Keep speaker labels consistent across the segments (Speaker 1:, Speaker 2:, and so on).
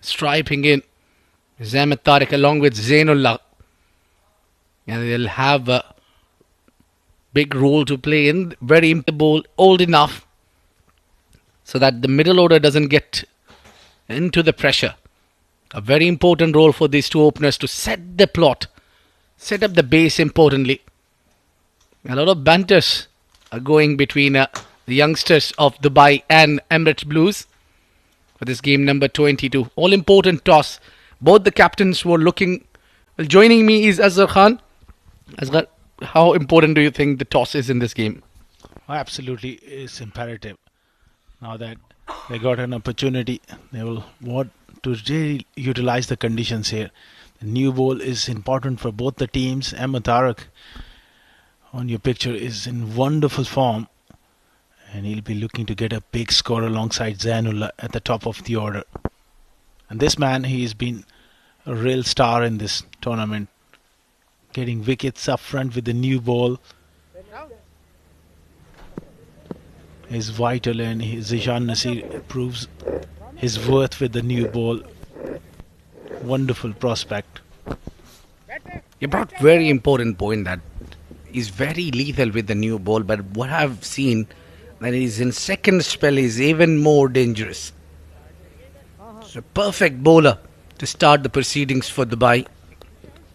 Speaker 1: Striping in is Ahmed Tariq along with Zainullah. And they'll have a big role to play in. Very important, old enough so that the middle order doesn't get into the pressure. A very important role for these two openers to set the plot, set up the base importantly. A lot of banters are going between the youngsters of Dubai and Emirates Blues for this game number 22. All important toss. Both the captains were looking. Well, joining me is Azhar Khan. Azhar, how important do you think the toss is in this game?
Speaker 2: Absolutely, it's imperative. Now that they got an opportunity, they will want to really utilize the conditions here. The new ball is important for both the teams. Ahmed Tariq on your picture is in wonderful form, and he'll be looking to get a big score alongside Zainullah at the top of the order. And this man, he's been a real star in this tournament, getting wickets up front with the new ball is vital, and Zishan Nasir proves his worth with the new ball. Wonderful prospect.
Speaker 1: You brought very important point that he's very lethal with the new ball, but what I've seen that he's in second spell is even more dangerous. It's a perfect bowler to start the proceedings for Dubai.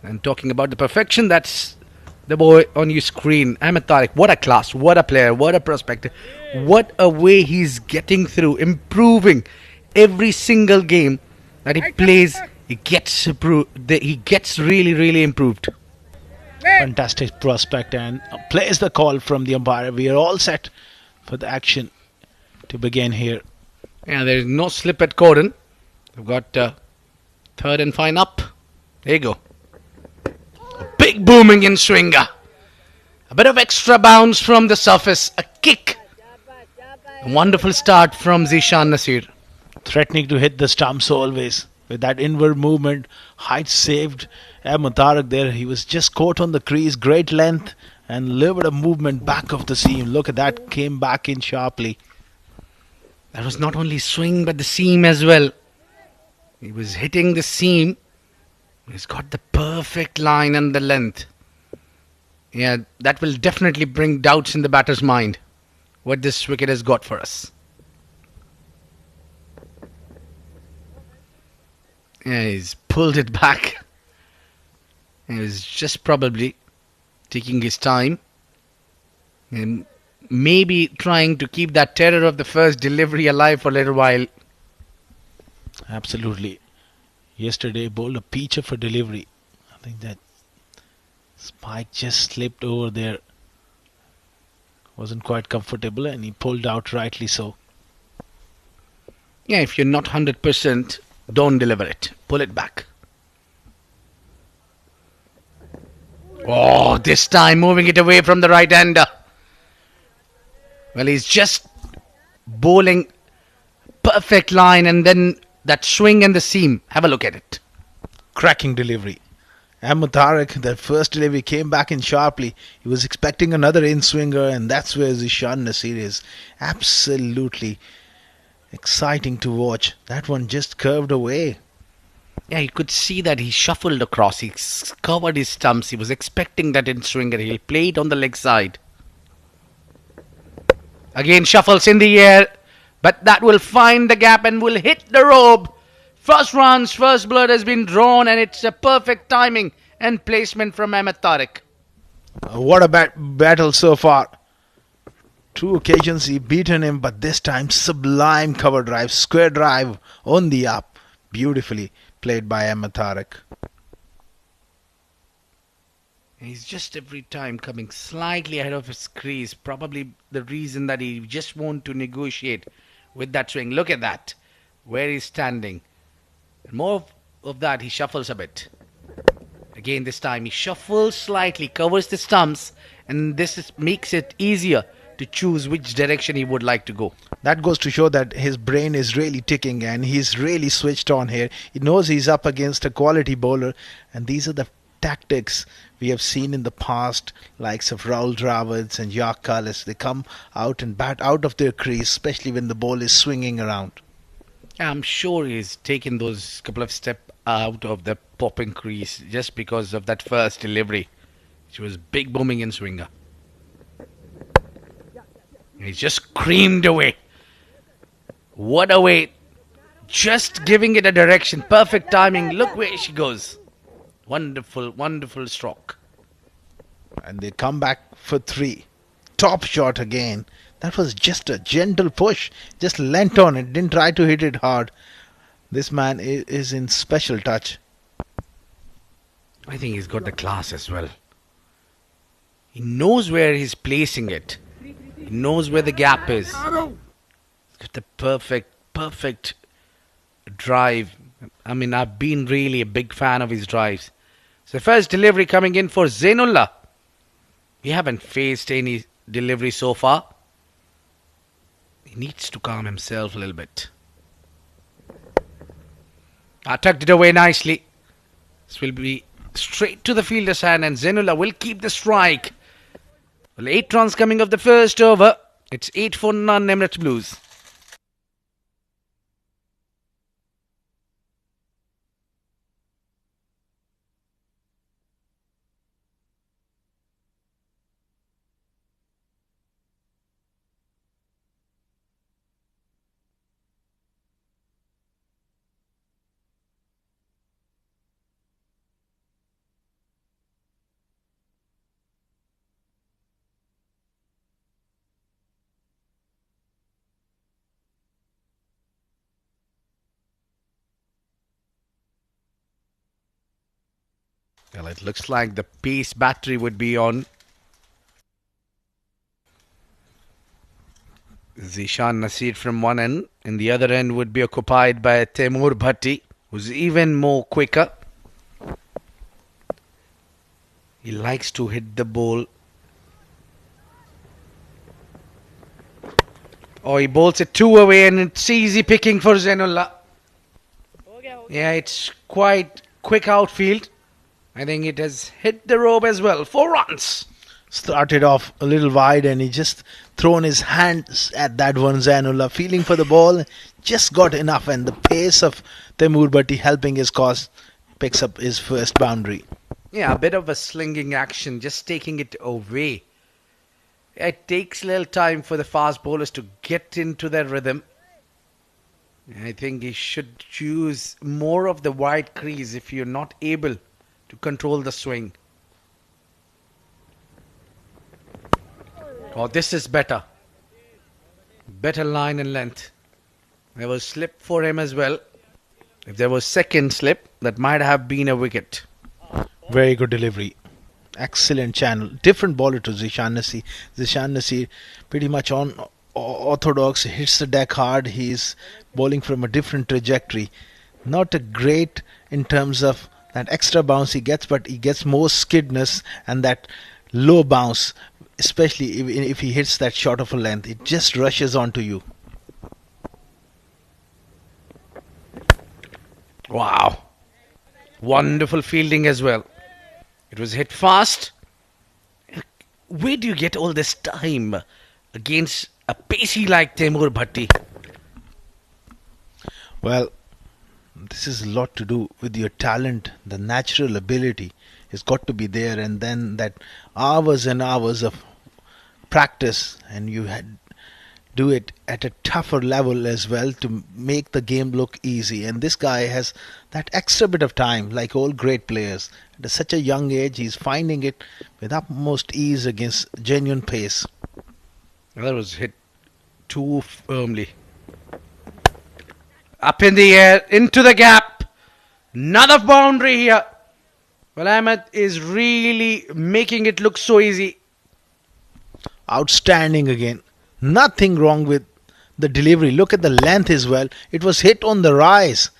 Speaker 1: And talking about the perfection, that's the boy on your screen, Ahmed Tariq. What a class, what a player, what a prospect. What a way he's getting through, improving every single game that he plays. He gets really, really improved.
Speaker 2: Fantastic prospect, and plays the call from the umpire. We are all set for the action to begin here.
Speaker 1: Yeah, there is no slip at Corden. We've got third and fine up. There you go. Big booming in swinger. A bit of extra bounce from the surface. A kick. A wonderful start from Zishan Nasir.
Speaker 2: Threatening to hit the stumps always. With that inward movement, height saved Ahmed Tariq there. He was just caught on the crease. Great length and a little bit of movement back of the seam. Look at that. Came back in sharply.
Speaker 1: That was not only swing but the seam as well. He was hitting the seam. He's got the perfect line and the length. Yeah, that will definitely bring doubts in the batter's mind. What this wicket has got for us. Yeah, he's pulled it back. He was just probably taking his time. And maybe trying to keep that terror of the first delivery alive for a little while.
Speaker 2: Absolutely. Yesterday bowled a peach of a delivery. I think that spike just slipped over there. Wasn't quite comfortable, and he pulled out rightly so.
Speaker 1: Yeah, if you're not 100%, don't deliver it. Pull it back. Oh, this time moving it away from the right-hander. Well, he's just bowling perfect line, and then that swing and the seam. Have a look at it.
Speaker 2: Cracking delivery. Ahmed Tariq, that first delivery came back in sharply. He was expecting another in-swinger, and that's where Zishan Nasir is. Absolutely exciting to watch. That one just curved away.
Speaker 1: Yeah, you could see that he shuffled across. He covered his stumps. He was expecting that in-swinger. He'll play it on the leg side. Again, shuffles in the air. But that will find the gap and will hit the rope. First runs, first blood has been drawn, and it's a perfect timing and placement from Ahmed Tariq.
Speaker 2: What a battle so far. 2 occasions he beaten him, but this time sublime cover drive, square drive on the up. Beautifully played by Ahmed Tariq.
Speaker 1: He's just every time coming slightly ahead of his crease. Probably the reason that he just want to negotiate with that swing. Look at that. Where he's standing. And more of that, he shuffles a bit. Again, this time he shuffles slightly, covers the stumps, and makes it easier to choose which direction he would like to go.
Speaker 2: That goes to show that his brain is really ticking and he's really switched on here. He knows he's up against a quality bowler, and these are the tactics we have seen in the past, likes of Rahul Dravids and Jacques Kallis. They come out and bat out of their crease, especially when the ball is swinging around.
Speaker 1: I'm sure he's taken those couple of steps out of the popping crease just because of that first delivery, which was big booming in swinger. He just creamed away. What a way! Just giving it a direction, perfect timing. Look where she goes. Wonderful, wonderful stroke.
Speaker 2: And they come back for three. Top shot again. That was just a gentle push. Just leant on it. Didn't try to hit it hard. This man is in special touch.
Speaker 1: I think he's got the class as well. He knows where he's placing it. He knows where the gap is. He's got the perfect drive. I mean, I've been really a big fan of his drives. So first delivery coming in for Zainullah. We haven't faced any delivery so far. He needs to calm himself a little bit. I tucked it away nicely. This will be straight to the fielder's hand, and Zainullah will keep the strike. Well, 8 runs coming off the first over. It's 8 for none, Emirates Blues. Well, it looks like the pace battery would be on. Zishan Nasir from one end, and the other end would be occupied by Temur Bhatti, who's even more quicker. He likes to hit the ball. Oh, he bowls it 2 away, and it's easy picking for Zainullah. Yeah, it's quite quick outfield. I think it has hit the rope as well. 4 runs.
Speaker 2: Started off a little wide and he just thrown his hands at that one, Zainullah, feeling for the ball. Just got enough, and the pace of Temur Bhatti helping his cause, picks up his first boundary.
Speaker 1: Yeah, a bit of a slinging action, just taking it away. It takes a little time for the fast bowlers to get into their rhythm. I think he should choose more of the wide crease if you're not able to control the swing. Oh, this is better. Better line and length. There was slip for him as well. If there was second slip, that might have been a wicket.
Speaker 2: Very good delivery. Excellent channel. Different bowler to Zishan Nasir. Zishan Nasir pretty much on orthodox, hits the deck hard. He's bowling from a different trajectory. Not a great in terms of that extra bounce he gets, but he gets more skidness and that low bounce, especially if he hits that short of a length. It just rushes onto you.
Speaker 1: Wow. Wonderful fielding as well. It was hit fast. Where do you get all this time against a pacey like Temur Bhatti?
Speaker 2: Well, this is a lot to do with your talent. The natural ability has got to be there, and then that hours and hours of practice, and you had do it at a tougher level as well to make the game look easy. And this guy has that extra bit of time, like all great players. At such a young age, he's finding it with utmost ease against genuine pace.
Speaker 1: That was hit too firmly. Up in the air, into the gap. Another boundary here. Well, Ahmed is really making it look so easy.
Speaker 2: Outstanding again. Nothing wrong with the delivery. Look at the length as well. It was hit on the rise.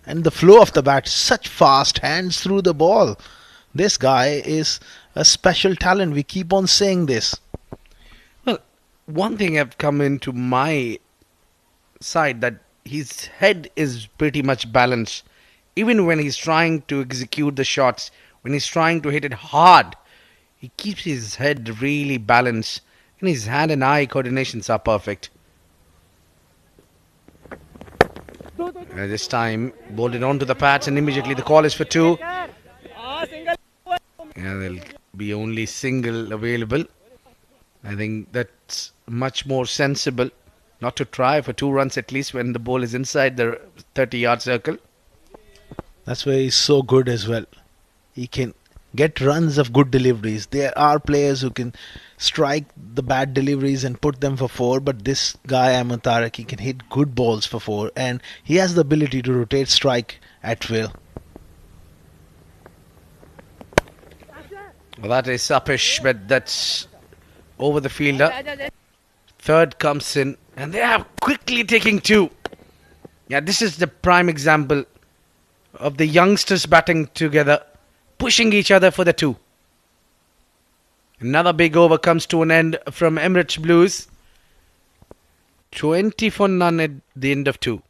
Speaker 2: And the flow of the bat. Such fast hands through the ball. This guy is a special talent. We keep on saying this.
Speaker 1: Well, one thing I've come into my side that his head is pretty much balanced. Even when he's trying to execute the shots, when he's trying to hit it hard, he keeps his head really balanced. And his hand and eye coordinations are perfect. This time, bowled it onto the pads, and immediately the call is for two. There'll be only single available. I think that's much more sensible not to try for 2 runs at least when the ball is inside the 30-yard circle.
Speaker 2: That's why he's so good as well. He can get runs of good deliveries. There are players who can strike the bad deliveries and put them for 4, but this guy Ahmed Tariq, he can hit good balls for 4, and he has the ability to rotate strike at will.
Speaker 1: Well, that is uppish, but that's over the fielder. Third comes in, and they are quickly taking 2. Yeah, this is the prime example of the youngsters batting together, pushing each other for the 2. Another big over comes to an end from Emirates Blues. 20 for none at the end of 2.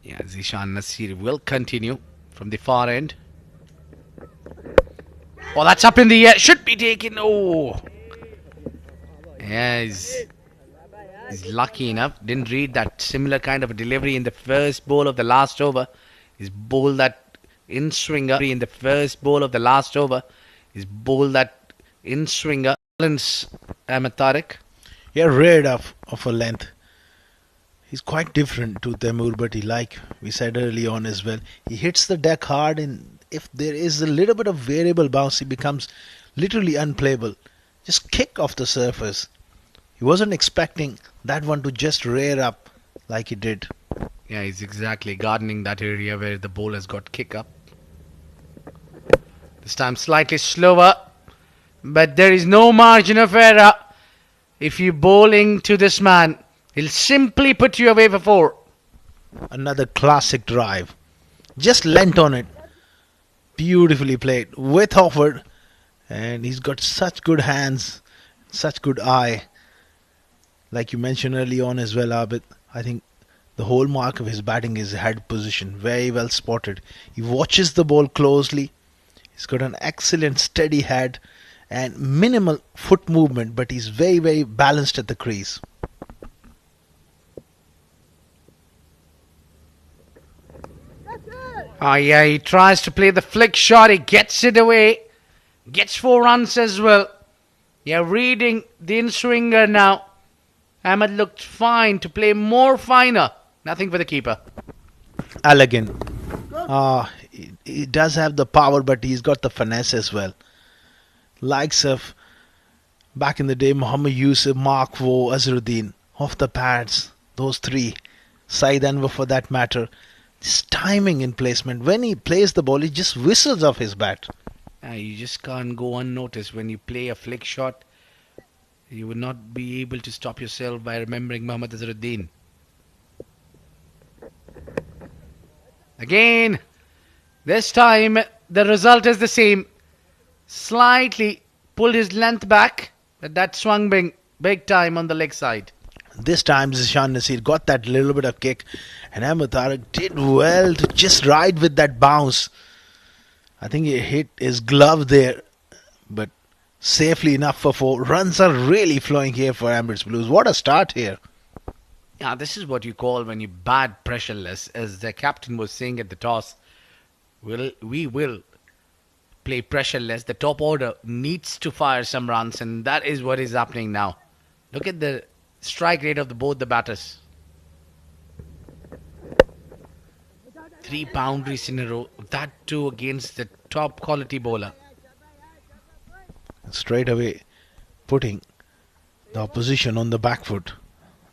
Speaker 1: Yeah, Zishan Nasir will continue from the far end. Oh, that's up in the air. Should be taken. Oh. Yeah, he's lucky enough. Didn't read that similar kind of a delivery in the first ball of the last over. He's bowled that in swinger in the first ball of the last over. He's bowled that in swinger. Balance Ahmed Tariq.
Speaker 2: Yeah, reared of a length. He's quite different to Taimur Bhatti, like we said early on as well. He hits the deck hard, and if there is a little bit of variable bounce, he becomes literally unplayable. Just kick off the surface. He wasn't expecting that one to just rear up like he did.
Speaker 1: Yeah, he's exactly gardening that area where the ball has got kick up. This time slightly slower, but there is no margin of error. If you're bowling to this man, he'll simply put you away for 4.
Speaker 2: Another classic drive. Just lent on it. Beautifully played with Hofford. And he's got such good hands, such good eye. Like you mentioned early on as well, Abid, I think the whole mark of his batting is head position. Very well spotted. He watches the ball closely. He's got an excellent steady head and minimal foot movement, but he's very, very balanced at the crease.
Speaker 1: Oh yeah, he tries to play the flick shot. He gets it away. Gets 4 runs as well. Yeah, reading the in-swinger now. Ahmed looked fine to play more finer. Nothing for the keeper.
Speaker 2: Elegant. He does have the power, but he's got the finesse as well. Likes of back in the day, Mohammad Yusuf, Mark Vo, Azharuddin, off the pads, those 3. Saeed Anwar for that matter. His timing in placement. When he plays the ball, he just whistles off his bat.
Speaker 1: You just can't go unnoticed when you play a flick shot. You would not be able to stop yourself by remembering Mohammad Azharuddin. Again, this time the result is the same. Slightly pulled his length back, but that swung big time on the leg side.
Speaker 2: This time Zishan Nasir got that little bit of kick, and Ahmed Tariq did well to just ride with that bounce. I think he hit his glove there, but safely enough for 4. Runs are really flowing here for Emirates Blues. What a start here.
Speaker 1: Yeah, this is what you call when you bat pressureless. As the captain was saying at the toss, we will play pressureless. The top order needs to fire some runs, and that is what is happening now. Look at the strike rate of both the batters. 3 boundaries in a row. That too against the top quality bowler.
Speaker 2: Straight away putting the opposition on the back foot.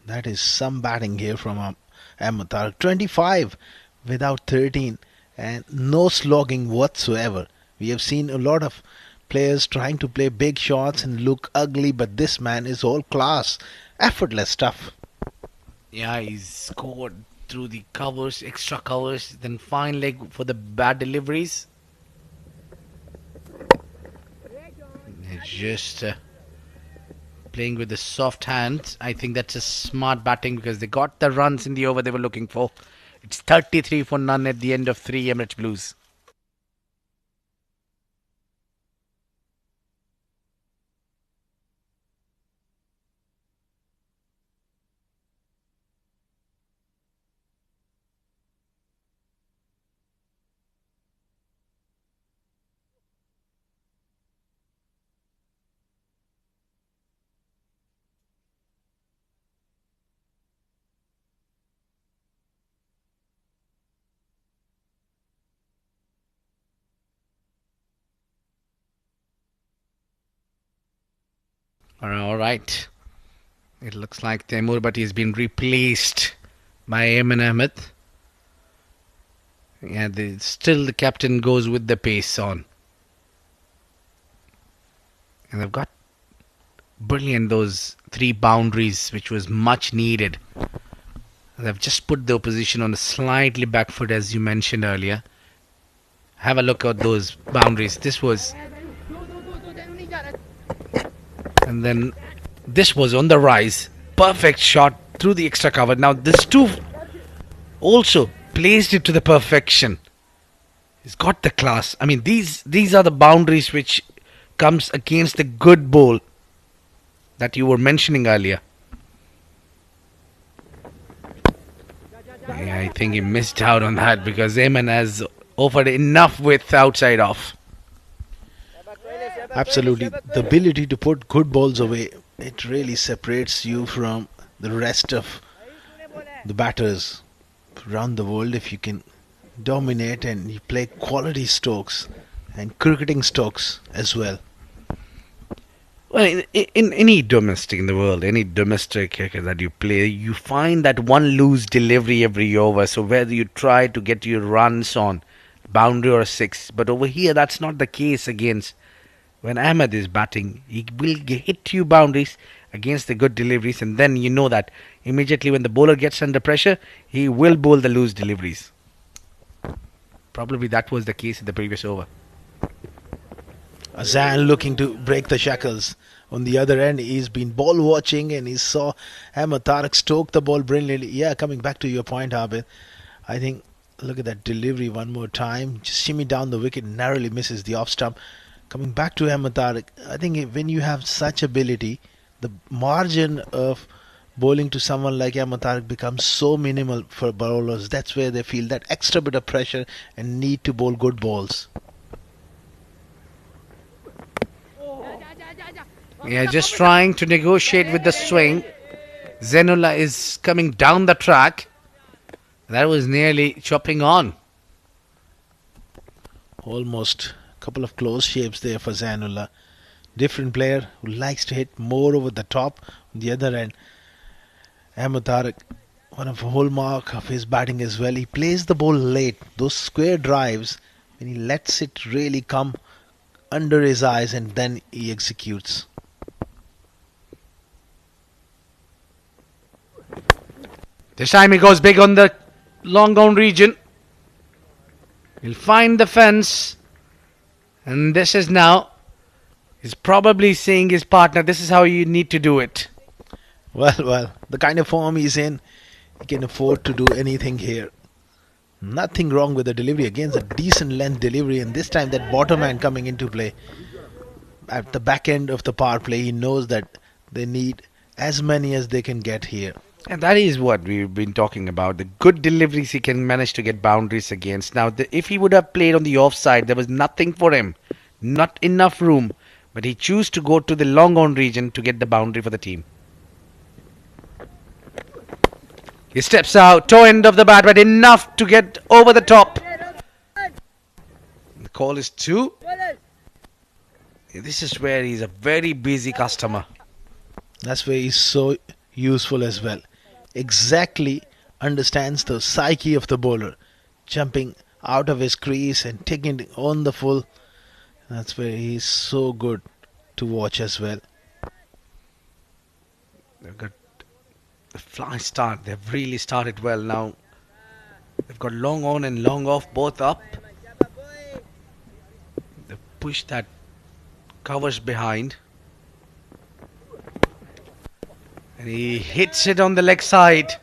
Speaker 2: That is some batting here from Ahmed Tariq. 25 without 13 and no slogging whatsoever. We have seen a lot of players trying to play big shots and look ugly, but this man is all class. Effortless stuff.
Speaker 1: Yeah, he's scored through the covers, extra covers, then fine leg for the bad deliveries. They're just playing with the soft hands. I think that's a smart batting because they got the runs in the over they were looking for. It's 33 for none at the end of 3 Emirates Blues. All right. It looks like Temur, but he's been replaced by Ayman Ahmed. Yeah, still the captain goes with the pace on. And they've got brilliant those 3 boundaries, which was much needed. They've just put the opposition on a slightly back foot, as you mentioned earlier. Have a look at those boundaries. This was... And then this was on the rise. Perfect shot through the extra cover. Now this too also placed it to the perfection. He's got the class. I mean, these are the boundaries which comes against the good ball that you were mentioning earlier. Yeah, I think he missed out on that because Ayman has offered enough width outside off.
Speaker 2: Absolutely. The ability to put good balls away, it really separates you from the rest of the batters around the world. If you can dominate and you play quality strokes and cricketing strokes as well.
Speaker 1: Well, in any domestic in the world, any domestic cricket that you play, you find that one loose delivery every over. So whether you try to get your runs on boundary or 6, but over here that's not the case against when Ahmed is batting. He will hit you boundaries against the good deliveries, and then you know that immediately when the bowler gets under pressure, he will bowl the loose deliveries. Probably that was the case in the previous over.
Speaker 2: Azan looking to break the shackles. On the other end, he's been ball watching and he saw Ahmed Tariq stoke the ball brilliantly. Yeah, coming back to your point, Abid, I think look at that delivery one more time. Just shimmy down the wicket, narrowly misses the off stump. Coming back to Ahmed Tariq, I think when you have such ability, the margin of bowling to someone like Ahmed Tariq becomes so minimal for bowlers. That's where they feel that extra bit of pressure and need to bowl good balls.
Speaker 1: Yeah, just trying to negotiate with the swing. Zainullah is coming down the track. That was nearly chopping on.
Speaker 2: Almost a couple of close shapes there for Zainullah. Different player who likes to hit more over the top. On the other end, Ahmed Tariq, one of the hallmark of his batting as well. He plays the ball late. Those square drives, when he lets it really come under his eyes and then he executes.
Speaker 1: This time he goes big on the long on region. He'll find the fence. And this is now, he's probably saying his partner, this is how you need to do it.
Speaker 2: Well, the kind of form he's in, he can afford to do anything here. Nothing wrong with the delivery. Again, a decent length delivery, and this time that bottom man coming into play. At the back end of the power play, he knows that they need as many as they can get here.
Speaker 1: And that is what we've been talking about. The good deliveries he can manage to get boundaries against. Now, if he would have played on the offside, there was nothing for him. Not enough room. But he chose to go to the long on region to get the boundary for the team. He steps out, toe end of the bat, but enough to get over the top. The call is 2. This is where he's a very busy customer.
Speaker 2: That's where he's so useful as well. Exactly understands the psyche of the bowler. Jumping out of his crease and taking it on the full. That's where he's so good to watch as well.
Speaker 1: They've got a flying start. They've really started well now. They've got long on and long off both up. They've pushed that covers behind. And he hits it on the leg side.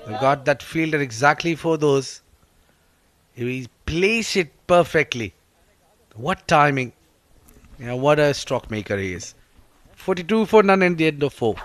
Speaker 1: They've got that fielder exactly for those. He plays it perfectly. What timing. Yeah, what a stroke maker he is. 42 for none in the end of 4.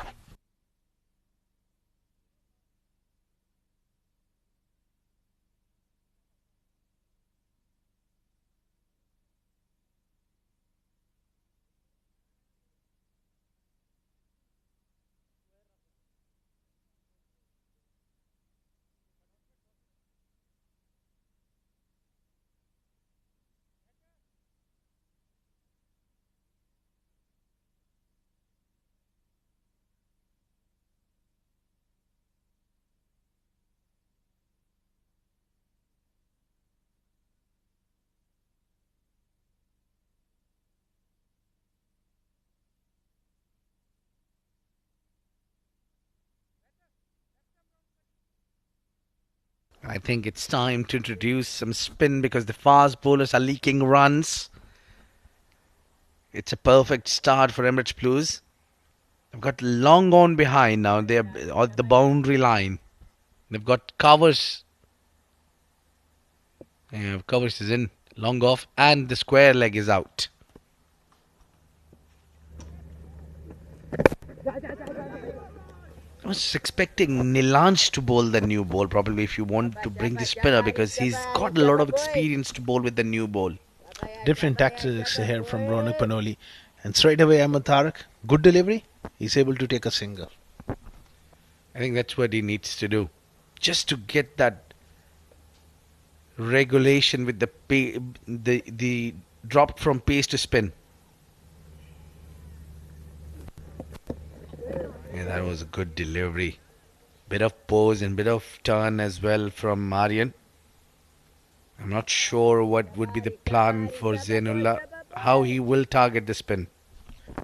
Speaker 1: I think it's time to introduce some spin because the fast bowlers are leaking runs. It's a perfect start for Emirates Blues. They've got long on behind now. They're on the boundary line. They've got covers. Yeah, covers is in. Long off and the square leg is out. I was expecting Nilanj to bowl the new ball probably if you want to bring the spinner because he's got a lot of experience to bowl with the new ball.
Speaker 2: Different tactics here from Ronak Panoli. And straight away, Ahmed Tariq, good delivery. He's able to take a single.
Speaker 1: I think that's what he needs to do. Just to get that regulation with the drop from pace to spin. Yeah, that was a good delivery. Bit of pose and bit of turn as well from Marian. I'm not sure what would be the plan for Zainullah, how he will target the spin.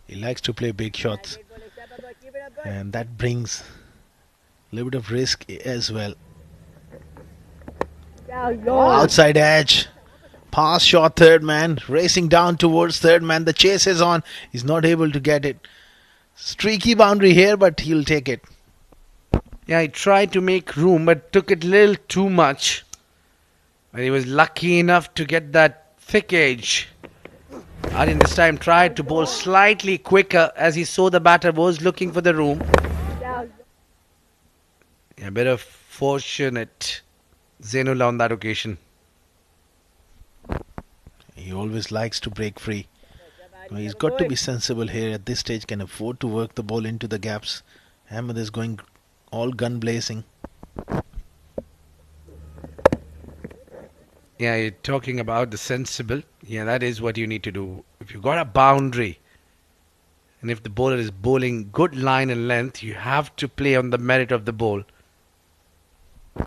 Speaker 2: He likes to play big shots. And that brings a little bit of risk as well. Outside edge. Pass shot, third man. Racing down towards third man. The chase is on. He's not able to get it. Streaky boundary here, but he'll take it.
Speaker 1: Yeah, he tried to make room, but took it a little too much. But he was lucky enough to get that thick edge. Aryan this time tried to bowl slightly quicker as he saw the batter was looking for the room. Yeah, a bit of fortunate Zainullah on that occasion.
Speaker 2: He always likes to break free. He's got to be sensible here at this stage, can afford to work the ball into the gaps. Ahmed is going all gun blazing.
Speaker 1: Yeah, you're talking about the sensible. Yeah, that is what you need to do. If you've got a boundary and if the bowler is bowling good line and length, you have to play on the merit of the ball.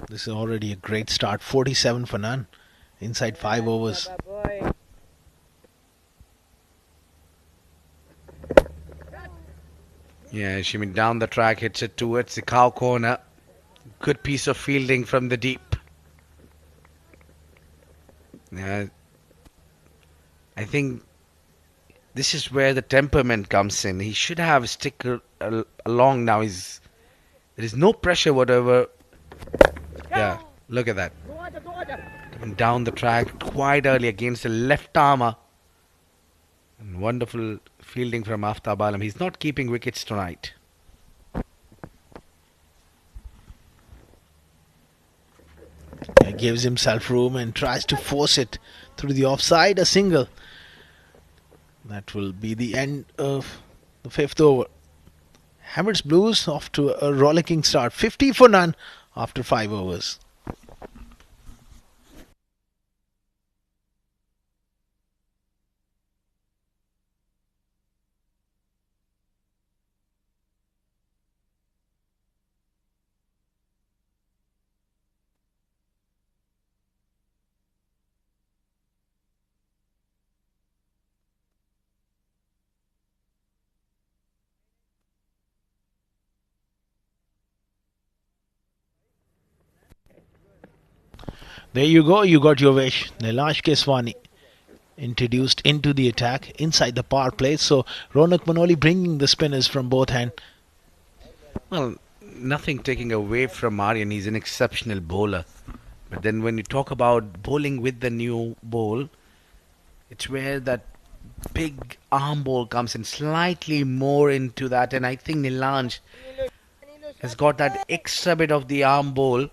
Speaker 2: This is already a great start. 47 for none. Inside 5 overs.
Speaker 1: Yeah, Shimin down the track, hits it towards the cow corner. Good piece of fielding from the deep. Yeah, I think this is where the temperament comes in. He should have stick along now. There is no pressure whatever. Yeah, look at that. Coming down the track quite early against the left armour. And wonderful fielding from Aftab Alam. He's not keeping wickets tonight.
Speaker 2: He gives himself room and tries to force it through the offside. A single. That will be the end of the 5th over. Emirates Blues off to a rollicking start. 50 for none after 5 overs. There you go. You got your wish. Nilash Keswani introduced into the attack inside the power play. So Ronak Manoli bringing the spinners from both hands.
Speaker 1: Well, nothing taking away from Aryan. He's an exceptional bowler. But then when you talk about bowling with the new ball, it's where that big arm ball comes in slightly more into that. And I think Nilanj has got that extra bit of the arm ball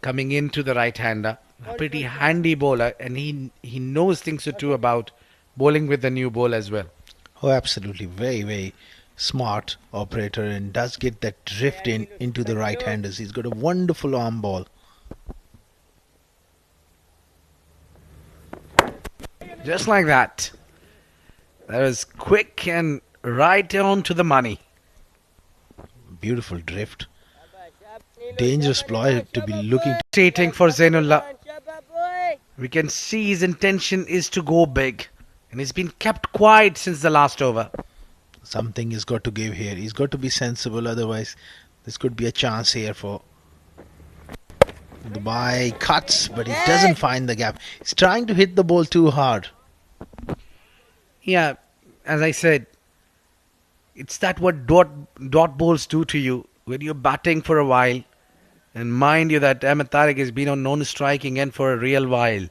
Speaker 1: coming into the right-hander. A pretty handy bowler, and he knows things to do about bowling with the new ball as well.
Speaker 2: Oh, absolutely. Very, very smart operator and does get that drift into the right-handers. He's got a wonderful arm ball.
Speaker 1: Just like that. That was quick and right on to the money.
Speaker 2: Beautiful drift. Dangerous ploy to be looking.
Speaker 1: Stating for Zainullah. We can see his intention is to go big. And he's been kept quiet since the last over.
Speaker 2: Something he's got to give here. He's got to be sensible, otherwise this could be a chance here for Dubai. Cuts, but he doesn't find the gap. He's trying to hit the ball too hard.
Speaker 1: Yeah, as I said, it's that what dot balls do to you when you're batting for a while. And mind you that Ahmed Tariq has been on non-striking end for a real while.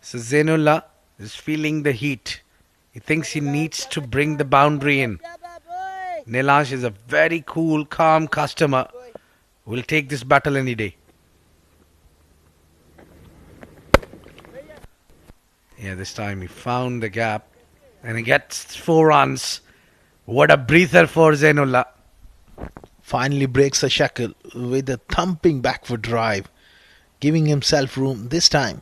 Speaker 1: So Zainullah is feeling the heat. He thinks he needs to bring the boundary in. Nilash is a very cool, calm customer who will take this battle any day. Yeah, this time he found the gap and he gets 4 runs. What a breather for Zainullah.
Speaker 2: Finally breaks the shackle with a thumping backward drive, giving himself room this time.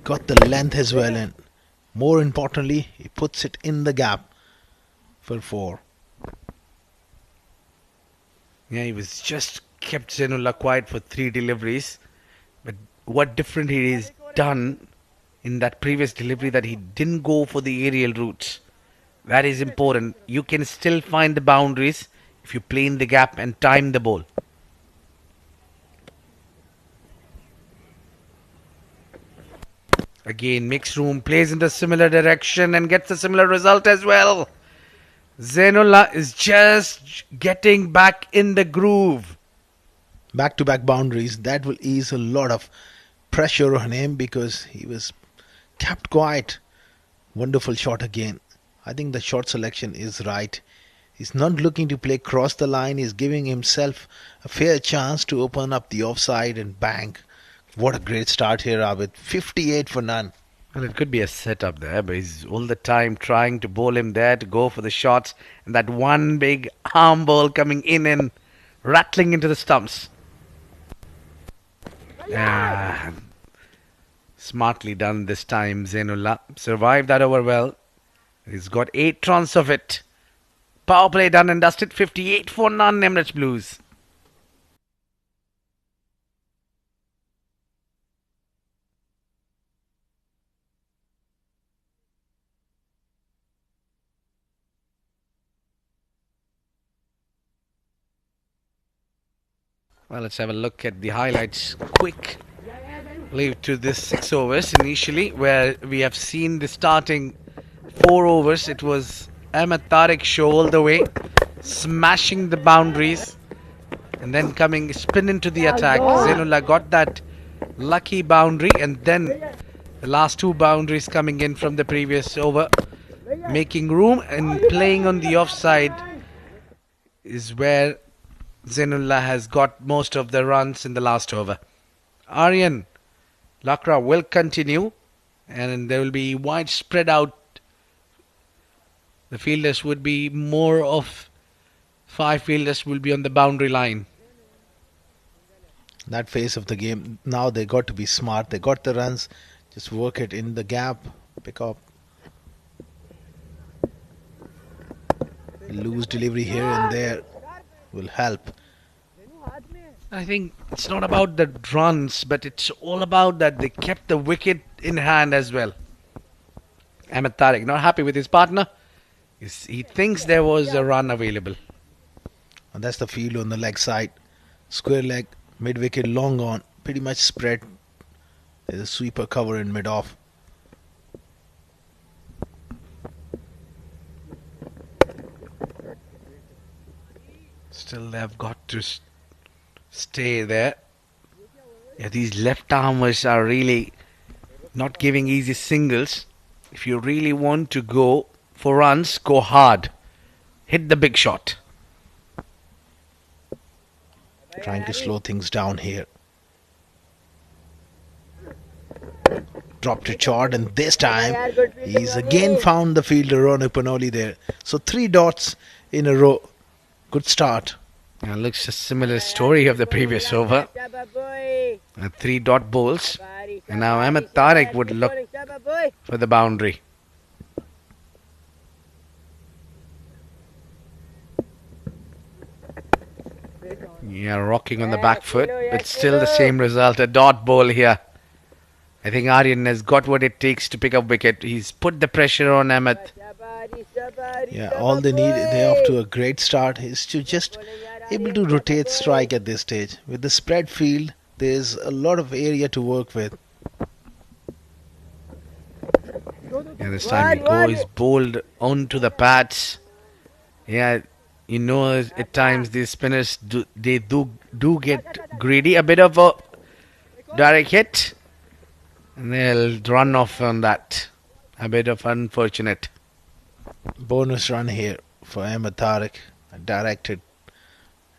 Speaker 2: Got the length as well, and more importantly, he puts it in the gap for 4.
Speaker 1: Yeah, he was just kept Zainullah quiet for 3 deliveries. But what different he has done in that previous delivery, that he didn't go for the aerial routes. That is important. You can still find the boundaries if you play in the gap and time the ball. Again, mixed room, plays in the similar direction and gets a similar result as well. Zainullah is just getting back in the groove.
Speaker 2: Back-to-back boundaries, that will ease a lot of pressure on him because he was kept quiet. Wonderful shot again. I think the shot selection is right. He's not looking to play cross the line. He's giving himself a fair chance to open up the offside and bang. What a great start here, Abid. 58 for none.
Speaker 1: Well, it could be a setup there, but he's all the time trying to bowl him there to go for the shots. And that one big arm ball coming in and rattling into the stumps. Smartly done this time, Zainullah. Survived that over well. He's got 8 runs of it. Power play done and dusted. 58 for none, Emirates Blues. Well, let's have a look at the highlights quick. Leave to this 6 overs initially, where we have seen the starting 4 overs. It was Ahmed Tariq show all the way, smashing the boundaries and then coming spin into the attack. Zainullah got that lucky boundary, and then the last 2 boundaries coming in from the previous over, making room and playing on the offside is where Zainullah has got most of the runs in the last over. Aryan Lakra will continue, and there will be wide spread out. The fielders would be more of 5 fielders will be on the boundary line.
Speaker 2: That phase of the game, now they got to be smart. They got the runs, just work it in the gap, pick up. Loose delivery here and there will help.
Speaker 1: I think it's not about the runs, but it's all about that they kept the wicket in hand as well. Ahmed Tariq not happy with his partner. He thinks there was a run available.
Speaker 2: And that's the field on the leg side. Square leg, mid wicket, long on, pretty much spread There's a sweeper cover in mid-off.
Speaker 1: Still, they've got to stay there. Yeah, these left armers are really not giving easy singles. If you really want to go for runs, go hard. Hit the big shot.
Speaker 2: Trying to slow things down here. Dropped to short, and this time he's again found the fielder Ron Panoli there. So 3 dots in a row. Good start.
Speaker 1: It looks a similar story of the previous over. 3 dot bowls. And now Ahmed Tariq would look for the boundary. Yeah, rocking on the back foot, but still the same result. A dot ball here. I think Aryan has got what it takes to pick up wicket. He's put the pressure on Ahmed.
Speaker 2: Yeah, all they need, they're off to a great start, is to just able to rotate strike at this stage. With the spread field, there's a lot of area to work with.
Speaker 1: Yeah, this time he's bowled onto the pads. Yeah, you know, at times these spinners do get greedy. A bit of a direct hit, and they'll run off on that. A bit of unfortunate.
Speaker 2: Bonus run here for Ahmed Tariq. Directed.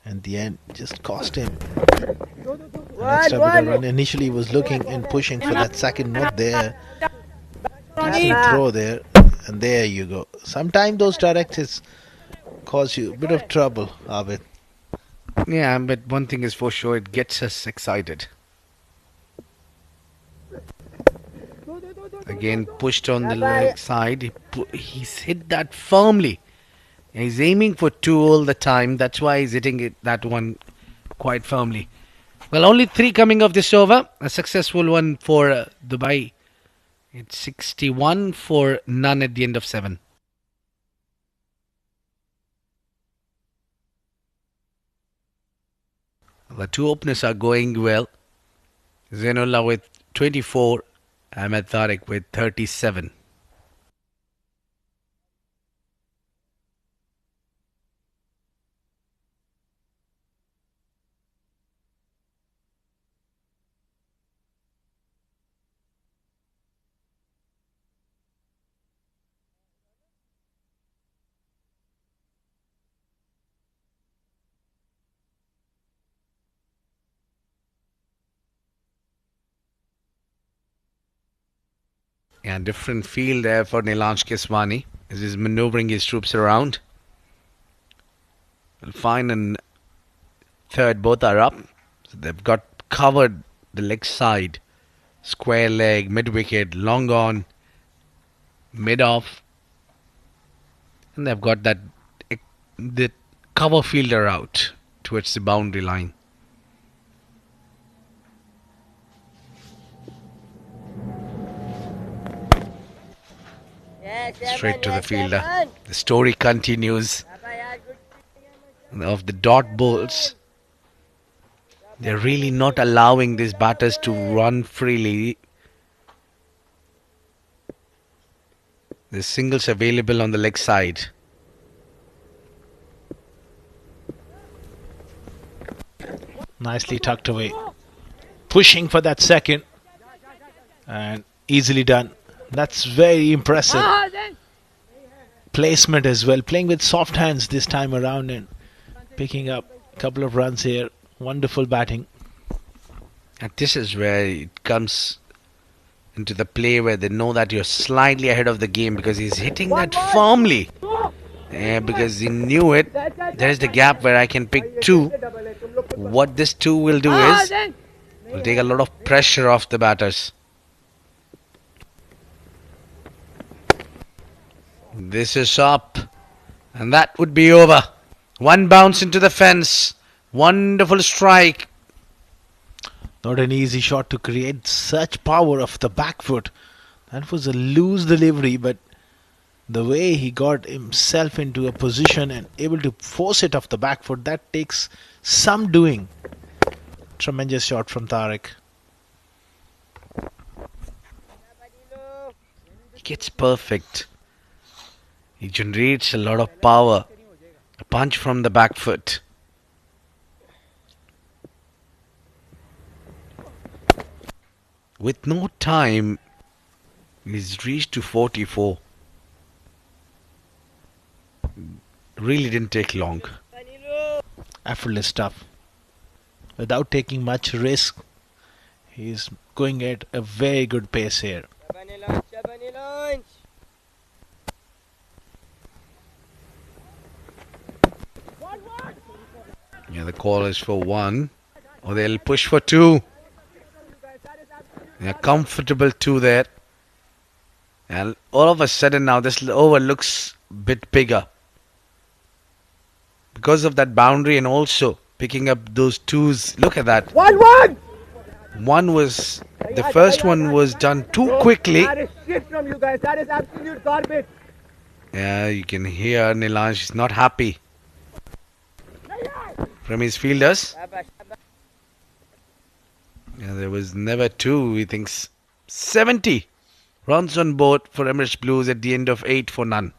Speaker 2: And the end just cost him an extra bit of run. Initially he was looking and pushing for that second, not there. Decent throw there. And there you go. Sometimes those directives cause you a bit of trouble, Abid.
Speaker 1: Yeah, but one thing is for sure, it gets us excited. Again, pushed on the leg side. He's hit that firmly. He's aiming for 2 all the time. That's why he's hitting that one quite firmly. Well, only 3 coming off this over. A successful one for Dubai. It's 61 for none at the end of 7. The 2 openers are going well. Zainullah with 24. Ahmed Tariq with 37. Yeah, different field there for Nilansh Keswani as he's maneuvering his troops around. Fine and third, both are up. So they've got covered the leg side. Square leg, mid wicket, long on, mid off. And they've got the cover fielder out towards the boundary line. Straight to the fielder. The story continues of the dot bowls. They're really not allowing these batters to run freely. There's singles available on the leg side.
Speaker 2: Nicely tucked away. Pushing for that second. And easily done. That's very impressive. Placement as well. Playing with soft hands this time around and picking up a couple of runs here. Wonderful batting.
Speaker 1: And this is where it comes into the play where they know that you're slightly ahead of the game because he's hitting that firmly. Because he knew it. There's the gap where I can pick 2. What this 2 will do is will take a lot of pressure off the batters. This is up. And that would be over. 1 bounce into the fence. Wonderful strike.
Speaker 2: Not an easy shot to create such power off the back foot. That was a loose delivery, but the way he got himself into a position and able to force it off the back foot, that takes some doing. Tremendous shot from Tariq.
Speaker 1: gets perfect. He generates a lot of power. A punch from the back foot. With no time, he's reached to 44. Really didn't take long.
Speaker 2: Effortless stuff. Without taking much risk, he's going at a very good pace here.
Speaker 1: Yeah, the call is for 1. Or they'll push for 2. They're comfortable 2 there. And all of a sudden now this over looks a bit bigger. Because of that boundary and also picking up those 2s. Look at that.
Speaker 3: 1-1!
Speaker 1: The first one was done too quickly.
Speaker 3: That is shit from you guys. That is absolute garbage.
Speaker 1: Yeah, you can hear Nilansh is not happy from his fielders. Yeah, there was never 2. He thinks 70 runs on board for Emirates Blues at the end of 8 for none.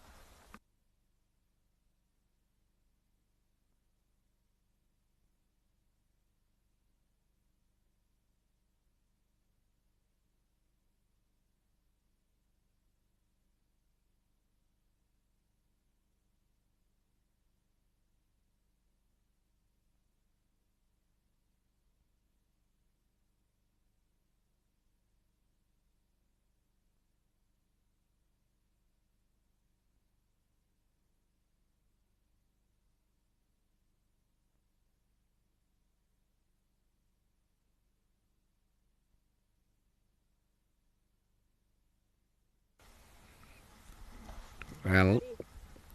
Speaker 1: Well,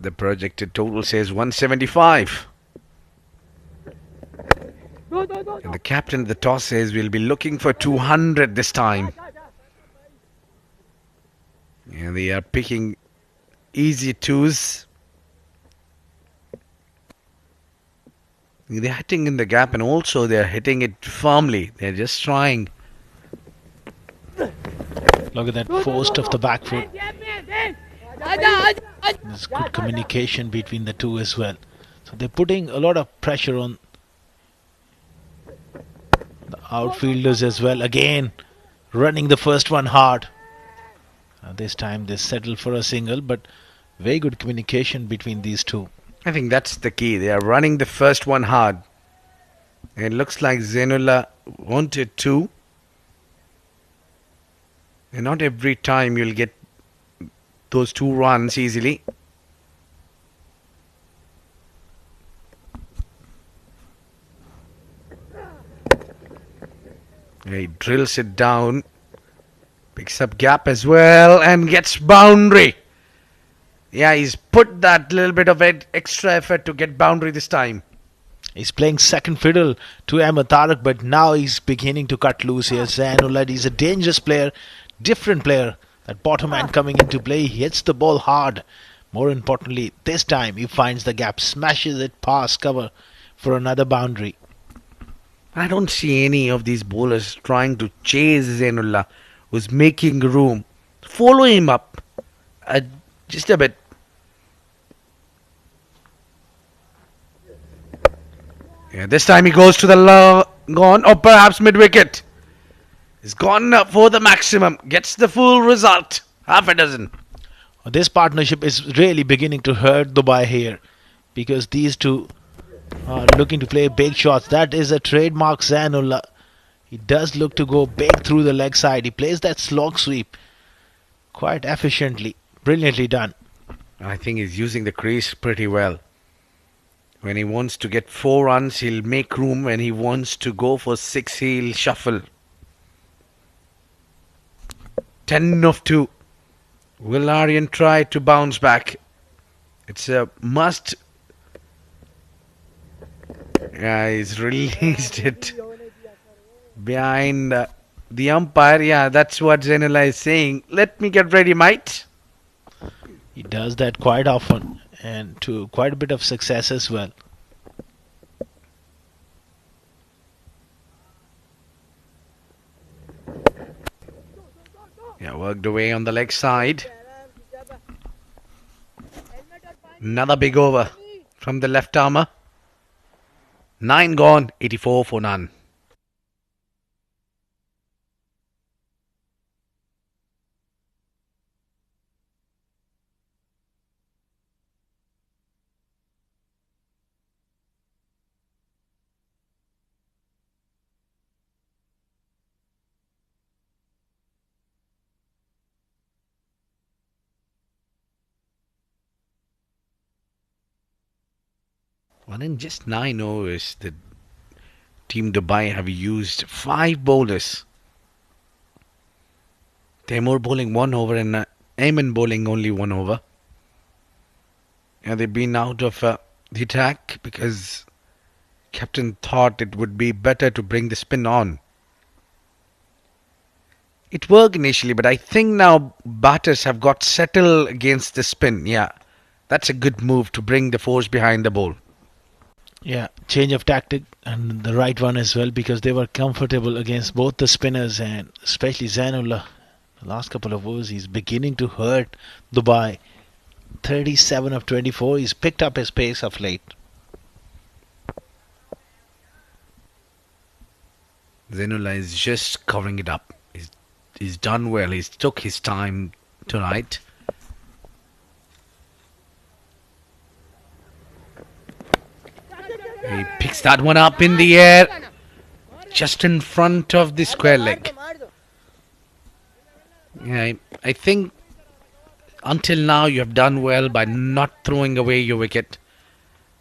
Speaker 1: the projected total says 175. And the captain of the toss says we'll be looking for 200 this time. And they are picking easy 2s. They're hitting in the gap and also they're hitting it firmly. They're just trying.
Speaker 2: Look at that post of the back foot. There's good communication between the 2 as well. So they're putting a lot of pressure on the outfielders as well. Again, running the first one hard. This time they settle for a single, but very good communication between these 2.
Speaker 1: I think that's the key. They are running the first one hard. It looks like Zainullah wanted 2. And not every time you'll get those 2 runs easily. He drills it down. Picks up gap as well and gets boundary. Yeah, he's put that little bit of extra effort to get boundary this time.
Speaker 2: He's playing second fiddle to Ahmed Tariq, but now he's beginning to cut loose here. Zainullah, he's a dangerous player, different player. That bottom hand coming into play, he hits the ball hard. More importantly, this time he finds the gap, smashes it past cover for another boundary.
Speaker 1: I don't see any of these bowlers trying to chase Zainullah, who's making room. Follow him up just a bit. Yeah, this time he goes to the gone or perhaps mid-wicket. He's gone for the maximum. Gets the full result. Half a dozen.
Speaker 2: This partnership is really beginning to hurt Dubai here, because these 2 are looking to play big shots. That is a trademark Zainullah. He does look to go big through the leg side. He plays that slog sweep quite efficiently. Brilliantly done.
Speaker 1: I think he's using the crease pretty well. When he wants to get 4 runs, he'll make room. When he wants to go for 6, he'll shuffle. 10 of 2. Will Aryan try to bounce back? It's a must. Yeah, he's released it behind the umpire. Yeah, that's what Zainullah is saying. Let me get ready, mate.
Speaker 2: He does that quite often and to quite a bit of success as well.
Speaker 1: Yeah, worked away on the leg side. Another big over from the left armour. 9 gone, 84 for none. Well, in just 9 overs, the Team Dubai have used 5 bowlers. Taimur bowling 1 over and Ayman bowling only 1 over. And they've been out of the attack because captain thought it would be better to bring the spin on. It worked initially, but I think now batters have got settled against the spin. Yeah, that's a good move to bring the force behind the ball.
Speaker 2: Yeah, change of tactic and the right one as well, because they were comfortable against both the spinners and especially Zainullah. The last couple of overs, he's beginning to hurt Dubai. 37 of 24, he's picked up his pace of late.
Speaker 1: Zainullah is just covering it up. He's done well. He's took his time tonight. He picks that one up in the air, just in front of the square leg. Yeah, I think until now you have done well by not throwing away your wicket.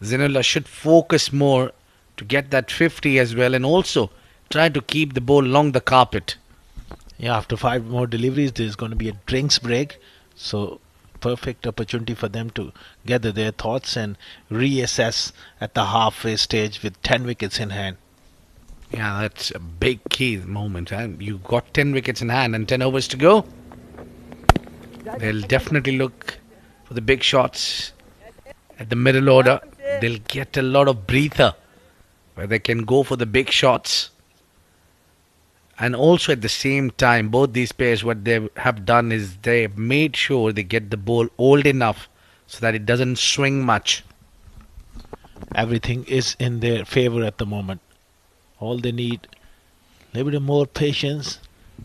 Speaker 1: Zainullah should focus more to get that 50 as well, and also try to keep the ball along the carpet.
Speaker 2: Yeah, after 5 more deliveries, there's going to be a drinks break. So, perfect opportunity for them to gather their thoughts and reassess at the halfway stage with 10 wickets in hand.
Speaker 1: Yeah, that's a big key moment. You got 10 wickets in hand and 10 overs to go. They'll definitely look for the big shots at the middle order. They'll get a lot of breather where they can go for the big shots. And also at the same time, both these players, what they have done is they made sure they get the ball old enough so that it doesn't swing much.
Speaker 2: Everything is in their favour at the moment. All they need, a little bit more patience.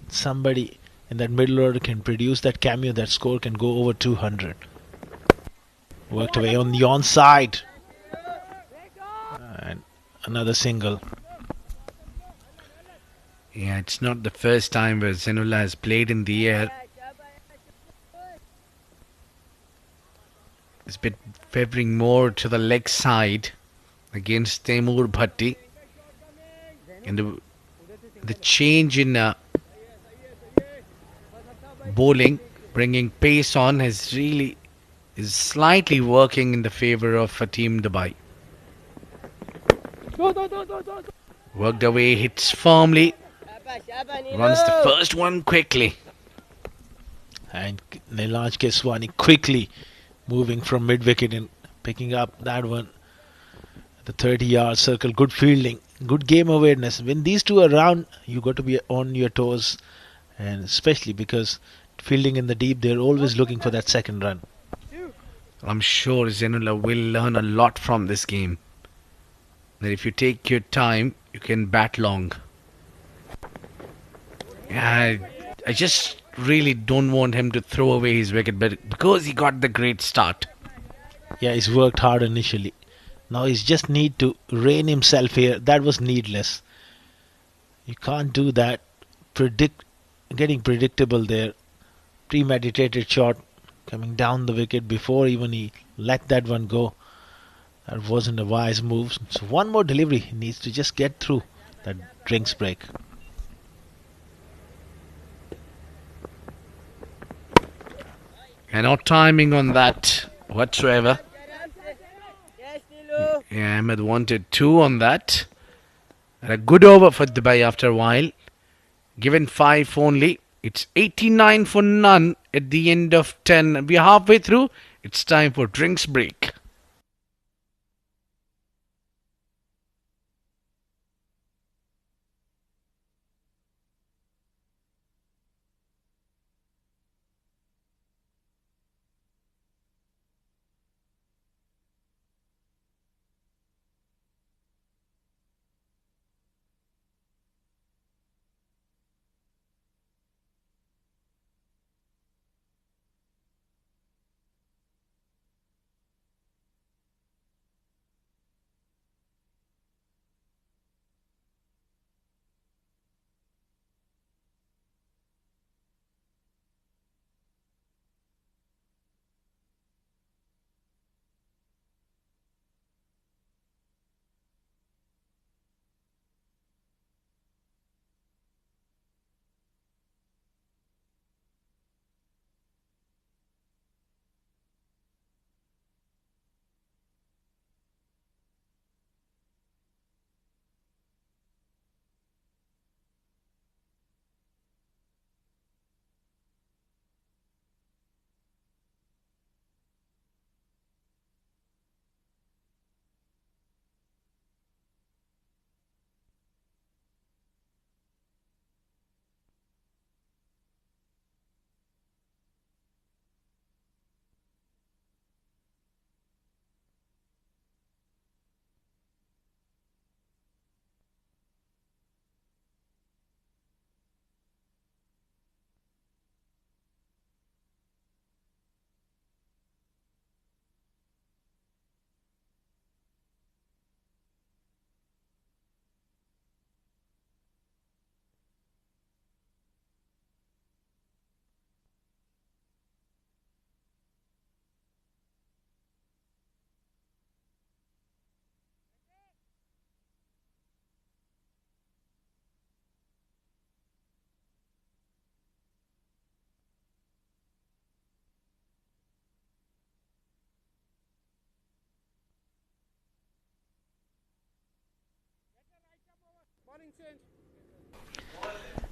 Speaker 2: Somebody in that middle order can produce that cameo, that score can go over 200. Worked away on the onside. And another single.
Speaker 1: Yeah, it's not the first time where Zainullah has played in the air. It's been favouring more to the leg side against Taimur Bhatti. And the change in bowling, bringing pace on, is slightly working in the favour of Team Dubai. Worked away, hits firmly, runs the first one quickly.
Speaker 2: And Neelaj Keswani quickly moving from mid-wicket and picking up that one. The 30-yard circle, good fielding, good game awareness. When these two are around, you got to be on your toes, and especially because fielding in the deep, they're always looking for that second run.
Speaker 1: I'm sure Zainullah will learn a lot from this game. That if you take your time, you can bat long. Yeah, I just really don't want him to throw away his wicket, but because he got the great start.
Speaker 2: Yeah, he's worked hard initially. Now he's just need to rein himself here. That was needless. You can't do that. Getting predictable there. Premeditated shot coming down the wicket before even he let that one go. That wasn't a wise move. So one more delivery. He needs to just get through that drinks break.
Speaker 1: And no timing on that whatsoever. Yeah, Ahmed wanted 2 on that. And a good over for Dubai after a while. Given 5 only. It's 89 for none at the end of 10. We're halfway through. It's time for drinks break.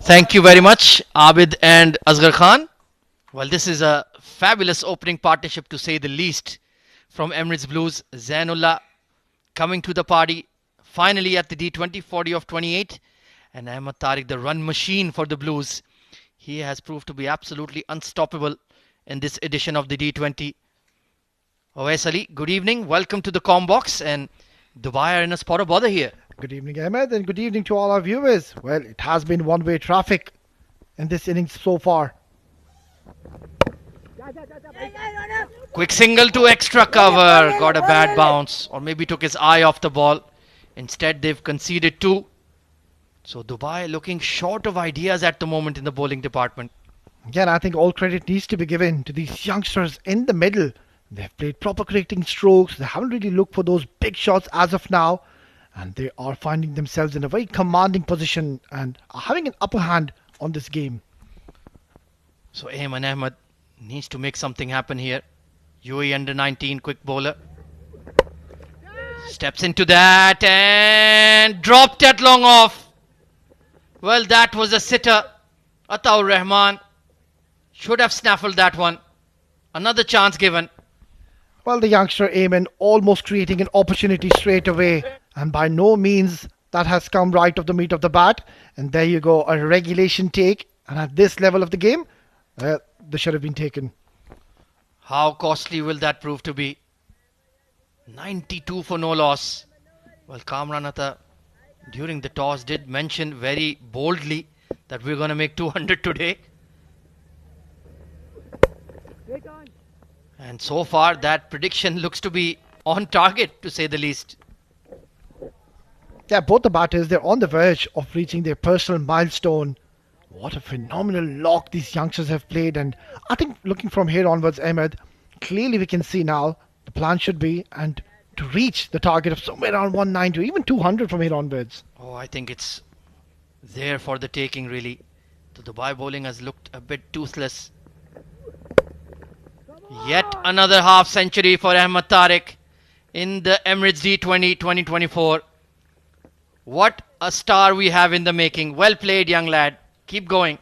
Speaker 4: Thank you very much, Abid and Asghar Khan. Well, this is a fabulous opening partnership to say the least from Emirates Blues. Zainullah coming to the party finally at the D20, 40 of 28. And Ahmed Tariq, the run machine for the Blues. He has proved to be absolutely unstoppable in this edition of the D20. Owais Ali, good evening. Welcome to the Combox. And Dubai are in a spot of bother here.
Speaker 5: Good evening, Ahmed, and good evening to all our viewers. Well, it has been one-way traffic in this innings so far.
Speaker 4: Quick single to extra cover. Got a bad bounce. Or maybe took his eye off the ball. Instead, they've conceded two. So Dubai looking short of ideas at the moment in the bowling department.
Speaker 5: Again, I think all credit needs to be given to these youngsters in the middle. They've played proper cricketing strokes. They haven't really looked for those big shots as of now. And they are finding themselves in a very commanding position and are having an upper hand on this game.
Speaker 4: So Ayman Ahmed needs to make something happen here. UAE under 19 quick bowler. Steps into that and dropped that long off. Well, that was a sitter. Ataur Rahman should have snaffled that one. Another chance given.
Speaker 5: Well, the youngster Ayman almost creating an opportunity straight away. And by no means that has come right off the meat of the bat. And there you go, a regulation take. And at this level of the game, they should have been taken.
Speaker 4: How costly will that prove to be? 92 for no loss. Well, Kamran Atta during the toss did mention very boldly that we're going to make 200 today. And so far that prediction looks to be on target, to say the least.
Speaker 5: Yeah, both the batters, they're on the verge of reaching their personal milestone. What a phenomenal lock these youngsters have played. And I think looking from here onwards, Ahmed, clearly we can see now the plan should be and to reach the target of somewhere around 190 or even 200 from here onwards.
Speaker 4: Oh, I think it's there for the taking, really. The Dubai bowling has looked a bit toothless. Yet another half century for Ahmed Tariq in the Emirates D20 2024. What a star we have in the making. Well played, young lad. Keep going.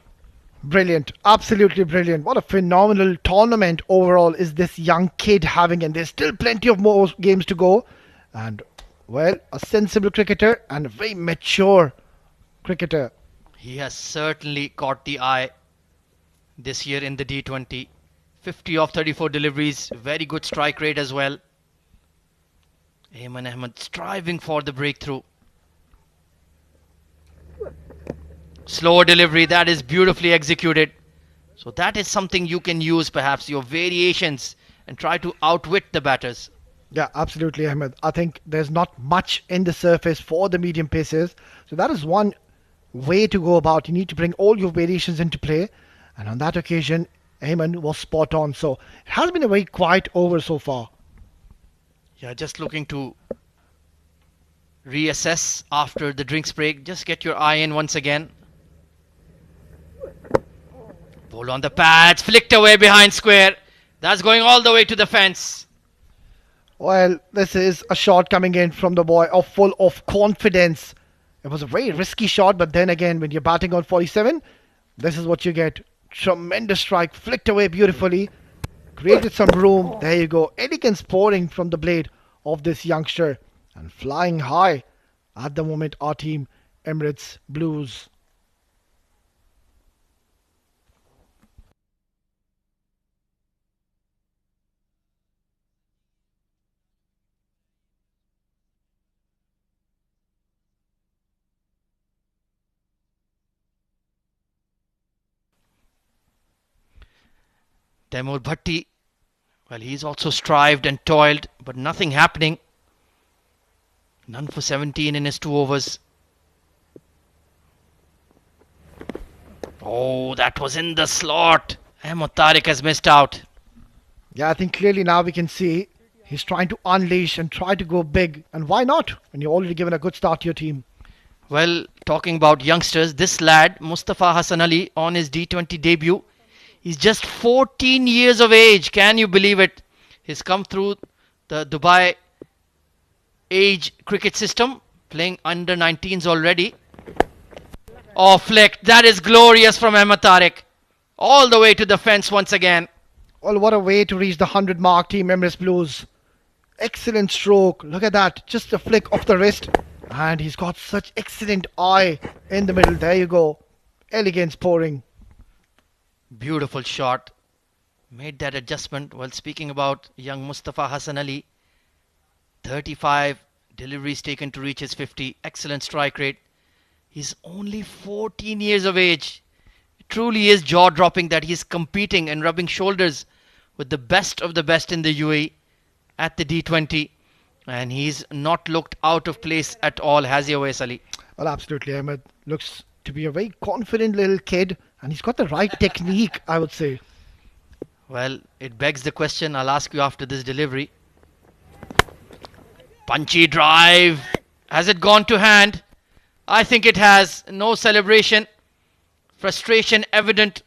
Speaker 5: Brilliant, absolutely brilliant. What a phenomenal tournament overall is this young kid having, and there's still plenty of more games to go. And, well, a sensible cricketer and a very mature cricketer.
Speaker 4: He has certainly caught the eye this year in the D20. 50 of 34 deliveries, very good strike rate as well. Ayman Ahmed striving for the breakthrough. Slower delivery, that is beautifully executed. So that is something you can use, perhaps your variations, and try to outwit the batters.
Speaker 5: Yeah, absolutely, Ahmed. I think there's not much in the surface for the medium pacers. So that is one way to go about. You need to bring all your variations into play. And on that occasion, Ayman was spot on. So it has been a very quiet over so far.
Speaker 4: Yeah, just looking to reassess after the drinks break. Just get your eye in once again. Ball on the pads, flicked away behind square. That's going all the way to the fence.
Speaker 5: Well, this is a shot coming in from the boy full of confidence. It was a very risky shot, but then again, when you're batting on 47, this is what you get. Tremendous strike, flicked away beautifully, created some room. There you go. Elegance pouring from the blade of this youngster and flying high at the moment, our team, Emirates Blues.
Speaker 4: Taimur Bhatti, well, he's also strived and toiled, but nothing happening. None for 17 in his 2 overs. Oh, that was in the slot. Ahmed Tariq has missed out.
Speaker 5: Yeah, I think clearly now we can see he's trying to unleash and try to go big. And why not when you're already given a good start to your team?
Speaker 4: Well, talking about youngsters, this lad, Mustafa Hassan Ali, on his D20 debut, he's just 14 years of age. Can you believe it? He's come through the Dubai age cricket system, playing under 19s already. Oh, flick. That is glorious from Ahmed Tariq. All the way to the fence once again.
Speaker 5: Well, what a way to reach the 100 mark, Team Emirates Blues. Excellent stroke. Look at that. Just a flick of the wrist. And he's got such excellent eye in the middle. There you go. Elegance pouring.
Speaker 4: Beautiful shot. Made that adjustment. Well, speaking about young Mustafa Hassan Ali, 35 deliveries taken to reach his 50. Excellent strike rate. He's only 14 years of age. It truly is jaw-dropping that he's competing and rubbing shoulders with the best of the best in the UAE at the D20. And he's not looked out of place at all, has he, Awais Ali?
Speaker 5: Well, absolutely. Ahmed looks to be a very confident little kid. And he's got the right technique, I would say.
Speaker 4: Well, it begs the question I'll ask you after this delivery. Punchy drive. Has it gone to hand? I think it has. No celebration. Frustration evident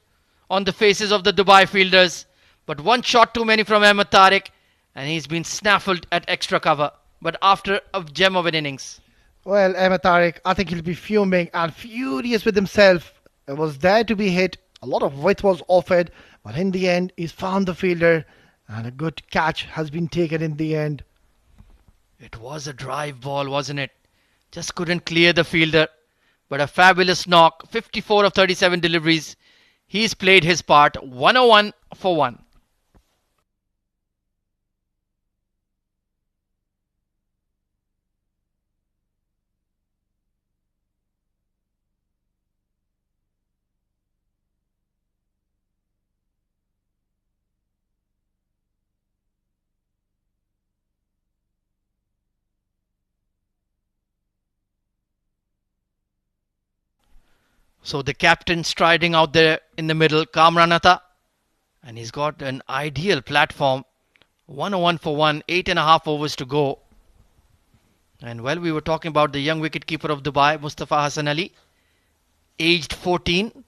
Speaker 4: on the faces of the Dubai fielders. But one shot too many from Ahmed Tariq. And he's been snaffled at extra cover. But after a gem of an innings.
Speaker 5: Well, Ahmed Tariq, I think he'll be fuming and furious with himself. It was there to be hit. A lot of width was offered. But in the end, he's found the fielder. And a good catch has been taken in the end.
Speaker 4: It was a drive ball, wasn't it? Just couldn't clear the fielder. But a fabulous knock. 54 of 37 deliveries. He's played his part. 101 for 1. So the captain striding out there in the middle, Kamranata. And he's got an ideal platform. 101 for 1, 8.5 overs to go. And well, we were talking about the young wicketkeeper of Dubai, Mustafa Hassan Ali. Aged 14.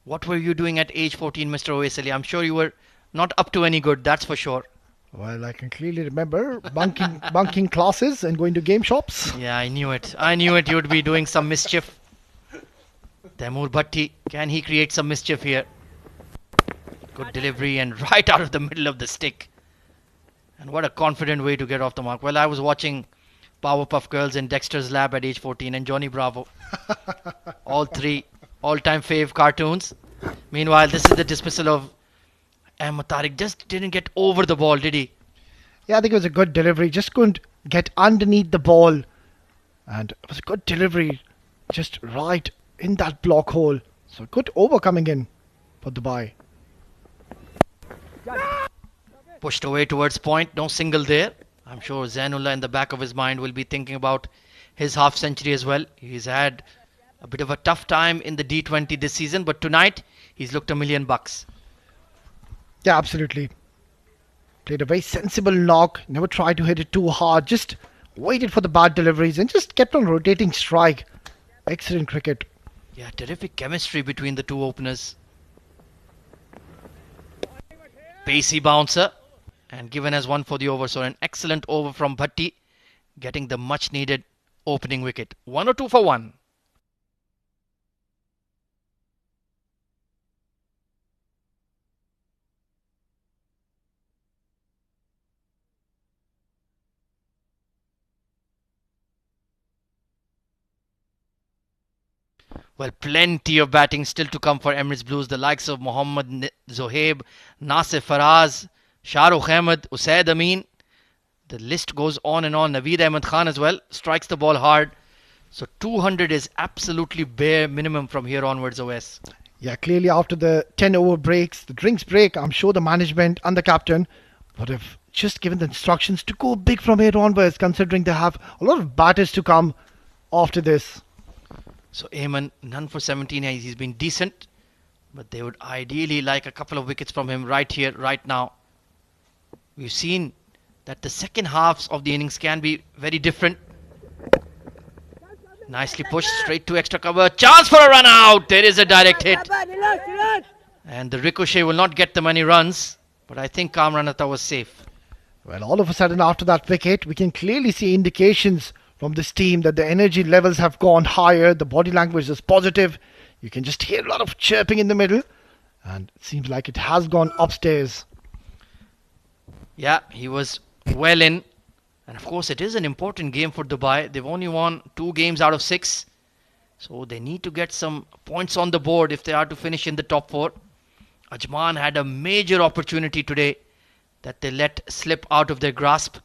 Speaker 4: What were you doing at age 14, Mr. Awais Ali? I'm sure you were not up to any good, that's for sure.
Speaker 5: Well, I can clearly remember bunking classes and going to game shops.
Speaker 4: Yeah, I knew it. I knew it. You would be doing some mischief. Taimur Bhatti, can he create some mischief here? Good delivery and right out of the middle of the stick. And what a confident way to get off the mark. Well, I was watching Powerpuff Girls in Dexter's Lab at age 14 and Johnny Bravo. All three all-time fave cartoons. Meanwhile, this is the dismissal of Ahmed Tariq. Just didn't get over the ball, did he?
Speaker 5: Yeah, I think it was a good delivery. Just couldn't get underneath the ball. And it was a good delivery. Just right in that block hole. So good over coming in for Dubai.
Speaker 4: Pushed away towards point. No single there. I'm sure Zainullah in the back of his mind will be thinking about his half century as well. He's had a bit of a tough time in the D20 this season, but tonight he's looked $1 million.
Speaker 5: Yeah, absolutely. Played a very sensible knock. Never tried to hit it too hard. Just waited for the bad deliveries and just kept on rotating strike. Excellent cricket.
Speaker 4: Yeah, terrific chemistry between the two openers. Pacey bouncer and given as one for the over. So an excellent over from Bhatti, getting the much needed opening wicket. 102 for 1. Well, plenty of batting still to come for Emirates Blues. The likes of Mohammad Zohaib, Nasif Faraz, Shahrukh Ahmed, Usaid Amin. The list goes on and on. Naveed Ahmed Khan as well strikes the ball hard. So 200 is absolutely bare minimum from here onwards, OS.
Speaker 5: Yeah, clearly after the 10 over breaks, the drinks break, I'm sure the management and the captain would have just given the instructions to go big from here onwards, considering they have a lot of batters to come after this.
Speaker 4: So Ayman, none for 17. He's been decent, but they would ideally like a couple of wickets from him right here, right now. We've seen that the second halves of the innings can be very different. Nicely pushed straight to extra cover. Chance for a run out. There is a direct hit. And the ricochet will not get the many runs, but I think Kamranata was safe.
Speaker 5: Well, all of a sudden after that wicket, we can clearly see indications from this team that the energy levels have gone higher. The body language is positive. You can just hear a lot of chirping in the middle, and it seems like it has gone upstairs.
Speaker 4: Yeah, he was well in. And of course, it is an important game for Dubai. They've only won 2 games out of 6. So they need to get some points on the board if they are to finish in the top 4. Ajman had a major opportunity today that they let slip out of their grasp.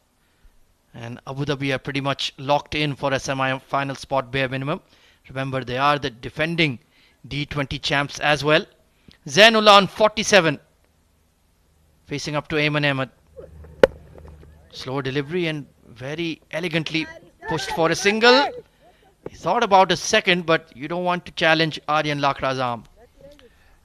Speaker 4: And Abu Dhabi are pretty much locked in for a semi-final spot bare minimum. Remember, they are the defending D20 champs as well. Zainullah on 47. Facing up to Ayman Ahmed. Slow delivery and very elegantly pushed for a single. He thought about a second, but you don't want to challenge Aryan Lakrazam.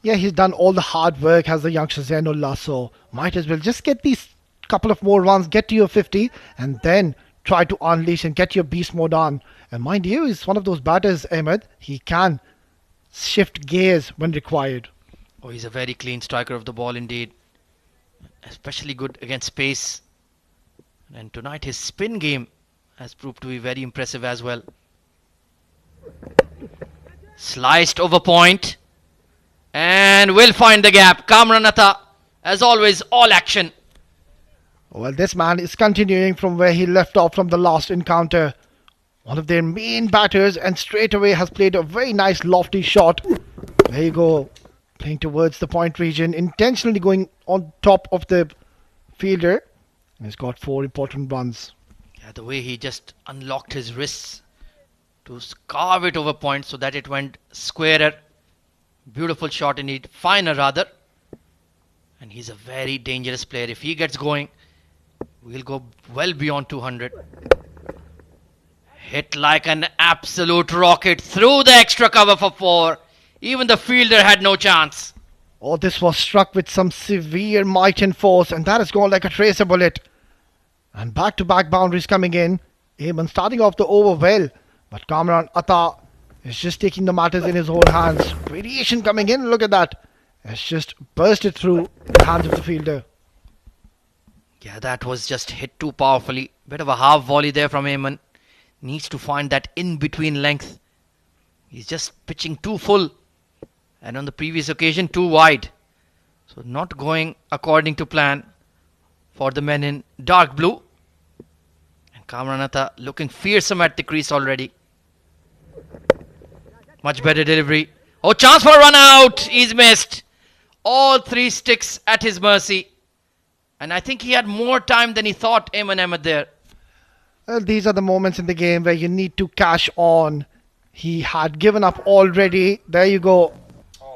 Speaker 5: Yeah, he's done all the hard work, has the youngster Zainullah, so might as well just get these couple of more runs, get to your 50, and then try to unleash and get your beast mode on. And mind you, he's one of those batters, Ahmed. He can shift gears when required.
Speaker 4: Oh, he's a very clean striker of the ball indeed. Especially good against pace. And tonight his spin game has proved to be very impressive as well. Sliced over point. And will find the gap. Kamran Atta, as always, all action.
Speaker 5: Well, this man is continuing from where he left off from the last encounter. One of their main batters, and straight away has played a very nice lofty shot. There you go. Playing towards the point region, intentionally going on top of the fielder. He's got 4 important runs.
Speaker 4: Yeah, the way he just unlocked his wrists to carve it over point so that it went squarer. Beautiful shot indeed. Finer rather. And he's a very dangerous player. If he gets going, we'll go well beyond 200. Hit like an absolute rocket through the extra cover for 4. Even the fielder had no chance.
Speaker 5: Oh, this was struck with some severe might and force, and that has gone like a tracer bullet. And back-to-back boundaries coming in. Ayman starting off the over well, but Kamran Atta is just taking the matters in his own hands. Radiation coming in, look at that. It's just bursted through the hands of the fielder.
Speaker 4: Yeah, that was just hit too powerfully. Bit of a half volley there from Ayman. Needs to find that in-between length. He's just pitching too full. And on the previous occasion, too wide. So not going according to plan for the men in dark blue. And Kamran Atta looking fearsome at the crease already. Much better delivery. Oh, chance for a run out. He's missed. All 3 sticks at his mercy. And I think he had more time than he thought, Ayman Ahmed there.
Speaker 5: Well, these are the moments in the game where you need to cash on. He had given up already. There you go.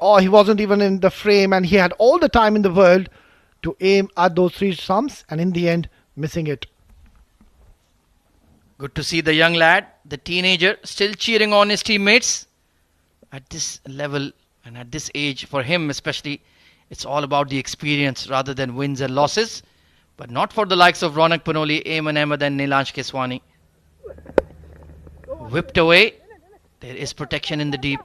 Speaker 5: Oh, he wasn't even in the frame, and he had all the time in the world to aim at those 3 stumps, and in the end, missing it.
Speaker 4: Good to see the young lad, the teenager, still cheering on his teammates. At this level and at this age, for him especially, it's all about the experience rather than wins and losses. But not for the likes of Ronak Panoli, Ayman Ahmed and Nilansh Keswani. Whipped away. There is protection in the deep.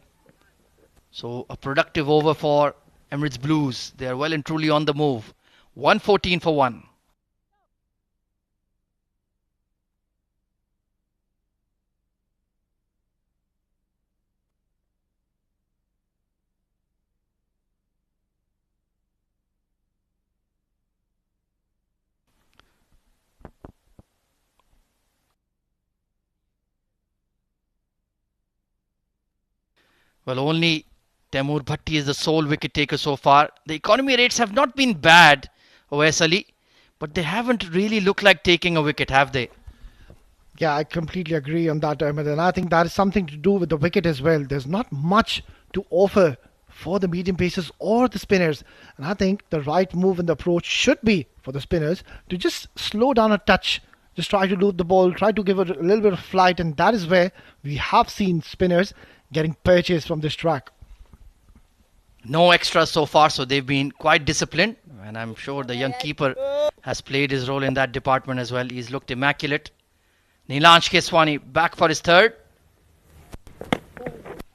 Speaker 4: So a productive over for Emirates Blues. They are well and truly on the move. 114 for 1. Well, only Temur Bhatti is the sole wicket taker so far. The economy rates have not been bad, OS Ali, but they haven't really looked like taking a wicket, have they?
Speaker 5: Yeah, I completely agree on that, Ahmed, and I think that is something to do with the wicket as well. There's not much to offer for the medium pacers or the spinners, and I think the right move in the approach should be for the spinners to just slow down a touch, just try to loop the ball, try to give it a little bit of flight, and that is where we have seen spinners getting purchased from this track.
Speaker 4: No extras so far, so they've been quite disciplined, and I'm sure the young keeper has played his role in that department as well. He's looked immaculate. Nilansh Keswani back for his 3rd.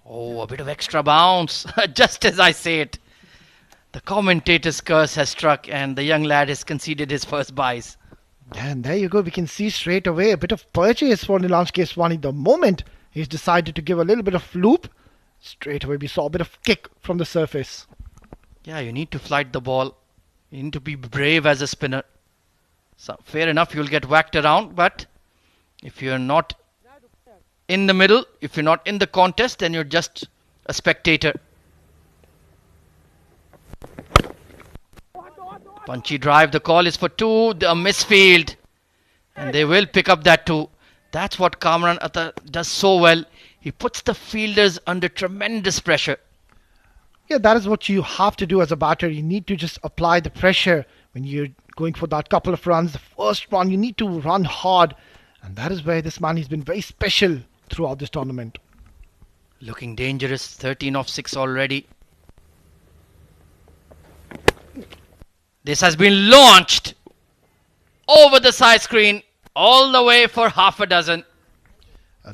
Speaker 4: Oh, a bit of extra bounce, just as I say it. The commentator's curse has struck and the young lad has conceded his first buys.
Speaker 5: And there you go, we can see straight away a bit of purchase for Nilansh Keswani the moment he's decided to give a little bit of loop Straight away we saw a bit of kick from the surface.
Speaker 4: Yeah, you need to flight the ball. You need to be brave as a spinner. So fair enough, you'll get whacked around, but if you're not in the middle, if you're not in the contest, then you're just a spectator. Punchy drive, the call is for 2, a misfield. And they will pick up that 2. That's what Kamran Atta does so well. He puts the fielders under tremendous pressure.
Speaker 5: Yeah, that is what you have to do as a batter. You need to just apply the pressure when you're going for that couple of runs. The first run, you need to run hard. And that is where this man has been very special throughout this tournament.
Speaker 4: Looking dangerous, 13 off 6 already. This has been launched over the side screen all the way for half a dozen.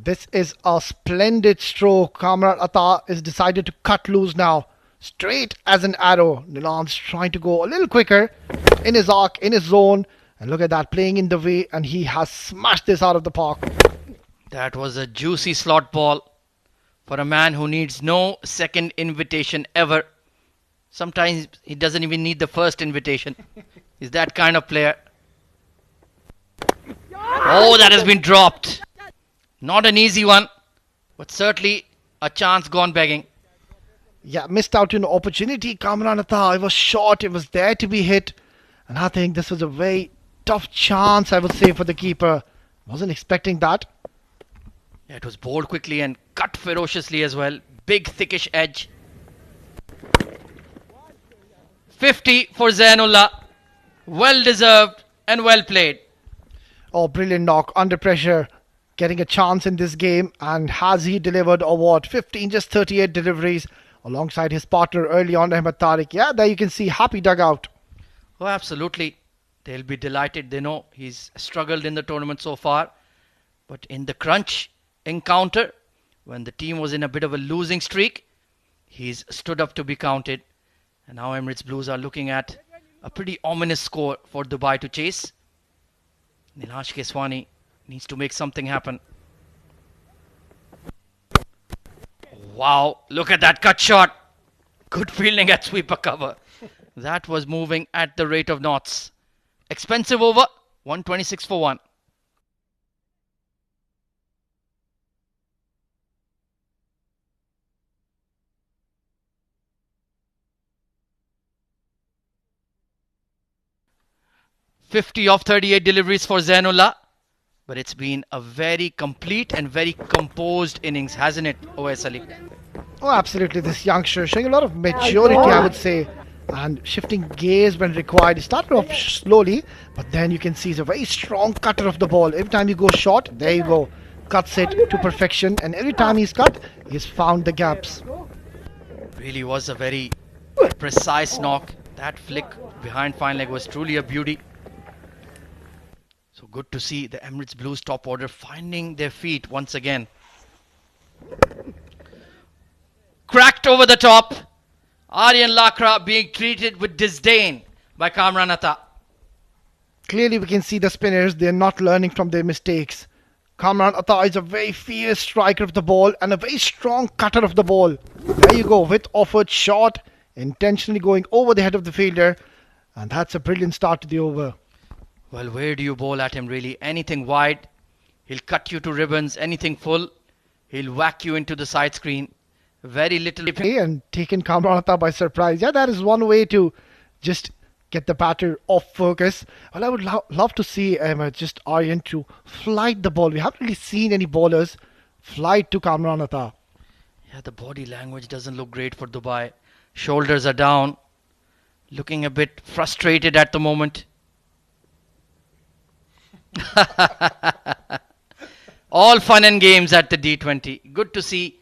Speaker 5: This is a splendid stroke. Kamran Atta is decided to cut loose now. Straight as an arrow. Nilan's trying to go a little quicker in his arc, in his zone. And look at that, playing in the way, and he has smashed this out of the park.
Speaker 4: That was a juicy slot ball for a man who needs no second invitation ever. Sometimes he doesn't even need the first invitation. He's that kind of player. Oh, that has been dropped. Not an easy one, but certainly a chance gone begging.
Speaker 5: Yeah, missed out on an opportunity. Kamran Atta, it was short, it was there to be hit. And I think this was a very tough chance, I would say, for the keeper. Wasn't expecting that.
Speaker 4: Yeah, it was bowled quickly and cut ferociously as well. Big, thickish edge. 50 for Zainullah. Well deserved and well played.
Speaker 5: Oh, brilliant knock under pressure. Getting a chance in this game. And has he delivered or what? 15, just 38 deliveries alongside his partner early on, Ahmed Tariq. Yeah, there you can see happy dugout.
Speaker 4: Oh, absolutely. They'll be delighted. They know he's struggled in the tournament so far. But in the crunch encounter, when the team was in a bit of a losing streak, he's stood up to be counted. And now Emirates Blues are looking at a pretty ominous score for Dubai to chase. Nilash Keswani needs to make something happen. Wow, look at that cut shot. Good fielding at sweeper cover. That was moving at the rate of knots. Expensive over, 126 for 1. $50 of 38 deliveries for Zainullah. But it's been a very complete and very composed innings, hasn't it, OS Ali?
Speaker 5: Oh, absolutely. This youngster showing a lot of maturity, I would say. And shifting gears when required. He started off slowly, but then you can see he's a very strong cutter of the ball. Every time you go short, there you go. Cuts it to perfection. And every time he's cut, he's found the gaps.
Speaker 4: Really was a very precise knock. That flick behind fine leg was truly a beauty. So good to see the Emirates Blues top order finding their feet once again. Cracked over the top. Aryan Lakra being treated with disdain by Kamran Atta.
Speaker 5: Clearly we can see the spinners, they're not learning from their mistakes. Kamran Atta is a very fierce striker of the ball and a very strong cutter of the ball. There you go, with offered shot, intentionally going over the head of the fielder. And that's a brilliant start to the over.
Speaker 4: Well, where do you bowl at him really? Anything wide, he'll cut you to ribbons. Anything full, he'll whack you into the side screen. Very little.
Speaker 5: And taken Kamran Atta by surprise. Yeah, that is one way to just get the batter off focus. Well, I would love to see just Aryan to flight the ball. We haven't really seen any bowlers flight to Kamran Atta.
Speaker 4: Yeah, the body language doesn't look great for Dubai. Shoulders are down. Looking a bit frustrated at the moment. All fun and games at the D20. Good to see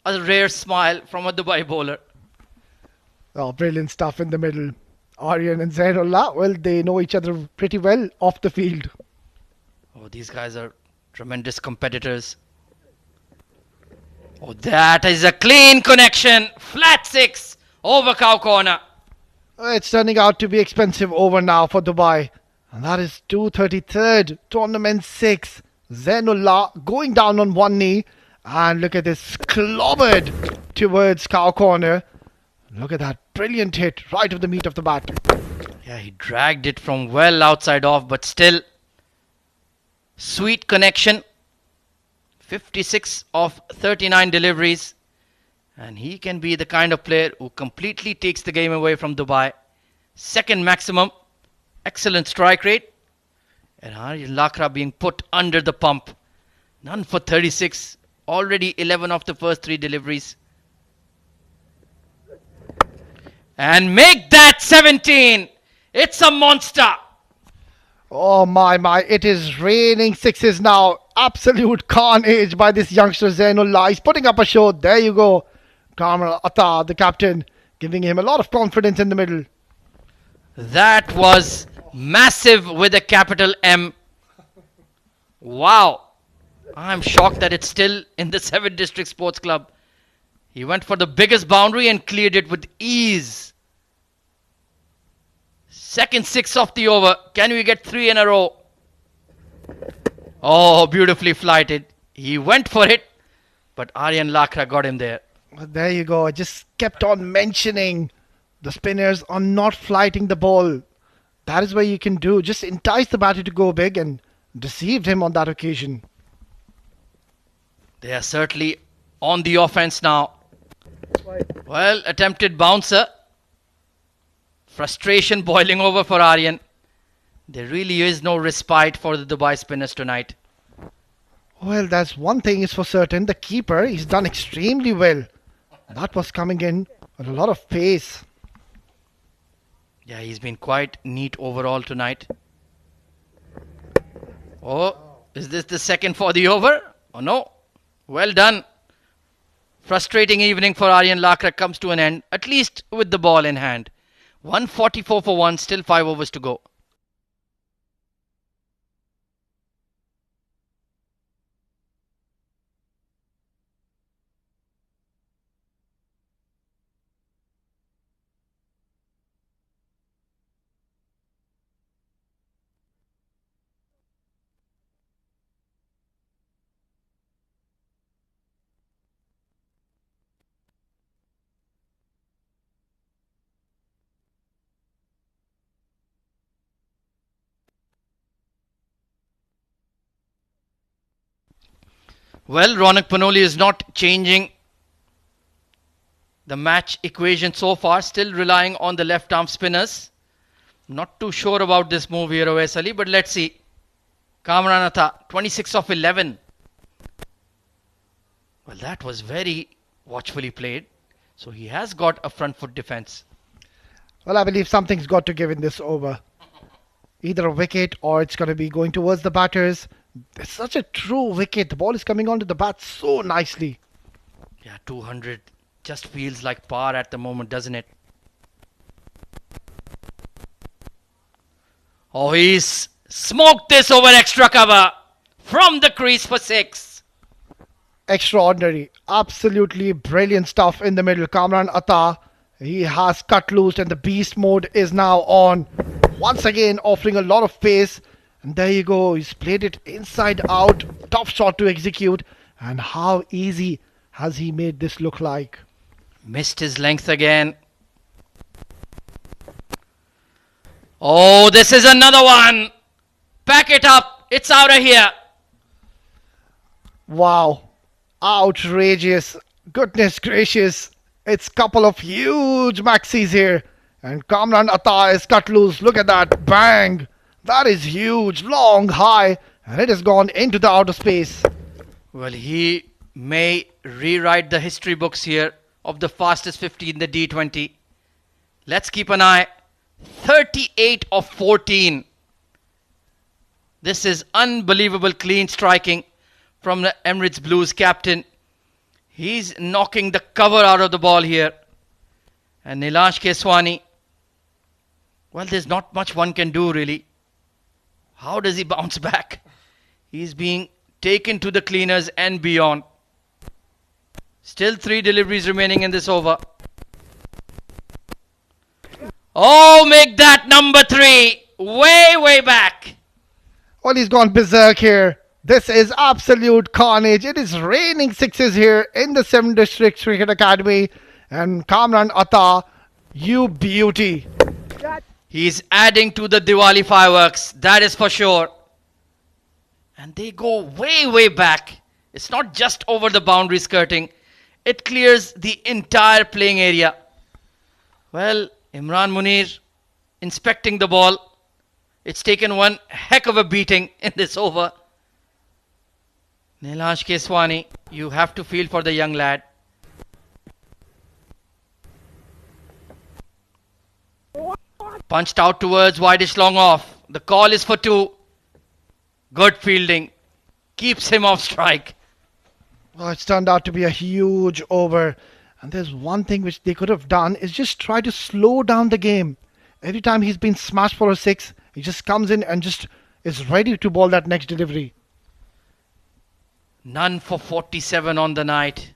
Speaker 4: a rare smile from a Dubai bowler.
Speaker 5: Oh, brilliant stuff in the middle. Aryan and Zainullah, well, they know each other pretty well off the field.
Speaker 4: Oh, these guys are tremendous competitors. Oh, that is a clean connection. Flat 6 over cow corner.
Speaker 5: It's turning out to be expensive over now for Dubai. And that is 233rd, tournament 6. Zainullah going down on one knee. And look at this, clobbered towards cow corner. Look at that brilliant hit right of the meat of the bat.
Speaker 4: Yeah, he dragged it from well outside off, but still sweet connection. 56 of 39 deliveries. And he can be the kind of player who completely takes the game away from Dubai. Second maximum. Excellent strike rate. And Aryan Lakra being put under the pump. None for 36. Already 11 of the first 3 deliveries. And make that 17. It's a monster.
Speaker 5: Oh my, it is raining sixes now. Absolute carnage by this youngster Zainullah. He's putting up a show. There you go. Kamran Atta, the captain, giving him a lot of confidence in the middle.
Speaker 4: That was massive with a capital M. Wow. I'm shocked that it's still in the 7th District Sports Club. He went for the biggest boundary and cleared it with ease. Second 6 of the over. Can we get 3 in a row? Oh, beautifully flighted. He went for it, but Aryan Lakra got him there.
Speaker 5: Well, there you go. I just kept on mentioning the spinners are not flighting the ball. That is what you can do. Just entice the batter to go big, and deceived him on that occasion.
Speaker 4: They are certainly on the offense now. Well, attempted bouncer. Frustration boiling over for Aryan. There really is no respite for the Dubai spinners tonight.
Speaker 5: Well, that's one thing is for certain. The keeper, he's done extremely well. That was coming in with a lot of pace.
Speaker 4: Yeah, he's been quite neat overall tonight. Oh, is this the second for the over? Oh no. Well done. Frustrating evening for Aryan Lakra comes to an end, at least with the ball in hand. 144 for 1, still 5 overs to go. Well, Ronak Panoli is not changing the match equation so far, still relying on the left arm spinners. Not too sure about this move here, Owais Ali, but let's see. Kamran Atta, 26 of 11. Well, that was very watchfully played. So he has got a front foot defense.
Speaker 5: Well, I believe something's got to give in this over. Either a wicket or it's going to be going towards the batters. It's such a true wicket. The ball is coming onto the bat so nicely.
Speaker 4: Yeah, 200 just feels like par at the moment, doesn't it? Oh, he's smoked this over extra cover from the crease for 6.
Speaker 5: Extraordinary. Absolutely brilliant stuff in the middle. Kamran Atta, he has cut loose and the beast mode is now on. Once again offering a lot of pace. And there you go. He's played it inside out. Tough shot to execute. And how easy has he made this look like?
Speaker 4: Missed his length again. Oh, this is another one. Pack it up. It's out of here.
Speaker 5: Wow. Outrageous. Goodness gracious. It's a couple of huge maxis here. And Kamran Atta is cut loose. Look at that. Bang. That is huge. Long, high. And it has gone into the outer space.
Speaker 4: Well, he may rewrite the history books here of the fastest 50 in the D20. Let's keep an eye. 38 of 14. This is unbelievable clean striking from the Emirates Blues captain. He's knocking the cover out of the ball here. And Nilansh Keswani, well, there's not much one can do really. How does he bounce back? He's being taken to the cleaners and beyond. Still 3 deliveries remaining in this over. Oh, make that number 3. Way, way back.
Speaker 5: Well, he's gone berserk here. This is absolute carnage. It is raining sixes here in the 7 District Cricket Academy. And Kamran Atta, you beauty.
Speaker 4: He's adding to the Diwali fireworks, that is for sure. And they go way, way back. It's not just over the boundary skirting, it clears the entire playing area. Well, Imran Munir inspecting the ball. It's taken one heck of a beating in this over. Nilansh Keswani, you have to feel for the young lad. Punched out towards wideish long off. The call is for 2. Good fielding. Keeps him off strike.
Speaker 5: Well, it's turned out to be a huge over. And there's one thing which they could have done is just try to slow down the game. Every time he's been smashed for a 6, he just comes in and just is ready to ball that next delivery.
Speaker 4: None for 47 on the night.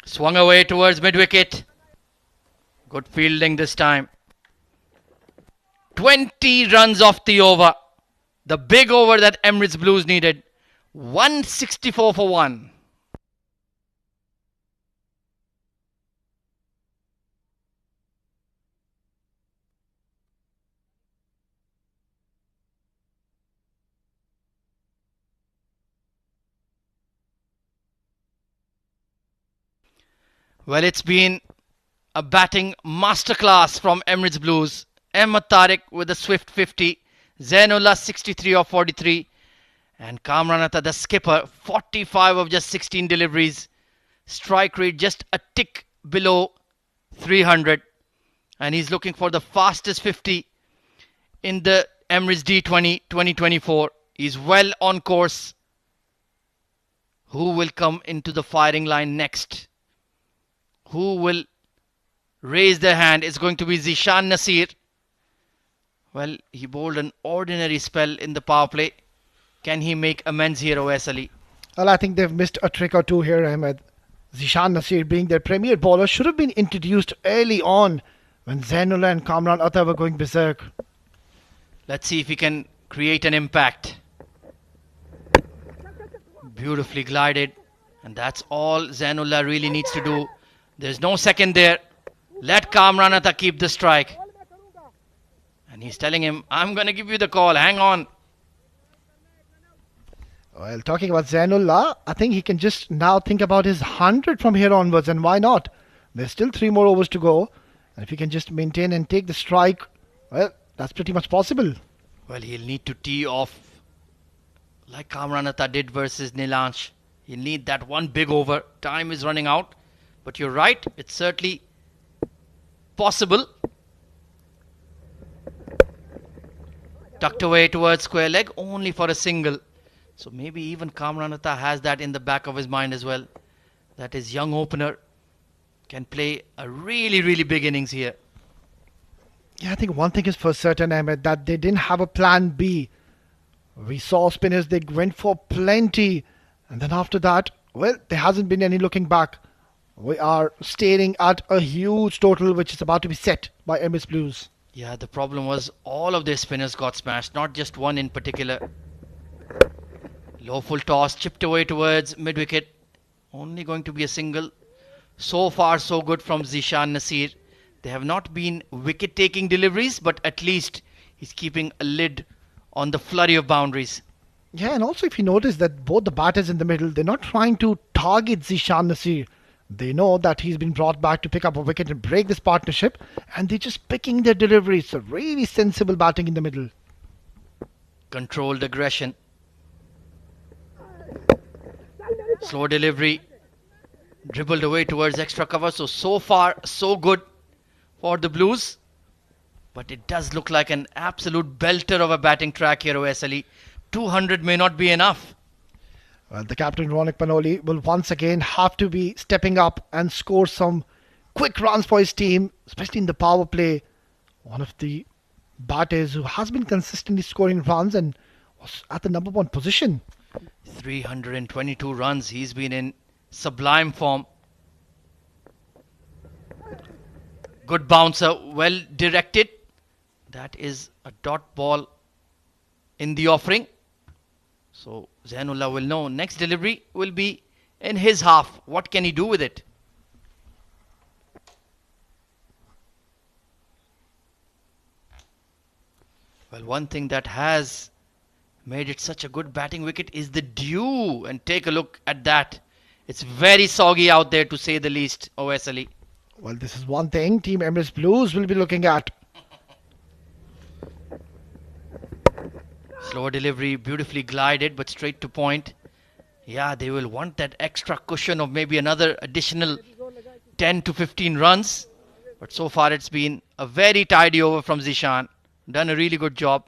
Speaker 4: Swung away towards mid-wicket. Good fielding this time. 20 runs off the over. The big over that Emirates Blues needed. 164 for 1. Well, it's been a batting masterclass from Emirates Blues. Ahmed Tariq with a swift 50. Zainullah 63 of 43. And Kamran Atta, the skipper, 45 of just 16 deliveries. Strike rate just a tick below 300. And he's looking for the fastest 50 in the Emirates D20 2024. He's well on course. Who will come into the firing line next? Who will raise their hand? It's going to be Zishan Nasir. Well, he bowled an ordinary spell in the power play. Can he make amends here, Owais Ali?
Speaker 5: Well, I think they've missed a trick or two here, Ahmed. Zishan Nasir, being their premier bowler, should have been introduced early on when Zainullah and Kamran Atta were going berserk.
Speaker 4: Let's see if he can create an impact. Beautifully glided. And that's all Zainullah really needs to do. There's no second there. Let Kamran Atta keep the strike. And he's telling him, I'm going to give you the call. Hang on.
Speaker 5: Well, talking about Zainullah, I think he can just now think about his 100 from here onwards, and why not? There's still 3 more overs to go. And if he can just maintain and take the strike, well, that's pretty much possible.
Speaker 4: Well, he'll need to tee off like Kamran Atta did versus Nilansh. He'll need that one big over. Time is running out. But you're right, it's certainly possible. Tucked away towards square leg, only for a single. So maybe even Kamran Atta has that in the back of his mind as well. That his young opener can play a really, really big innings here.
Speaker 5: Yeah, I think one thing is for certain, Ahmed, that they didn't have a plan B. We saw spinners, they went for plenty. And then after that, well, there hasn't been any looking back. We are staring at a huge total which is about to be set by Emirates Blues.
Speaker 4: Yeah, the problem was all of their spinners got smashed, not just one in particular. Low full toss, chipped away towards mid-wicket. Only going to be a single. So far, so good from Zishan Nasir. They have not been wicket-taking deliveries, but at least he's keeping a lid on the flurry of boundaries.
Speaker 5: Yeah, and also if you notice that both the batters in the middle, they're not trying to target Zishan Nasir. They know that he's been brought back to pick up a wicket and break this partnership, and they're just picking their deliveries. So really sensible batting in the middle.
Speaker 4: Controlled aggression. Slow delivery. Dribbled away towards extra cover. So far, so good for the Blues. But it does look like an absolute belter of a batting track here, Owais Ali. 200 may not be enough.
Speaker 5: Well, the captain, Ronak Panoli, will once again have to be stepping up and score some quick runs for his team, especially in the power play. One of the batters who has been consistently scoring runs and was at the number 1 position.
Speaker 4: 322 runs. He's been in sublime form. Good bouncer, well directed. That is a dot ball in the offering. So Zainullah will know next delivery will be in his half. What can he do with it? Well, one thing that has made it such a good batting wicket is the dew. And take a look at that. It's very soggy out there to say the least, OSLE.
Speaker 5: Well, this is one thing Team Emirates Blues will be looking at.
Speaker 4: Slower delivery, beautifully glided, but straight to point. Yeah, they will want that extra cushion of maybe another additional 10 to 15 runs. But so far it's been a very tidy over from Zishan. Done a really good job.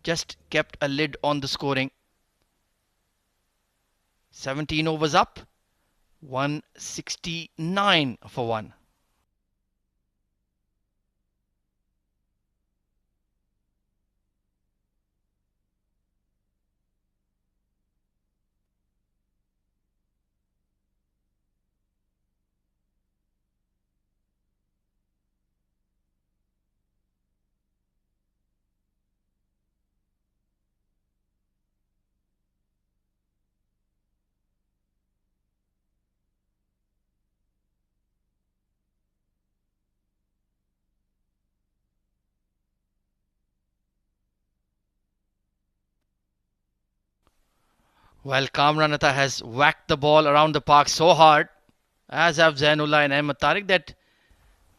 Speaker 4: Just kept a lid on the scoring. 17 overs up. 169 for 1. Well, Kamranata has whacked the ball around the park so hard, as have Zainullah and Ahmed Tariq, that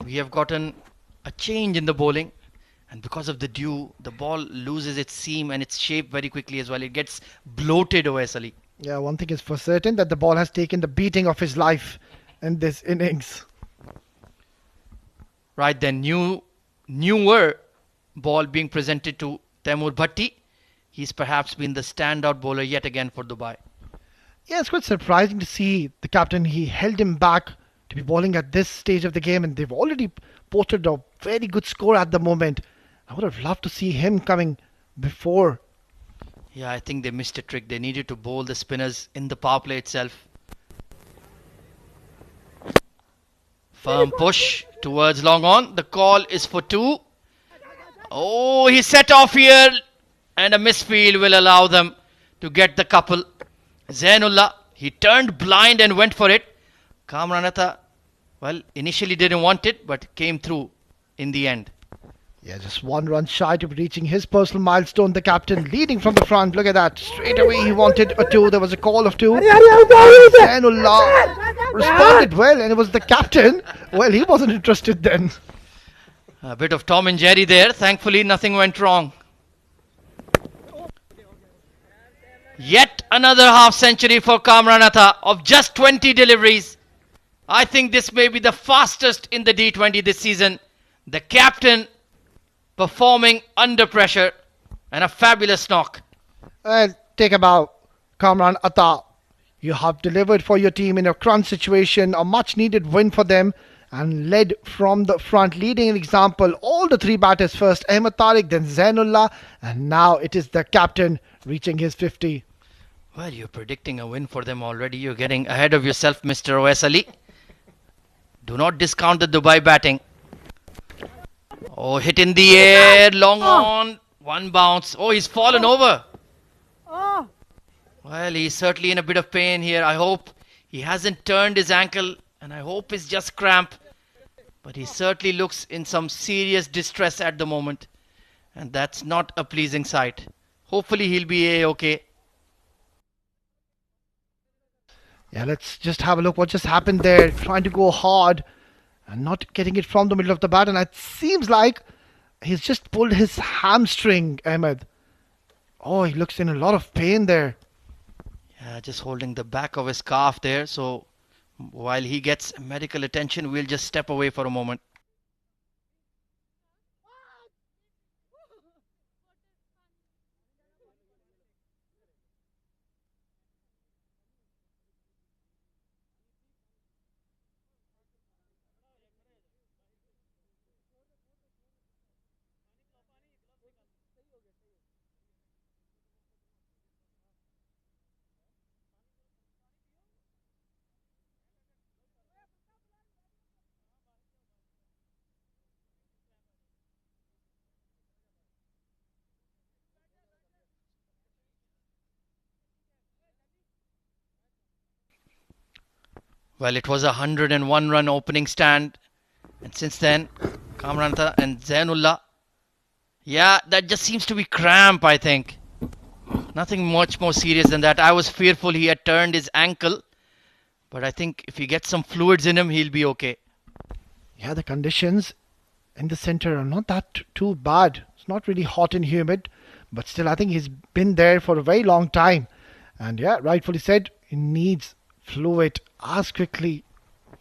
Speaker 4: we have gotten a change in the bowling. And because of the dew, the ball loses its seam and its shape very quickly as well. It gets bloated, OSLE.
Speaker 5: Yeah, one thing is for certain that the ball has taken the beating of his life in this innings.
Speaker 4: Right then, newer ball being presented to Taimur Bhatti. He's perhaps been the standout bowler yet again for Dubai.
Speaker 5: Yeah, it's quite surprising to see the captain. He held him back to be bowling at this stage of the game, and they've already posted a very good score at the moment. I would have loved to see him coming before.
Speaker 4: Yeah, I think they missed a trick. They needed to bowl the spinners in the power play itself. Firm push towards long on. The call is for 2. Oh, he set off here, and a misfield will allow them to get the couple. Zainullah, he turned blind and went for it. Kamranatha, well, initially didn't want it, but came through in the end.
Speaker 5: Yeah, just one run shy to reaching his personal milestone. The captain leading from the front. Look at that. Straight away he wanted a 2. There was a call of 2. Zainullah responded well, and it was the captain. Well, he wasn't interested then.
Speaker 4: A bit of Tom and Jerry there. Thankfully, nothing went wrong. Yet another half century for Kamranatha of just 20 deliveries. I think this may be the fastest in the D20 this season. The captain performing under pressure and a fabulous knock.
Speaker 5: And take a bow, Kamran Atta. You have delivered for your team in a crunch situation, a much needed win for them, and led from the front, leading an example. All the 3 batters first, Ahmed Tariq, then Zainullah, and now it is the captain reaching his 50.
Speaker 4: Well, you're predicting a win for them already. You're getting ahead of yourself, Mr. OSLE. Do not discount the Dubai batting. Oh, hit in the air, long on, 1 bounce. Oh, he's fallen over. Well, he's certainly in a bit of pain here. I hope he hasn't turned his ankle, and I hope it's just cramp. But he certainly looks in some serious distress at the moment, and that's not a pleasing sight. Hopefully he'll be A-okay.
Speaker 5: Yeah, let's just have a look what just happened there. Trying to go hard and not getting it from the middle of the bat. And it seems like he's just pulled his hamstring, Ahmed. Oh, he looks in a lot of pain there.
Speaker 4: Yeah, just holding the back of his calf there. So while he gets medical attention, we'll just step away for a moment. Well, it was a 101 run opening stand. And since then, Kamran Atta and Zainullah. Yeah, that just seems to be cramp, I think. Nothing much more serious than that. I was fearful he had turned his ankle. But I think if he gets some fluids in him, he'll be okay.
Speaker 5: Yeah, the conditions in the center are not that too bad. It's not really hot and humid, but still, I think he's been there for a very long time. And yeah, rightfully said, he needs fluid as quickly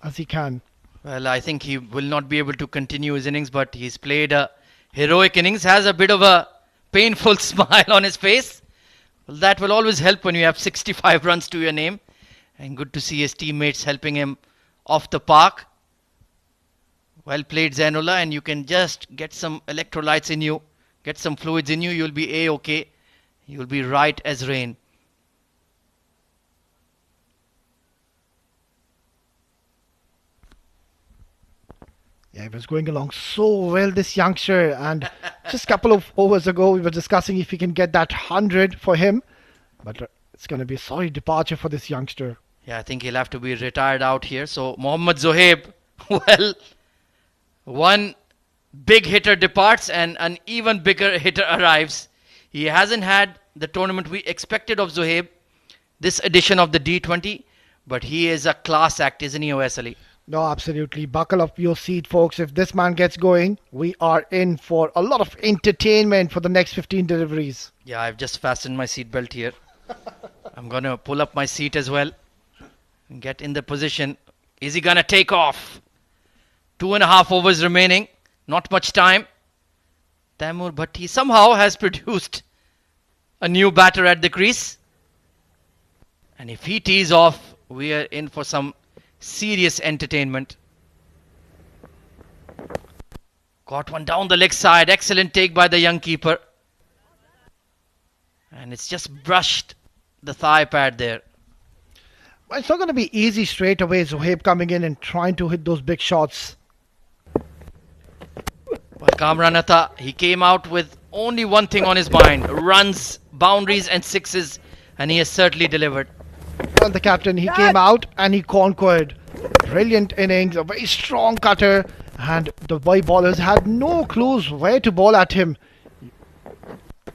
Speaker 5: as he can.
Speaker 4: Well, I think he will not be able to continue his innings, but he's played a heroic innings, has a bit of a painful smile on his face. Well, that will always help when you have 65 runs to your name. And good to see his teammates helping him off the park. Well played, Zainullah, and you can just get some electrolytes in you, get some fluids in you, you'll be A-okay. You'll be right as rain.
Speaker 5: Yeah, he was going along so well, this youngster. And just a couple of overs ago, we were discussing if he can get that 100 for him. But it's going to be a sorry departure for this youngster.
Speaker 4: Yeah, I think he'll have to be retired out here. So, Mohammad Zohaib, well, one big hitter departs and an even bigger hitter arrives. He hasn't had the tournament we expected of Zohaib, this edition of the D20, but he is a class act, isn't he, Oesali?
Speaker 5: No, absolutely. Buckle up your seat, folks. If this man gets going, we are in for a lot of entertainment for the next 15 deliveries.
Speaker 4: Yeah, I've just fastened my seatbelt here. I'm going to pull up my seat as well and get in the position. Is he going to take off? 2.5 overs remaining. Not much time. Taimur Bhatti somehow has produced a new batter at the crease. And if he tees off, we are in for some serious entertainment. Got one down the leg side. Excellent take by the young keeper. And it's just brushed the thigh pad there.
Speaker 5: Well, it's not going to be easy straight away. Zohaib coming in and trying to hit those big shots.
Speaker 4: But Kamran Atta, he came out with only one thing on his mind. Runs, boundaries and sixes. And he has certainly delivered.
Speaker 5: Well, the captain, he came out and he conquered. Brilliant innings, a very strong cutter. And the boy bowlers had no clues where to bowl at him.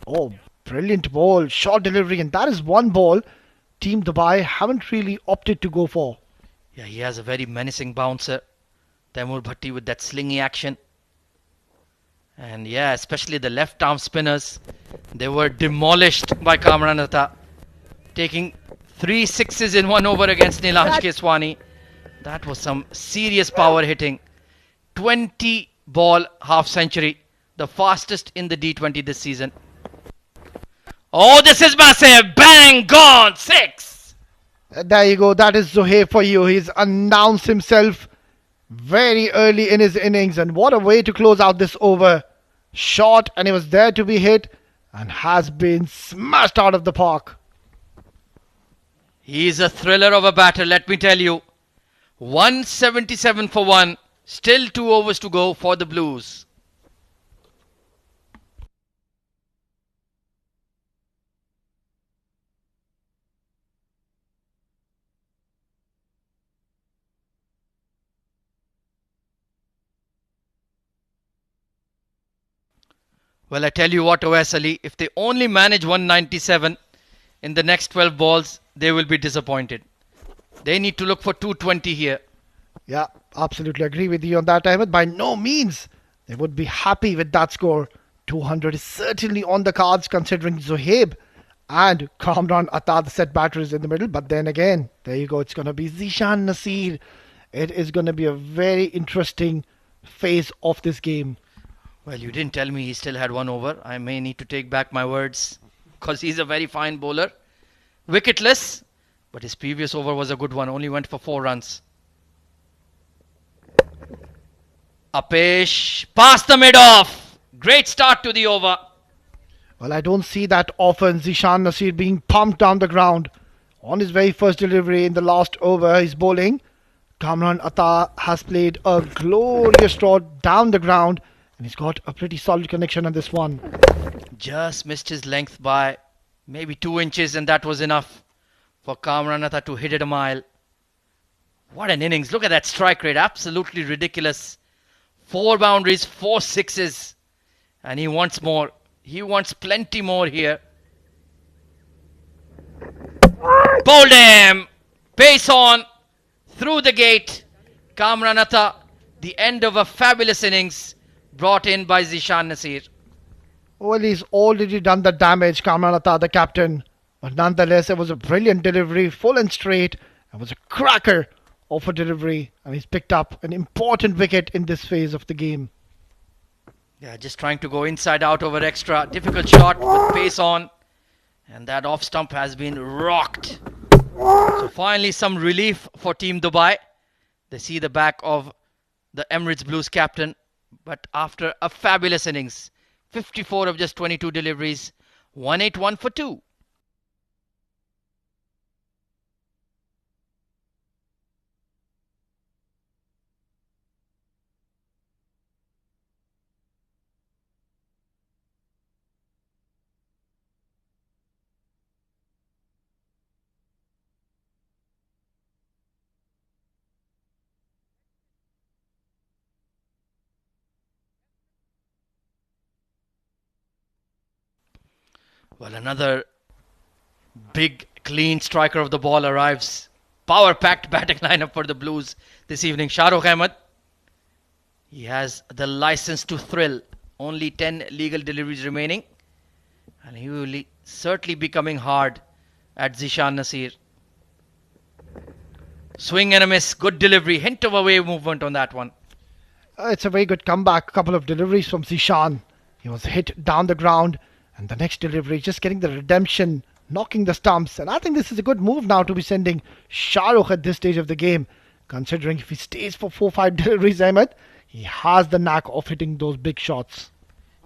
Speaker 5: Oh, brilliant ball, short delivery. And that is one ball Team Dubai haven't really opted to go for.
Speaker 4: Yeah, he has a very menacing bouncer. Taimur Bhatti with that slingy action. And yeah, especially the left arm spinners. They were demolished by Kamran Atta. Taking 3 sixes in 1 over against Nilansh Keswani. That was some serious power hitting. 20 ball half century. The fastest in the D20 this season. Oh, this is massive. Bang, gone. 6.
Speaker 5: There you go. That is Zohaib for you. He's announced himself very early in his innings. And what a way to close out this over. Short, and he was there to be hit and has been smashed out of the park.
Speaker 4: He's a thriller of a batter, let me tell you. 177 for 1. Still 2 overs to go for the Blues. Well, I tell you what, Oais Ali, if they only manage 197 in the next 12 balls, they will be disappointed. They need to look for 220 here.
Speaker 5: Yeah, absolutely agree with you on that, Ahmed. By no means they would be happy with that score. 200 is certainly on the cards considering Zohaib and Kamran Atta, the set batters in the middle. But then again, there you go. It's going to be Zishan Nasir. It is going to be a very interesting phase of this game.
Speaker 4: Well, you didn't tell me he still had 1 over. I may need to take back my words because he's a very fine bowler. Wicketless, but his previous over was a good one. Only went for 4 runs. Apesh past the mid-off. Great start to the over.
Speaker 5: Well, I don't see that often. Zishan Nasir being pumped down the ground. On his very first delivery in the last over, he's bowling. Kamran Atta has played a glorious draw down the ground. And he's got a pretty solid connection on this one.
Speaker 4: Just missed his length by maybe 2 inches, and that was enough for Kamran Atta to hit it a mile. What an innings. Look at that strike rate. Absolutely ridiculous. 4 boundaries, 4 sixes. And he wants more. He wants plenty more here. Bowled him. Pace on. Through the gate. Kamran Atta. The end of a fabulous innings brought in by Zishan Nasir.
Speaker 5: Well, he's already done the damage, Kamran Atta, the captain. But nonetheless, it was a brilliant delivery, full and straight. It was a cracker of a delivery. And he's picked up an important wicket in this phase of the game.
Speaker 4: Yeah, just trying to go inside out over extra. Difficult shot with pace on. And that off stump has been rocked. So finally some relief for Team Dubai. They see the back of the Emirates Blues captain. But after a fabulous innings, 54 of just 22 deliveries, 181 for 2. Well, another big, clean striker of the ball arrives. Power-packed batting lineup for the Blues this evening. Shahrukh Ahmed. He has the license to thrill. Only 10 legal deliveries remaining. And he will certainly be coming hard at Zishan Nasir. Swing and a miss. Good delivery. Hint of a wave movement on that one.
Speaker 5: It's a very good comeback. A couple of deliveries from Zishan. He was hit down the ground. And the next delivery, just getting the redemption, knocking the stumps. And I think this is a good move now to be sending Shahrukh at this stage of the game. Considering if he stays for 4-5 deliveries, Ahmed, he has the knack of hitting those big shots.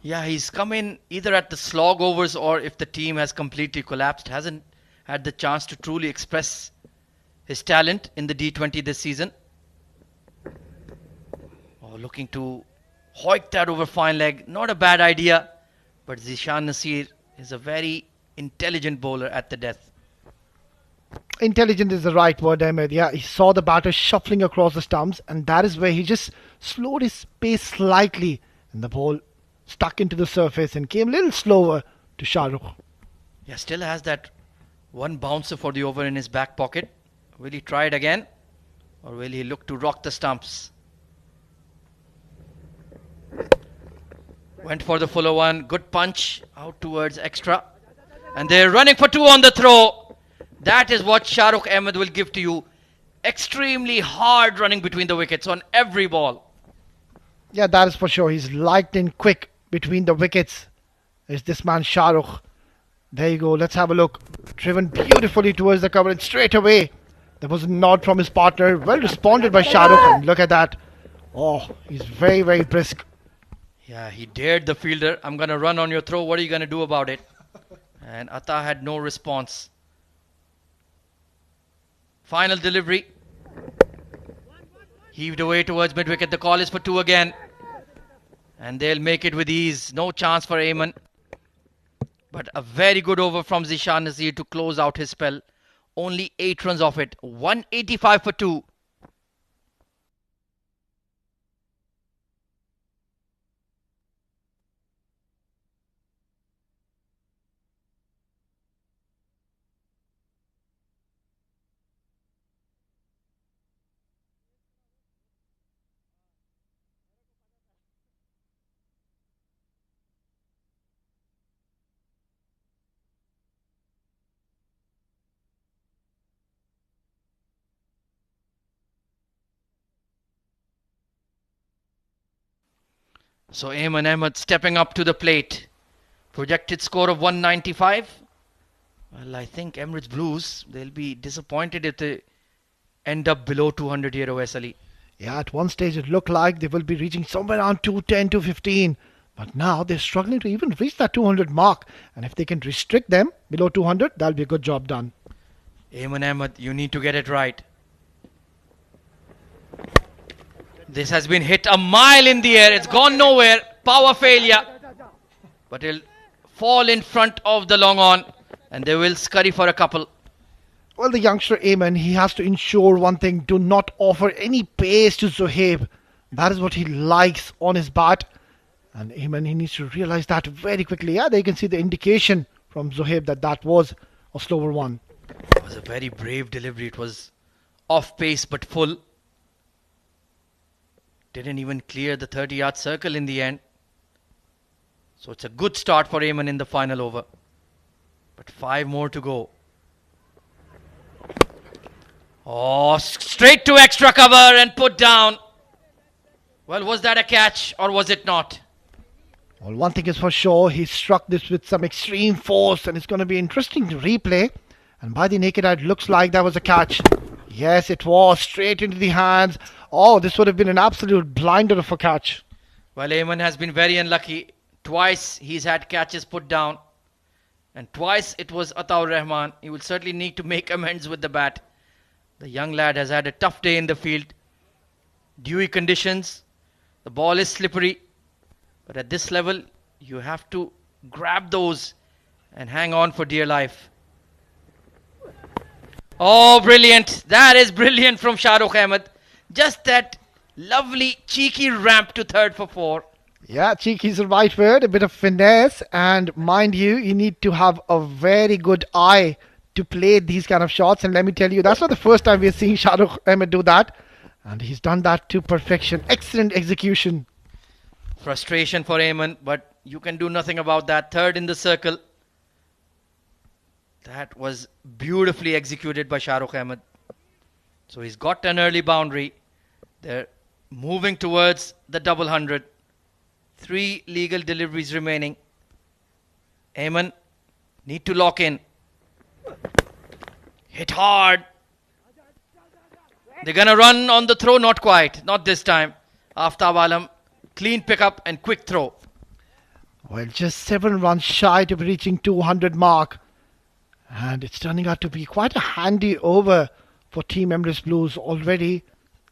Speaker 4: Yeah, he's come in either at the slog overs or if the team has completely collapsed. Hasn't had the chance to truly express his talent in the D20 this season. Oh, looking to hoik that over fine leg. Not a bad idea. But Zishan Nasir is a very intelligent bowler at the death.
Speaker 5: Intelligent is the right word, Ahmed. Yeah, he saw the batter shuffling across the stumps, and that is where he just slowed his pace slightly, and the ball stuck into the surface and came a little slower to Shahrukh.
Speaker 4: Yeah, still has that one bouncer for the over in his back pocket. Will he try it again? Or will he look to rock the stumps? Went for the fuller one. Good punch out towards extra. And they're running for 2 on the throw. That is what Shahrukh Ahmed will give to you. Extremely hard running between the wickets on every ball.
Speaker 5: Yeah, that is for sure. He's lightning quick between the wickets. Is this man Shahrukh. There you go. Let's have a look. Driven beautifully towards the cover and straight away. There was a nod from his partner. Well responded by Shahrukh. And look at that. Oh, he's very, very brisk.
Speaker 4: Yeah, he dared the fielder. I'm going to run on your throw. What are you going to do about it? And Atta had no response. Final delivery. Heaved away towards mid-wicket. The call is for 2 again. And they'll make it with ease. No chance for Ayman. But a very good over from Zishan Nasir to close out his spell. Only 8 runs off it. 185 for 2. So Ayman Ahmed stepping up to the plate. Projected score of 195. Well, I think Emirates Blues, they'll be disappointed if they end up below 200 here, OS Ali.
Speaker 5: Yeah, at one stage it looked like they will be reaching somewhere around 210, 215. But now they're struggling to even reach that 200 mark. And if they can restrict them below 200, that'll be a good job done.
Speaker 4: Ayman Ahmed, you need to get it right. This has been hit a mile in the air. It's gone nowhere. Power failure. But it'll fall in front of the long on. And they will scurry for a couple.
Speaker 5: Well, the youngster Ayman, he has to ensure one thing: do not offer any pace to Zohaib. That is what he likes on his bat. And Ayman, he needs to realize that very quickly. Yeah, they can see the indication from Zohaib that that was a slower one.
Speaker 4: It was a very brave delivery. It was off pace but full. Didn't even clear the 30-yard circle in the end. So it's a good start for Ayman in the final over. But 5 more to go. Oh, straight to extra cover and put down. Well, was that a catch or was it not?
Speaker 5: Well, one thing is for sure, he struck this with some extreme force, and it's going to be interesting to replay. And by the naked eye, it looks like that was a catch. Yes, it was straight into the hands. Oh, this would have been an absolute blinder of a catch.
Speaker 4: Well, Ayman has been very unlucky. Twice he's had catches put down. And twice it was Ataur Rahman. He will certainly need to make amends with the bat. The young lad has had a tough day in the field. Dewy conditions. The ball is slippery. But at this level, you have to grab those and hang on for dear life. Oh, brilliant. That is brilliant from Shah Rukh Ahmed. Just that lovely cheeky ramp to third for 4.
Speaker 5: Yeah, cheeky is the right word, a bit of finesse. And mind you, you need to have a very good eye to play these kind of shots. And let me tell you, that's not the first time we're seeing Shah Rukh Ahmed do that. And he's done that to perfection. Excellent execution.
Speaker 4: Frustration for Ayman, but you can do nothing about that. Third in the circle. That was beautifully executed by Shah Rukh Ahmed. So he's got an early boundary. They're moving towards the double 100. 3 legal deliveries remaining. Ayman need to lock in. Hit hard. They're gonna run on the throw, not quite. Not this time. Aftab Alam, clean pickup and quick throw.
Speaker 5: Well, just 7 runs shy to reaching 200 mark. And it's turning out to be quite a handy over for Team Emirates Blues. Already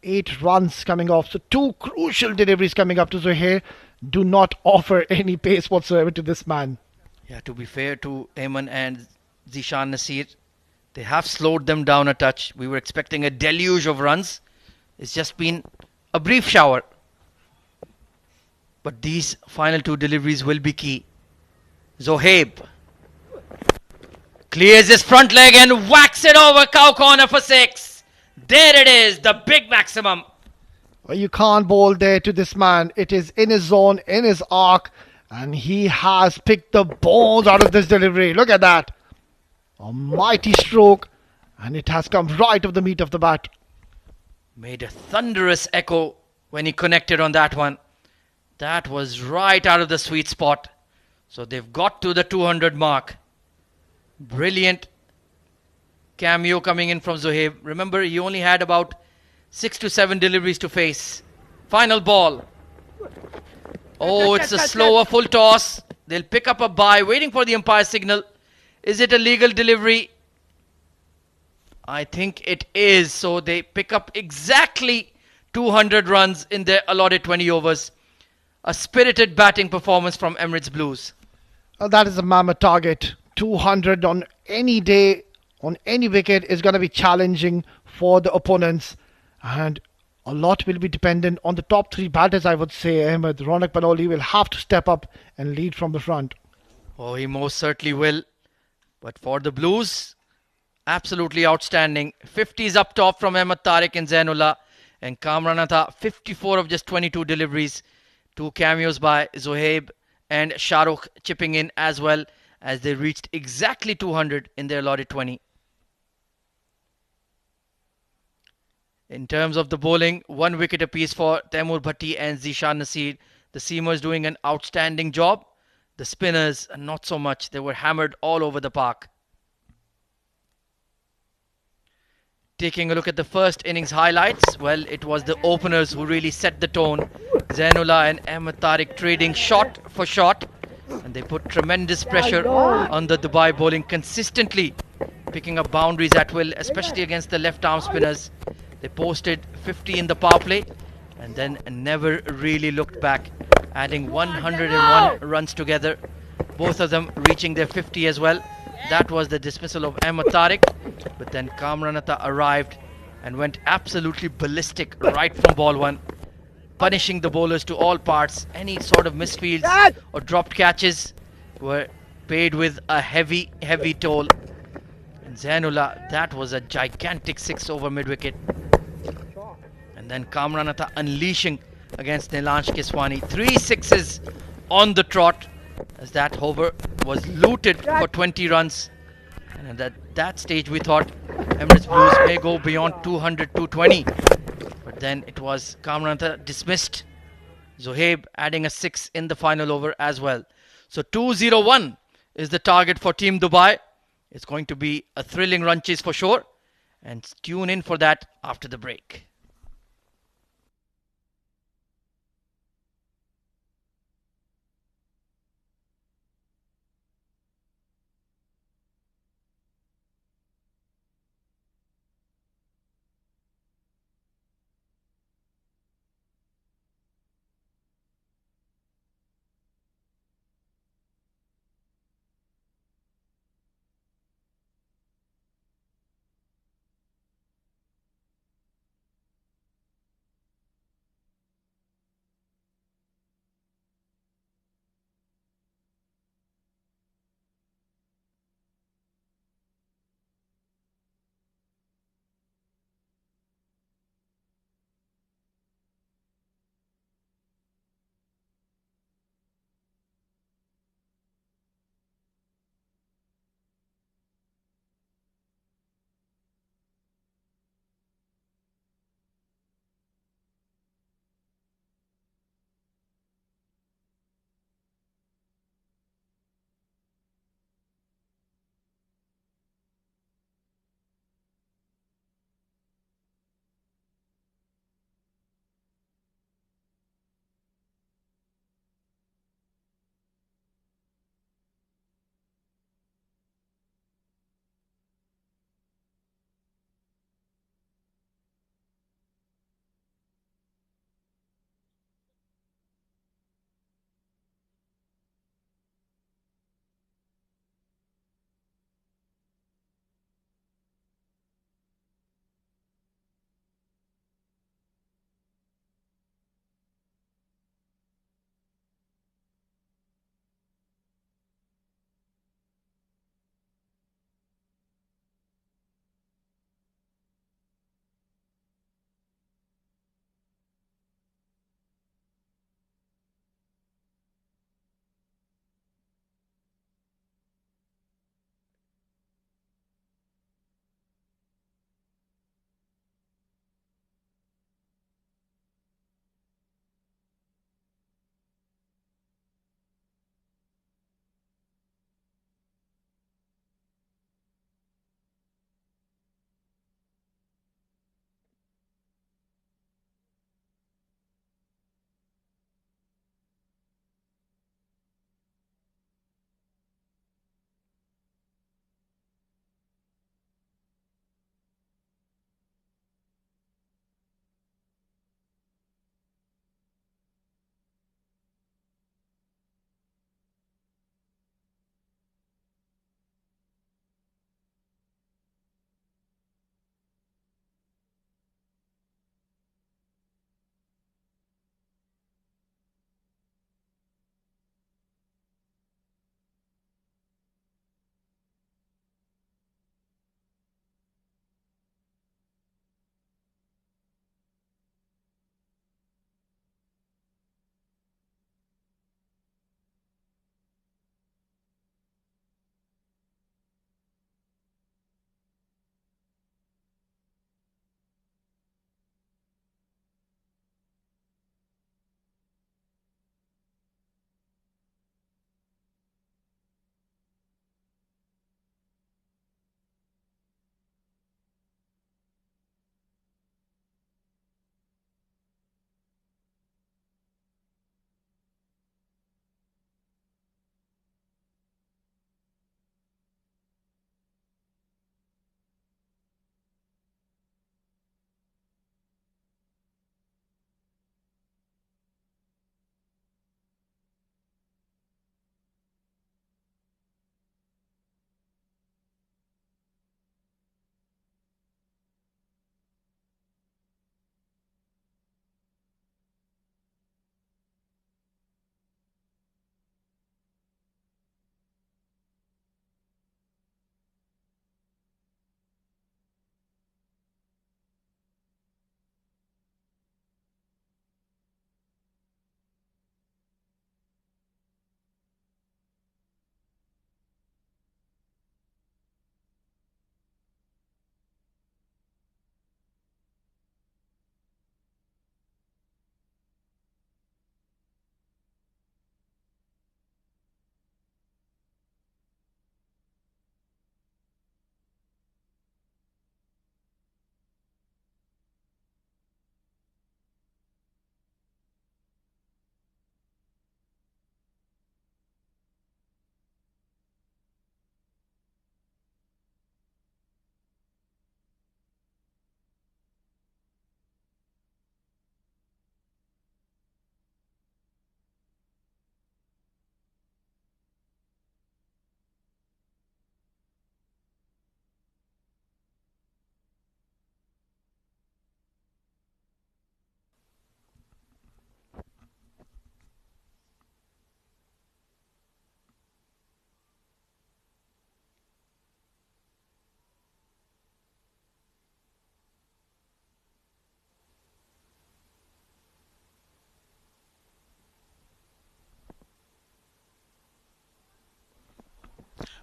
Speaker 5: 8 runs coming off. So 2 crucial deliveries coming up to Zuhair. Do not offer any pace whatsoever to this man.
Speaker 4: Yeah, to be fair to Ayman and Zishan Nasir, they have slowed them down a touch. We were expecting a deluge of runs. It's just been a brief shower. But these final 2 deliveries will be key. Zohaib clears his front leg and whacks it over cow corner for 6. There it is, the big maximum.
Speaker 5: Well, you can't bowl there to this man. It is in his zone, in his arc, and he has picked the balls out of this delivery. Look at that. A mighty stroke, and it has come right off the meat of the bat.
Speaker 4: Made a thunderous echo when he connected on that one. That was right out of the sweet spot. So they've got to the 200 mark. Brilliant cameo coming in from Zohaib. Remember, he only had about 6 to 7 deliveries to face. Final ball. Oh, it's a slower full toss. They'll pick up a bye, waiting for the umpire signal. Is it a legal delivery? I think it is. So they pick up exactly 200 runs in their allotted 20 overs. A spirited batting performance from Emirates Blues.
Speaker 5: Well, that is a mammoth target. 200 on any day, on any wicket is going to be challenging for the opponents. And a lot will be dependent on the top 3 batters, I would say. Ahmed, Ronak Panoli will have to step up and lead from the front.
Speaker 4: Oh, he most certainly will. But for the Blues, absolutely outstanding. 50s up top from Ahmed Tariq and Zainullah. And Kamranatha, 54 of just 22 deliveries. 2 cameos by Zohaib and Shah Rukh chipping in as well, as they reached exactly 200 in their allotted 20. In terms of the bowling, 1 wicket apiece for Taimur Bhatti and Zishan Nasir. The seamers doing an outstanding job. The spinners, not so much. They were hammered all over the park. Taking a look at the first innings highlights, well, it was the openers who really set the tone. Zainullah and Ahmed Tariq trading shot for shot. And they put tremendous pressure on the Dubai bowling consistently, picking up boundaries at will, especially against the left-arm spinners. They posted 50 in the power play and then never really looked back, adding 101 runs together. Both of them reaching their 50 as well. that was the dismissal of Ahmed Tariq. But then Kamranatha arrived and went absolutely ballistic right from ball one, punishing the bowlers to all parts. Any sort of misfields or dropped catches were paid with a heavy, heavy toll. And Zainullah, that was a gigantic six over mid wicket. And then Kamranatha unleashing against Nilansh Kiswani. 3 sixes on the trot as that over was looted for 20 runs. And at that stage we thought Emirates Blues may go beyond 200, 220. But then it was Kamranatha dismissed. Zohaib adding a 6 in the final over as well. So 201 is the target for Team Dubai. It's going to be a thrilling run chase for sure. And tune in for that after the break.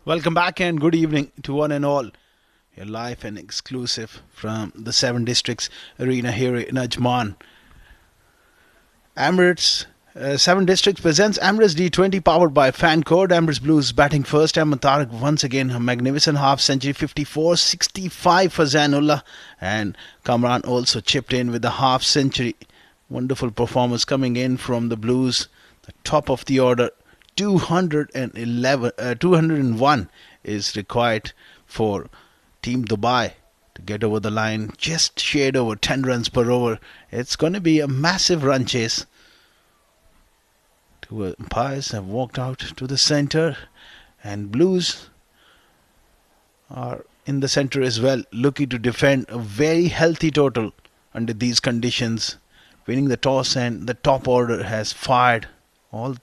Speaker 2: Welcome back and good evening to one and all. You're live and exclusive from the 7 Districts Arena here in Ajman. Emirates 7 Districts presents Emirates D20 powered by Fancode. Emirates Blues batting first. Ahmed Tariq once again a magnificent half century, 54-65 for Zainullah, and Kamran also chipped in with a half century. Wonderful performance coming in from the Blues. The top of the order, 201 is required for Team Dubai to get over the line. Just shade over 10 runs per over. It's going to be a massive run chase. Two umpires have walked out to the center, and Blues are in the center as well, looking to defend a very healthy total under these conditions. Winning the toss, and the top order has fired. All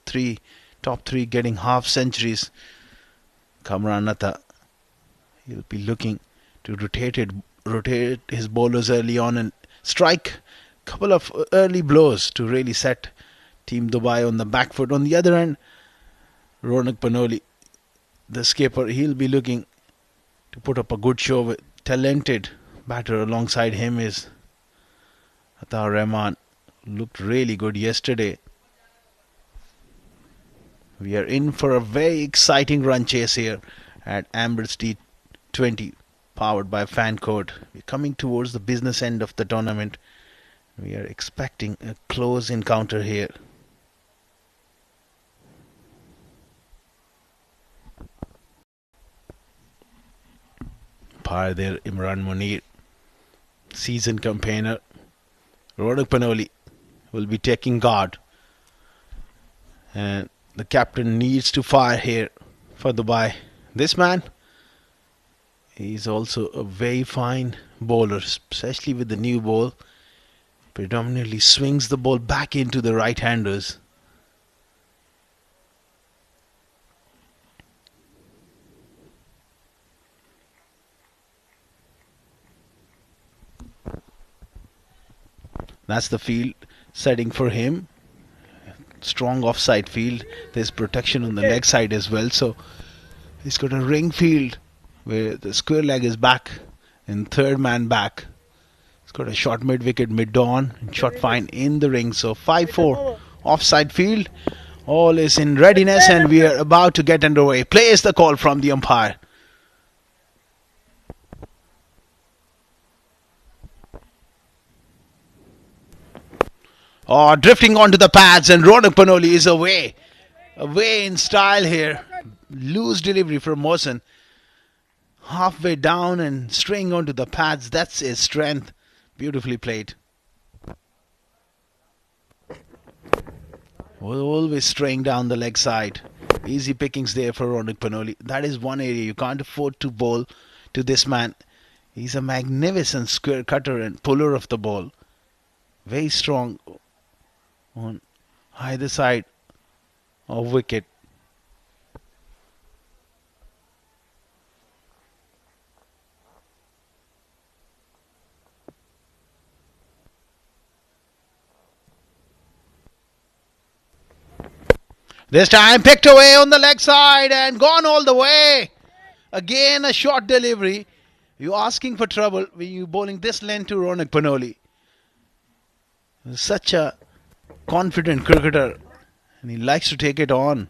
Speaker 2: top three getting half centuries. Kamran Atta, he'll be looking to rotate his bowlers early on and strike a couple of early blows to really set Team Dubai on the back foot. On the other end, Ronak Panoli, the skipper, he'll be looking to put up a good show with talented batter alongside him is Atar Rahman. Looked really good yesterday. We are in for a very exciting run chase here at Emirates D20 powered by Fancode. We're coming towards the business end of the tournament. We are expecting a close encounter here. Par there, Imran Munir, seasoned campaigner. Ronak Panoli will be taking guard. And the captain needs to fire here for Dubai. This man, he's also a very fine bowler, especially with the new ball. Predominantly swings the ball back into the right-handers. That's the field setting for him. Strong offside field. There's protection on the leg side as well. So he's got a ring field where the square leg is back and third man back. He's got a short mid wicket mid on and shot fine in the ring. So 5-4 offside field. All is in readiness and we are about to get underway. Play is the call from the umpire. Oh, drifting onto the pads, and Ronak Panoli is away. Away in style here. Loose delivery from Mohsen. Halfway down and straying onto the pads. That's his strength. Beautifully played. Always straying down the leg side. Easy pickings there for Ronak Panoli. That is one area you can't afford to bowl to this man. He's a magnificent square cutter and puller of the ball. Very strong on either side of wicket. This time picked away on the leg side and gone all the way. Again a short delivery. You're asking for trouble when you're bowling this length to Ronak Panoli. Such a confident cricketer and he likes to take it on.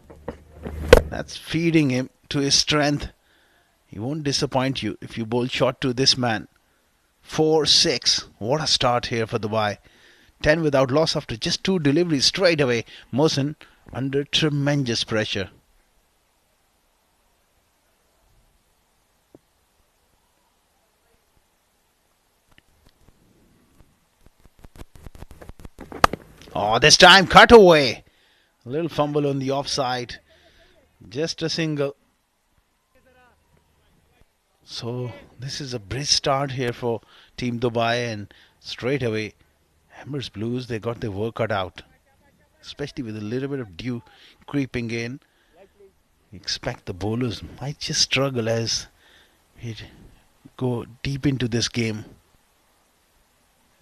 Speaker 2: That's feeding him to his strength. He won't disappoint you if you bowl short to this man. 4-6. What a start here for Dubai. 10 without loss after just 2 deliveries straight away. Mohsen under tremendous pressure. Oh, this time cut away. A little fumble on the offside. Just a single. So this is a brisk start here for Team Dubai, and straight away Emirates Blues, they got their work cut out. Especially with a little bit of dew creeping in. You expect the bowlers might just struggle as we go deep into this game.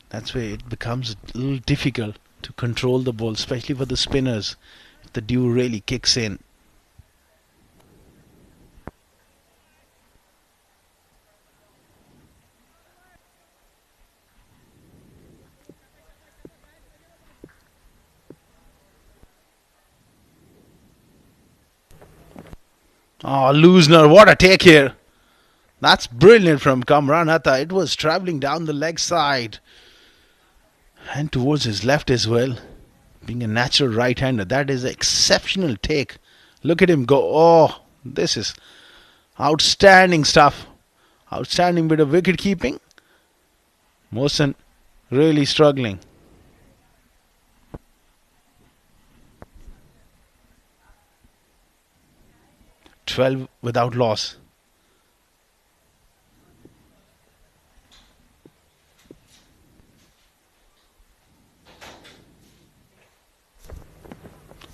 Speaker 2: That's where it becomes a little difficult to control the ball, especially for the spinners, if the dew really kicks in. Oh, Losner, what a take here. That's brilliant from Kamran Atta. It was travelling down the leg side and towards his left as well. Being a natural right-hander, that is an exceptional take. Look at him go. Oh, this is outstanding stuff. Outstanding bit of wicket keeping. Mohsen really struggling. "12 without loss."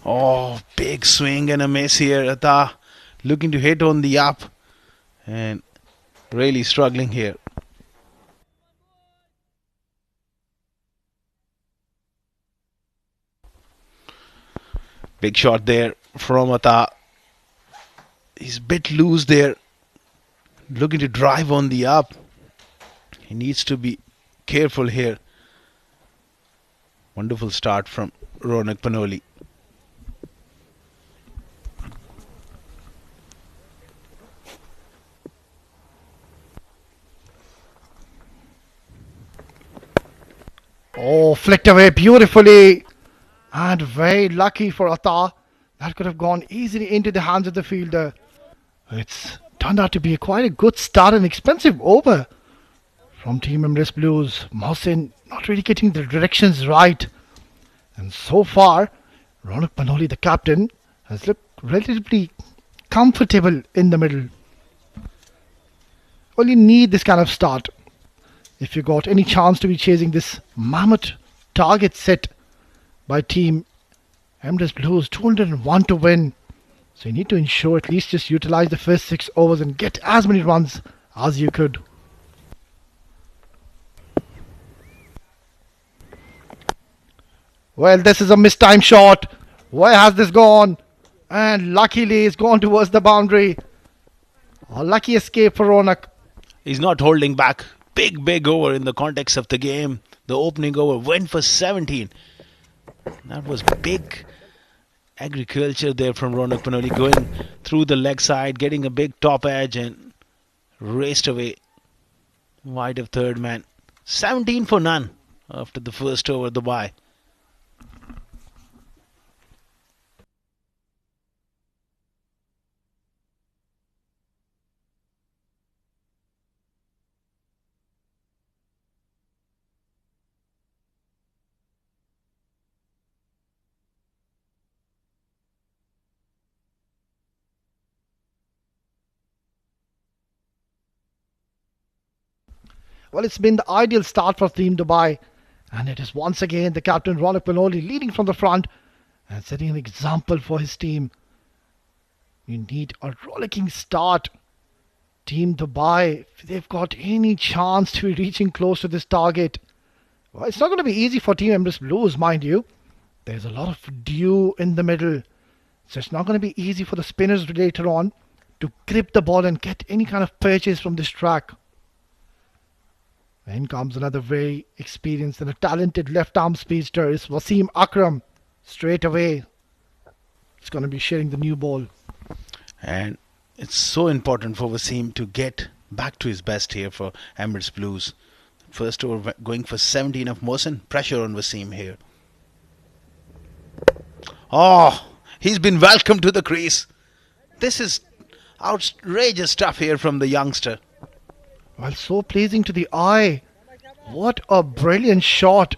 Speaker 2: Oh, big swing and a miss here. Atta looking to hit on the up and really struggling here. Big shot there from Atta. He's a bit loose there. Looking to drive on the up. He needs to be careful here. Wonderful start from Ronak Panoli.
Speaker 5: Oh, flicked away beautifully. And very lucky for Atta. That could have gone easily into the hands of the fielder. It's turned out to be quite a good start and expensive over from Team Emirates Blues. Mohsen not really getting the directions right. And so far, Ronak Panoli, the captain, has looked relatively comfortable in the middle. Well, you need this kind of start if you got any chance to be chasing this mammoth target set by Team Emirates Blues. 201 to win. So you need to ensure at least just utilize the first 6 overs and get as many runs as you could. Well, this is a mistimed shot. Where has this gone? And luckily it's gone towards the boundary. A lucky escape for Ronak.
Speaker 2: He's not holding back. Big over in the context of the game. The opening over went for 17. That was big agriculture there from Ronak Panoli, going through the leg side, getting a big top edge and raced away wide of third man. 17 for none after the first over, the bye.
Speaker 5: Well, it's been the ideal start for Team Dubai. And it is once again the captain Ronak Panoli leading from the front and setting an example for his team. You need a rollicking start. Team Dubai, if they've got any chance to be reaching close to this target. Well, it's not going to be easy for Team Emirates Blues, mind you. There's a lot of dew in the middle. So it's not going to be easy for the spinners later on to grip the ball and get any kind of purchase from this track. In comes another very experienced and a talented left-arm speedster. It's Wasim Akram. Straight away, it's going to be sharing the new ball.
Speaker 2: And it's so important for Wasim to get back to his best here for Emirates Blues. First over going for 17 of Mohsen. Pressure on Wasim here. Oh, he's been welcomed to the crease. This is outrageous stuff here from the youngster.
Speaker 5: Well, so pleasing to the eye. What a brilliant shot.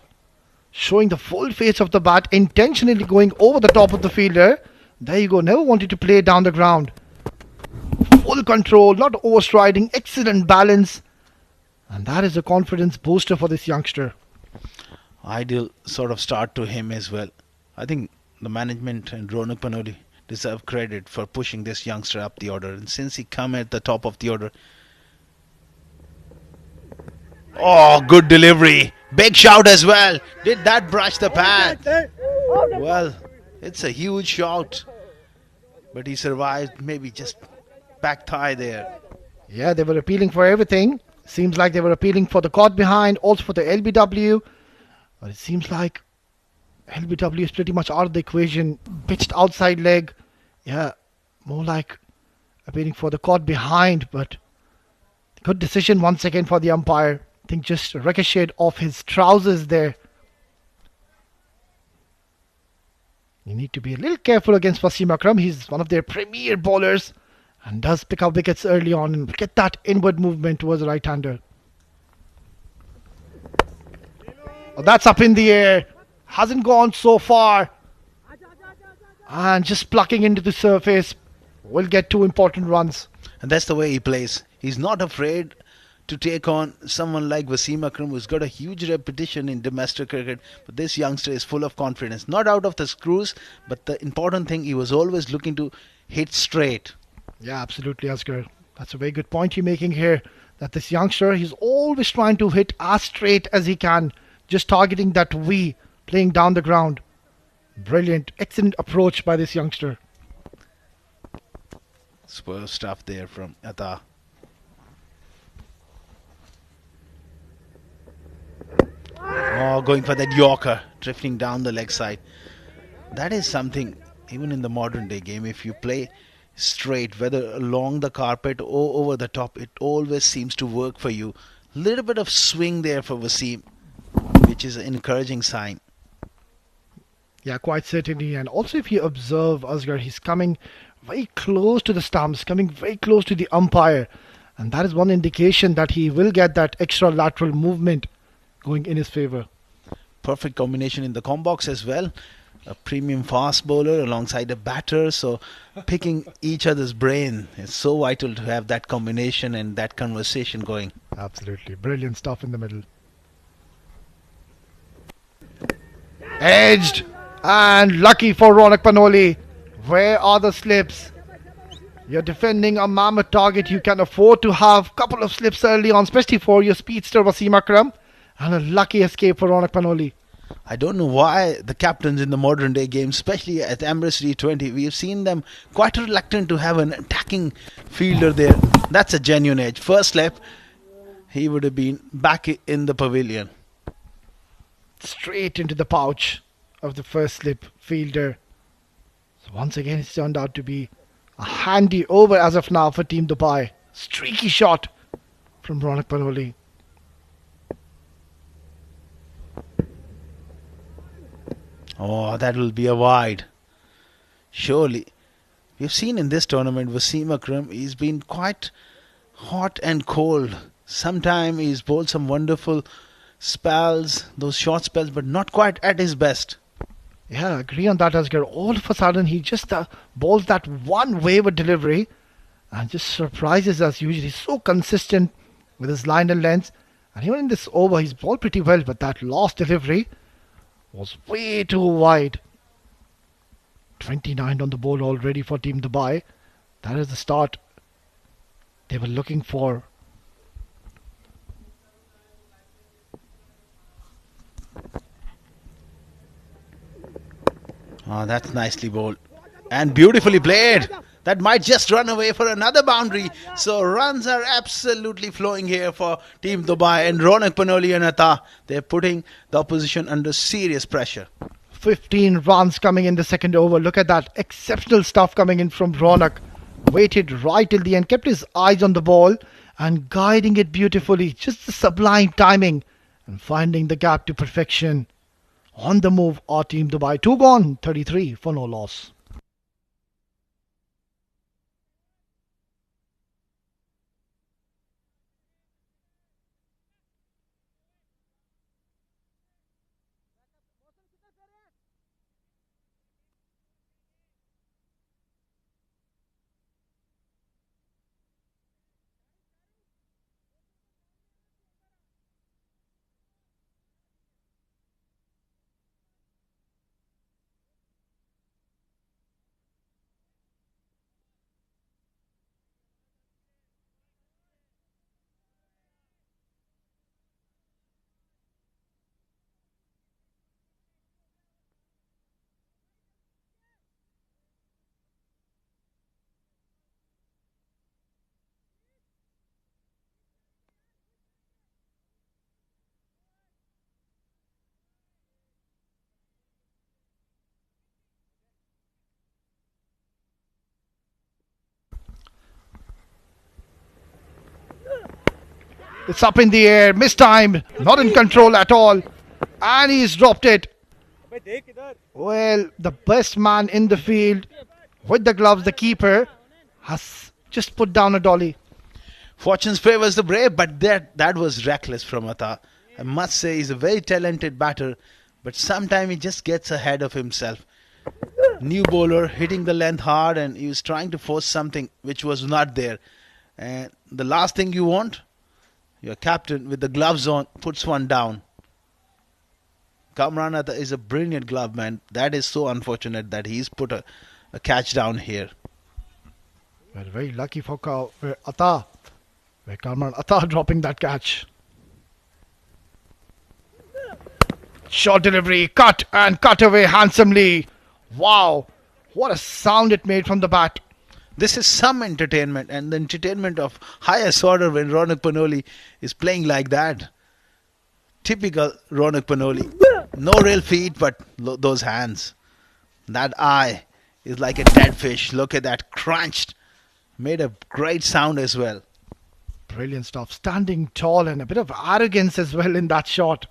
Speaker 5: Showing the full face of the bat, intentionally going over the top of the fielder. There you go, never wanted to play down the ground. Full control, not overstriding, excellent balance. And that is a confidence booster for this youngster.
Speaker 2: Ideal sort of start to him as well. I think the management and Ronak Panoli deserve credit for pushing this youngster up the order. And since he come at the top of the order, oh, good delivery. Big shout as well. Did that brush the pad? Well, it's a huge shot. But he survived. Maybe just back thigh there.
Speaker 5: Yeah, they were appealing for everything. Seems like they were appealing for the caught behind, also for the LBW. But it seems like LBW is pretty much out of the equation. Pitched outside leg. Yeah, more like appearing for the caught behind, but good decision once again for the umpire. I think just ricocheted off his trousers there. You need to be a little careful against Wasim Akram. He's one of their premier bowlers and does pick up wickets early on and get that inward movement towards the right-hander. Oh, that's up in the air. Hasn't gone so far. And just plucking into the surface will get two important runs.
Speaker 2: And that's the way he plays. He's not afraid to take on someone like Wasim Akram, who's got a huge reputation in domestic cricket. But this youngster is full of confidence. Not out of the screws, but the important thing, he was always looking to hit straight.
Speaker 5: Yeah, absolutely, Asghar. That's a very good point you're making here. That this youngster, he's always trying to hit as straight as he can. Just targeting that V, playing down the ground. Brilliant, excellent approach by this youngster.
Speaker 2: Superb stuff there from Atta. Oh, going for that Yorker, drifting down the leg side. That is something, even in the modern day game, if you play straight, whether along the carpet or over the top, it always seems to work for you. Little bit of swing there for Wasim, which is an encouraging sign.
Speaker 5: Yeah, quite certainly. And also if you observe Asghar, he's coming very close to the stumps, coming very close to the umpire. And that is one indication that he will get that extra lateral movement going in his favour.
Speaker 2: Perfect combination in the com box as well. A premium fast bowler alongside a batter, so picking each other's brain is so vital to have that combination and that conversation going.
Speaker 5: Absolutely. Brilliant stuff in the middle. Edged. And lucky for Ronak Panoli. Where are the slips? You're defending a mammoth target. You can afford to have a couple of slips early on, especially for your speedster Wasim Akram. And a lucky escape for Ronak Panoli.
Speaker 2: I don't know why the captains in the modern day game, especially at Emirates D20, we've seen them quite reluctant to have an attacking fielder there. That's a genuine edge. First slip, he would have been back in the pavilion.
Speaker 5: Straight into the pouch of the first slip fielder. So once again, it's turned out to be a handy over as of now for Team Dubai. Streaky shot from Ronak Panoli.
Speaker 2: Oh, that will be a wide. Surely. We've seen in this tournament, Wasim Akram, he's been quite hot and cold. Sometimes he's bowled some wonderful spells, those short spells, but not quite at his best.
Speaker 5: Yeah, I agree on that, Asghar. All of a sudden, he just bowls that one wayward delivery and just surprises us usually. He's so consistent with his line and length. And even in this over, he's bowled pretty well, but that last delivery was way too wide. 29 on the board already for Team Dubai. That is the start they were looking for.
Speaker 2: Oh, that's nicely bowled. And beautifully played. That might just run away for another boundary. So runs are absolutely flowing here for Team Dubai. And Ronak Panoli and Atta, they're putting the opposition under serious pressure.
Speaker 5: 15 runs coming in the second over. Look at that. Exceptional stuff coming in from Ronak. Waited right till the end. Kept his eyes on the ball and guiding it beautifully. Just the sublime timing and finding the gap to perfection. On the move are Team Dubai. 2 gone, 33 for no loss. It's up in the air, mistimed, not in control at all. And he's dropped it. Well, the best man in the field with the gloves, the keeper, has just put down a dolly.
Speaker 2: Fortune's favours the brave, but that was reckless from Atta. I must say he's a very talented batter, but sometimes he just gets ahead of himself. New bowler hitting the length hard, and he was trying to force something which was not there. And the last thing you want, your captain with the gloves on puts one down. Kamran Atta is a brilliant glove man. That is so unfortunate that he's put a catch down here.
Speaker 5: Well, very lucky for Atta. Where Kamran Atta dropping that catch. Short delivery, cut and cut away handsomely. Wow, what a sound it made from the bat.
Speaker 2: This is some entertainment, and the entertainment of highest order when Ronak Panoli is playing like that. Typical Ronak Panoli. No real feet, but those hands. That eye is like a dead fish. Look at that, crunched. Made a great sound as well.
Speaker 5: Brilliant stuff. Standing tall and a bit of arrogance as well in that shot.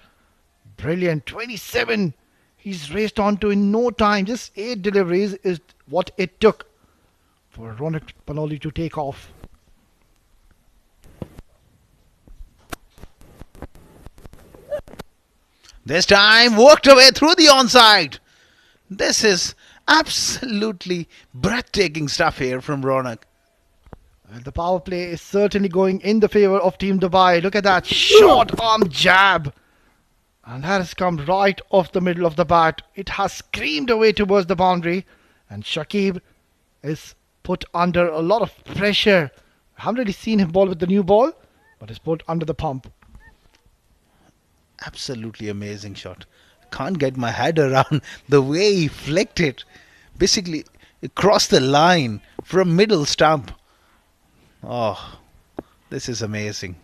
Speaker 5: Brilliant. 27. He's raced on to in no time. Just 8 deliveries is what it took for Ronak Panoli to take off.
Speaker 2: This time worked away through the onside. This is absolutely breathtaking stuff here from Ronak.
Speaker 5: And the power play is certainly going in the favour of Team Dubai. Look at that short arm jab. And that has come right off the middle of the bat. It has screamed away towards the boundary. And Shakib is put under a lot of pressure. I haven't really seen him ball with the new ball, but is put under the pump.
Speaker 2: Absolutely amazing shot. Can't get my head around the way he flicked it. Basically, it crossed the line from middle stump. Oh, this is amazing.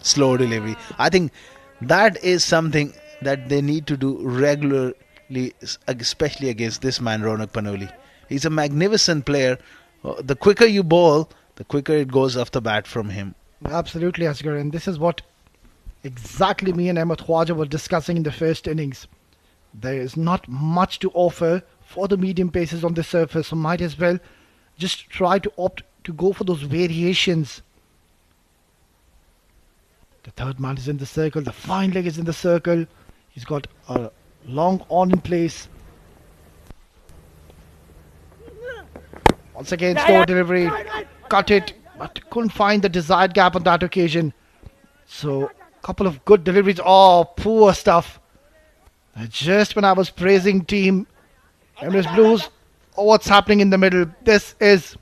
Speaker 2: Slow delivery. I think that is something that they need to do regularly, especially against this man, Ronak Panoli. He's a magnificent player. The quicker you bowl, the quicker it goes off the bat from him.
Speaker 5: Absolutely, Asghar. And this is what exactly me and Ahmed Khwaja were discussing in the first innings. There is not much to offer for the medium paces on the surface, so might as well just try to opt to go for those variations. The third man is in the circle, the fine leg is in the circle. He's got a long on in place. Once again, slow delivery, cut it, but couldn't find the desired gap on that occasion. So, couple of good deliveries. Oh, poor stuff. Just when I was praising team Emirates Blues, oh, what's happening in the middle? This is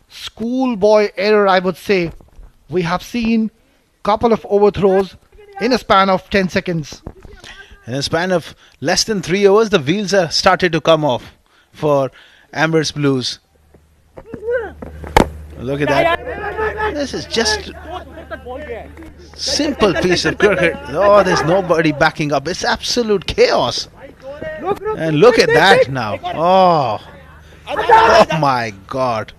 Speaker 5: schoolboy error, I would say. We have seen couple of overthrows in a span of 10 seconds.
Speaker 2: In a span of less than 3 hours, the wheels are started to come off for Emirates Blues. Look at that. This is just simple piece of cricket. Oh, there's nobody backing up. It's absolute chaos. And look at that now. Oh my God.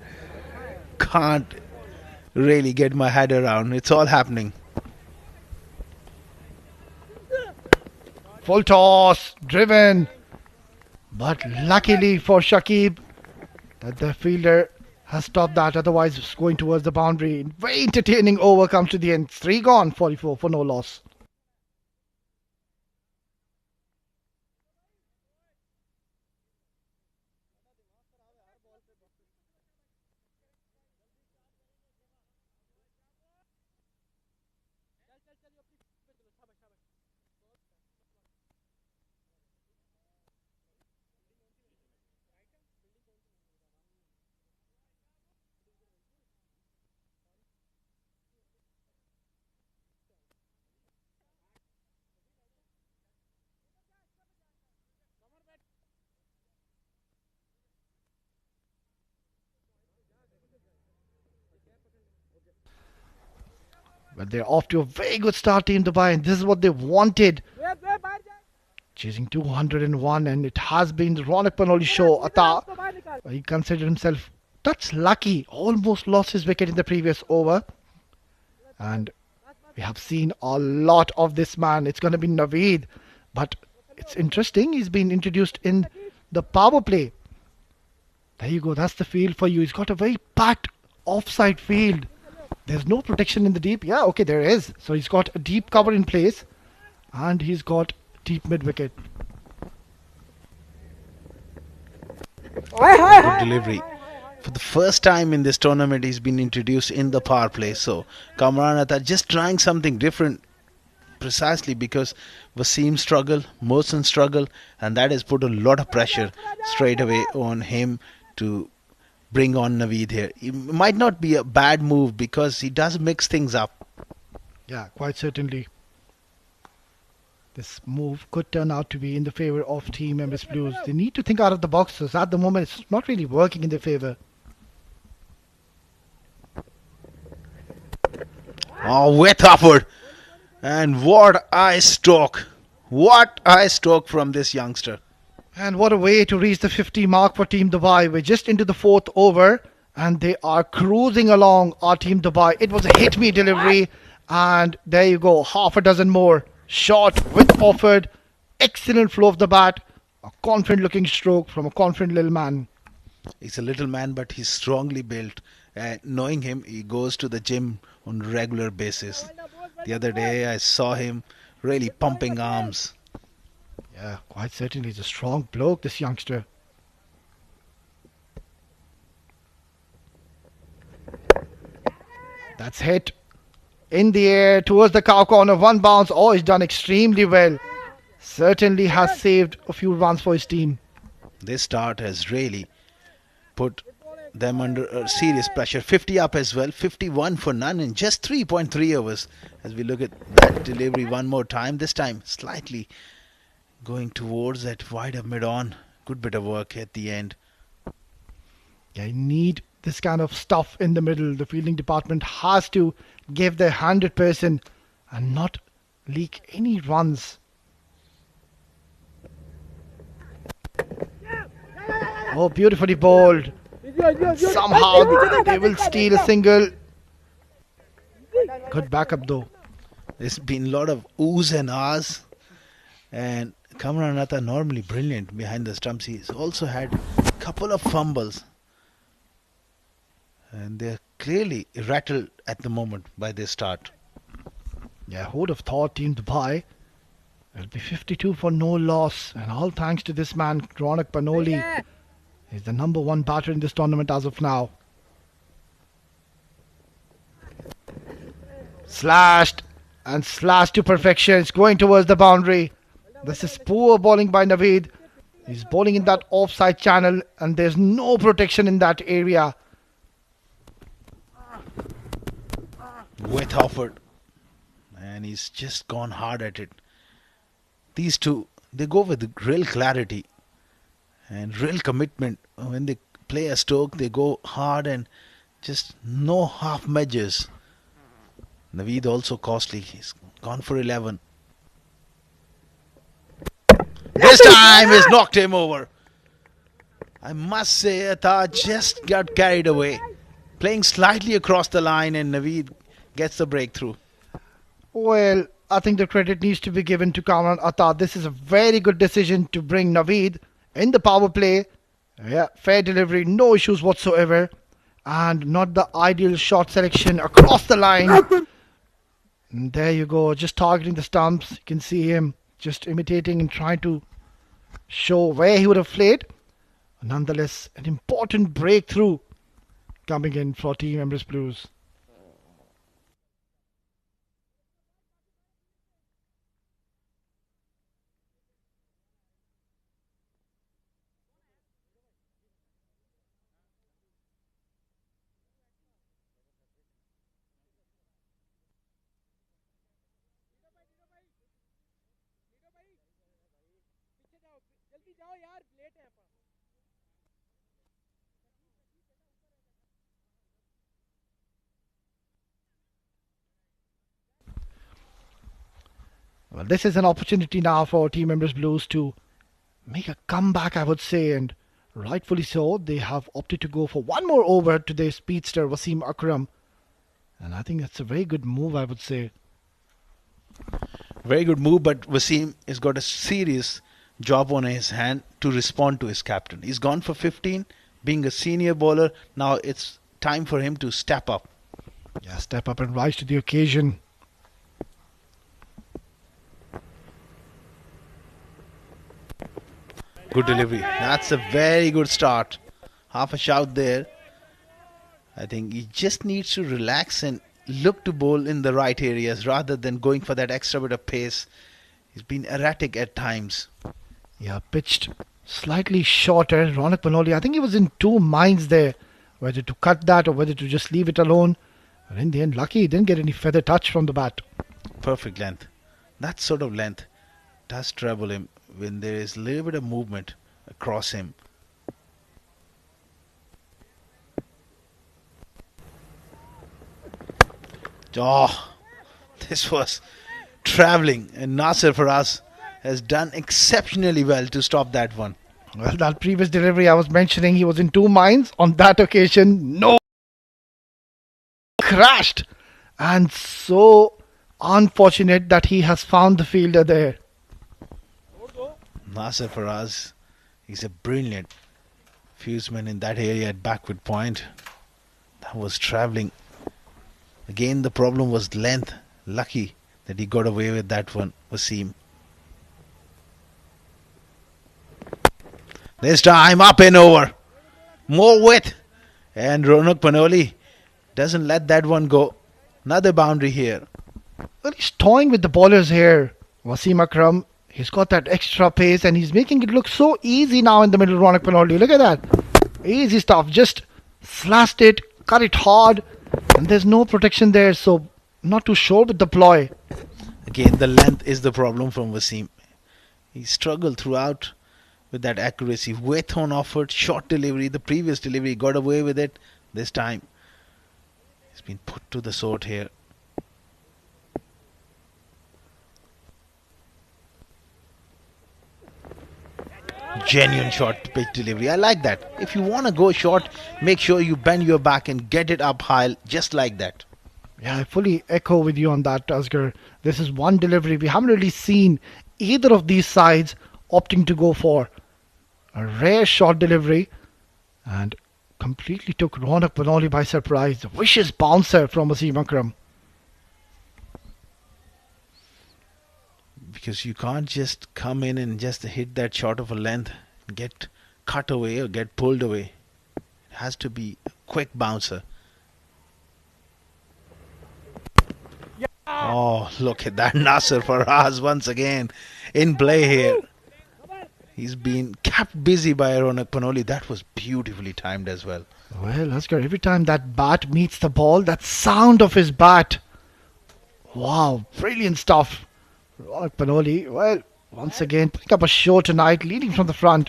Speaker 2: Can't really get my head around. It's all happening.
Speaker 5: Full toss, driven. But luckily for Shakib, that the fielder has stopped that. Otherwise, it's going towards the boundary. Very entertaining over comes to the end. 3 gone, 44 for no loss. But they're off to a very good start, Team Dubai, and this is what they wanted. Chasing 201, and it has been the Ronak Panoli show. Atta, he considered himself touch lucky. Almost lost his wicket in the previous over. And we have seen a lot of this man. It's going to be Naveed. But it's interesting. He's been introduced in the power play. There you go. That's the field for you. He's got a very packed offside field. There's no protection in the deep. Yeah, okay, there is. So he's got a deep cover in place. And he's got deep mid wicket.
Speaker 2: Good delivery. For the first time in this tournament, he's been introduced in the power play. So Kamran Atta just trying something different, precisely because Wasim struggle, Mohsen struggle, and that has put a lot of pressure straight away on him to bring on Naveed here. It might not be a bad move because he does mix things up.
Speaker 5: Yeah, quite certainly. This move could turn out to be in the favour of Team Emirates Blues. They need to think out of the boxes. At the moment, it's not really working in their favour.
Speaker 2: Oh, with upward. And what eye stroke. What eye stroke from this youngster.
Speaker 5: And what a way to reach the 50 mark for Team Dubai. We're just into the fourth over and they are cruising along our Team Dubai. It was a hit me delivery and there you go, half a dozen more. Shot with offered, excellent flow of the bat, a confident looking stroke from a confident little man.
Speaker 2: He's a little man, but he's strongly built. And knowing him, he goes to the gym on a regular basis. The other day, I saw him really pumping arms.
Speaker 5: Yeah, quite certainly. He's a strong bloke, this youngster. That's hit. In the air, towards the cow corner, one bounce. Oh, he's done extremely well. Certainly has saved a few runs for his team.
Speaker 2: This start has really put them under serious pressure. 50 up as well, 51 for none in just 3.3 overs. As we look at that delivery one more time, this time slightly going towards that wider mid-on. Good bit of work at the end.
Speaker 5: Yeah, you need this kind of stuff in the middle. The fielding department has to give their 100% and not leak any runs. Oh, beautifully bowled. Somehow they will steal a single. Good backup though.
Speaker 2: There's been a lot of oohs and ahs. And Kamran Atta normally brilliant behind the stumps. He's also had a couple of fumbles. And they're clearly rattled at the moment by this start.
Speaker 5: Yeah, who would have thought Team Dubai will be 52 for no loss. And all thanks to this man, Ronak Panoli. He's the number one batter in this tournament as of now. Slashed and slashed to perfection. It's going towards the boundary. This is poor bowling by Naveed. He's bowling in that offside channel and there's no protection in that area.
Speaker 2: With offered. And he's just gone hard at it. These two, they go with real clarity and real commitment. When they play a stroke, they go hard and just no half measures. Naveed also costly. He's gone for 11. This time he's knocked him over. I must say, Atta just got carried away. Playing slightly across the line and Naveed gets the breakthrough.
Speaker 5: Well, I think the credit needs to be given to Kamran Atta. This is a very good decision to bring Naveed in the power play. Yeah, fair delivery, no issues whatsoever. And not the ideal shot selection across the line. And there you go, just targeting the stumps. You can see him just imitating and trying to show where he would have played. Nonetheless, an important breakthrough coming in for Team Emirates Blues. Well, this is an opportunity now for Team Emirates Blues to make a comeback, I would say, and Rightfully so, they have opted to go for one more over to their speedster Wasim Akram. And I think that's a very good move, I would say.
Speaker 2: Very good move, but Wasim has got a serious job on his hand to respond to his captain. He's gone for 15, being a senior bowler. Now it's time for him to step up.
Speaker 5: Yeah, step up and rise to the occasion.
Speaker 2: Good delivery. That's a very good start. Half a shout there. I think he just needs to relax and look to bowl in the right areas rather than going for that extra bit of pace. He's been erratic at times.
Speaker 5: Yeah, pitched slightly shorter. Ronak Panoli, I think he was in two minds there, whether to cut that or whether to just leave it alone. But in the end, lucky he didn't get any feather touch from the bat.
Speaker 2: Perfect length. That sort of length does trouble him when there is a little bit of movement across him. Oh, this was travelling, and Nasser Faraz has done exceptionally well to stop that one.
Speaker 5: Well, that previous delivery I was mentioning, he was in two minds. On that occasion, no, crashed. And so unfortunate that he has found the fielder there.
Speaker 2: Nasser Faraz, he's a brilliant fuseman in that area at backward point. That was travelling. Again, the problem was length. Lucky that he got away with that one, Wasim. This time up and over. More width. And Ronak Panoli doesn't let that one go. Another boundary here.
Speaker 5: Well, he's toying with the bowlers here. Wasim Akram, he's got that extra pace and he's making it look so easy now in the middle. Ronak Panoli, look at that. Easy stuff. Just slashed it, cut it hard, and there's no protection there, so not too sure with the ploy.
Speaker 2: Again, the length is the problem from Wasim. He struggled throughout with that accuracy. Width on offered, short delivery. The previous delivery got away with it. This time, he's been put to the sword here. Genuine short pitch delivery. I like that. If you want to go short, make sure you bend your back and get it up high just like that.
Speaker 5: Yeah, I fully echo with you on that, Asghar. This is one delivery. We haven't really seen either of these sides opting to go for a rare short delivery and completely took Ronak Panoli by surprise. A vicious bouncer from Wasim Akram.
Speaker 2: Because you can't just come in and just hit that short of a length, get cut away or get pulled away. It has to be a quick bouncer. Oh, look at that. Nasser Faraz once again in play here. He's been kept busy by Ronak Panoli. That was beautifully timed as well.
Speaker 5: Well, Asghar, every time that bat meets the ball, that sound of his bat. Wow, brilliant stuff. Ronak Panoli, well, once again, putting up a show tonight, leading from the front.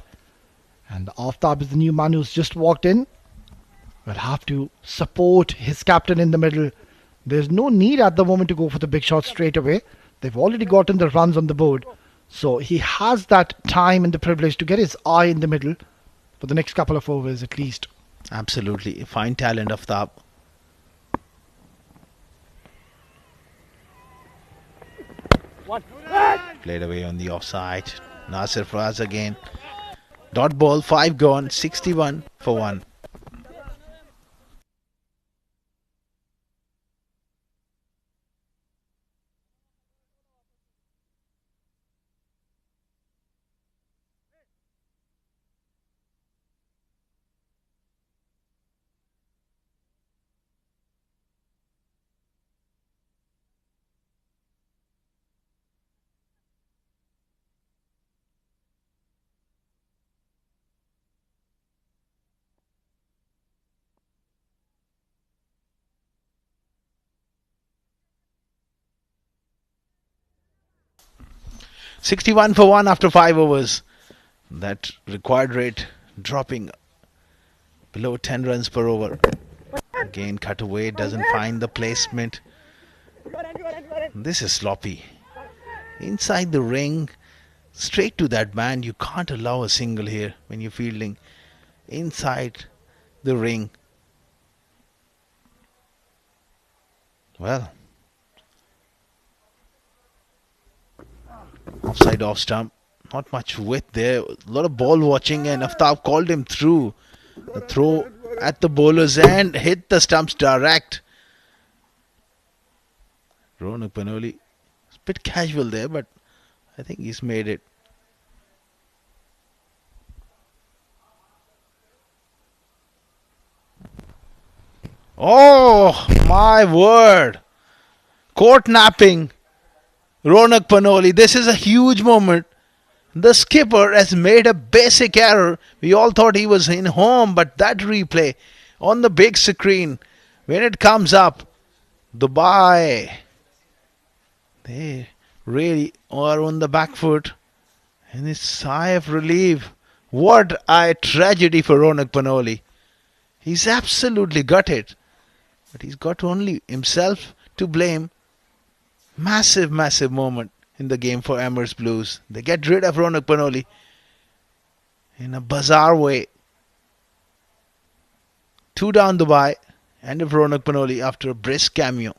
Speaker 5: And Aftab is the new man who's just walked in. Will have to support his captain in the middle. There's no need at the moment to go for the big shot straight away. They've already gotten the runs on the board. So he has that time and the privilege to get his eye in the middle for the next couple of overs at least.
Speaker 2: Absolutely. Fine talent, Aftab. Played away on the offside. Nasser Faraz again. Dot ball, 5 gone, 61 for 1. $61 for 1 after 5 overs. That required rate dropping below 10 runs per over. Again, cut away, doesn't find the placement. This is sloppy. Inside the ring, straight to that man. You can't allow a single here when you're fielding. inside the ring. Well, offside off stump. Not much width there. A lot of ball watching, and Aftab called him through. A throw at the bowlers and hit the stumps direct. Ronak Panoli, a bit casual there, but I think he's made it. Oh my word! Court napping. Ronak Panoli. This is a huge moment. The skipper has made a basic error. We all thought he was in home, but that replay on the big screen, when it comes up, Dubai, they really are on the back foot. And a sigh of relief. What a tragedy for Ronak Panoli. He's absolutely gutted. But he's got only himself to blame. Massive, massive moment in the game for Emirates Blues. They get rid of Ronak Panoli in a bizarre way. 2 down Dubai. End of Ronak Panoli after a brisk cameo.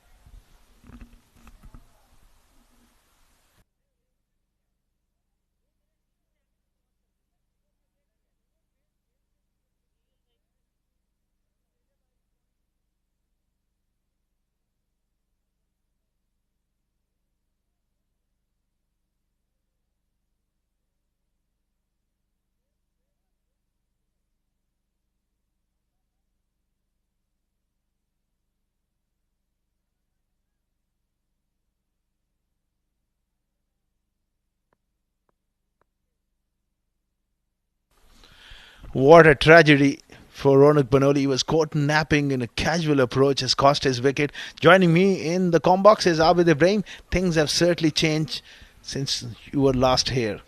Speaker 2: What a tragedy for Ronak Panoli. He was caught napping in a casual approach, has cost his wicket. Joining me in the com box is Abid Ibrahim. Things have certainly changed since you were last here.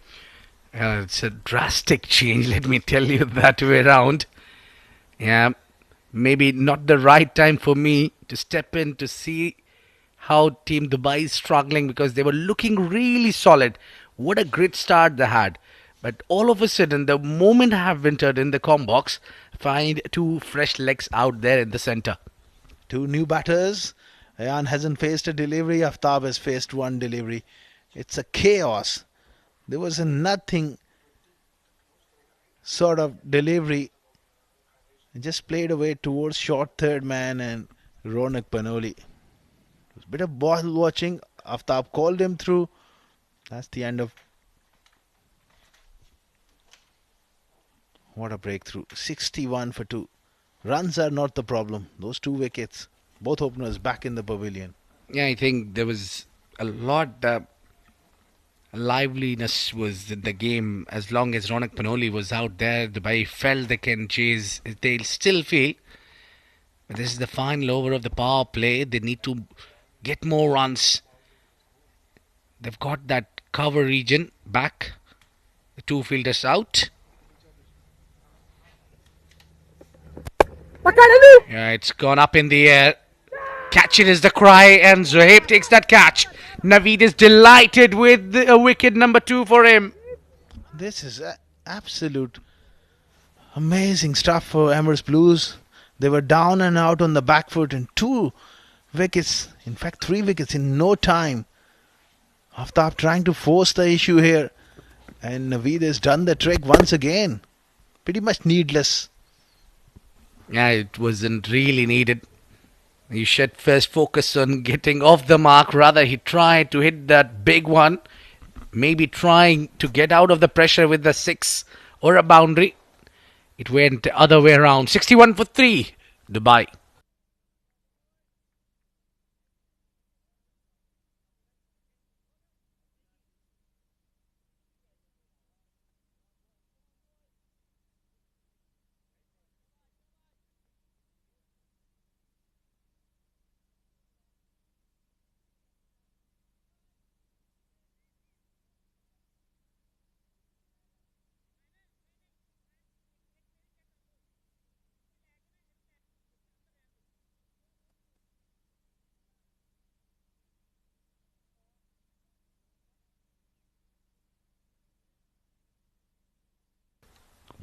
Speaker 1: It's a drastic change, let me tell you, that way around. Yeah, maybe not the right time for me to step in to see how Team Dubai is struggling, because they were looking really solid. What a great start they had. But all of a sudden, the moment I have entered in the com box, I find two fresh legs out there in the center.
Speaker 2: Two new batters. Ayan hasn't faced a delivery. Aftab has faced one delivery. It's a chaos. There was a nothing sort of delivery. It just played away towards short third man and Ronak Panoli. It was a bit of ball watching. Aftab called him through. That's the end of. What a breakthrough. 61 for 2. Runs are not the problem. Those 2 wickets. Both openers back in the pavilion.
Speaker 1: Yeah, I think there was a lot liveliness was in the game. As long as Ronak Panoli was out there, Dubai felt they can chase. They'll still feel. But this is the final over of the power play. They need to get more runs. They've got that cover region back. The 2 fielders out. Yeah, it's gone up in the air. Catch it is the cry, and Zohaib takes that catch. Naveed is delighted with a wicket number 2 for him.
Speaker 2: This is absolute amazing stuff for Emirates Blues. They were down and out on the back foot, and 2 wickets, in fact 3 wickets in no time. Aftab trying to force the issue here, and Naveed has done the trick once again. Pretty much needless.
Speaker 1: Yeah, it wasn't really needed. He should first focus on getting off the mark. Rather, he tried to hit that big one. Maybe trying to get out of the pressure with the 6 or a boundary. It went the other way around. 61 for 3. Dubai.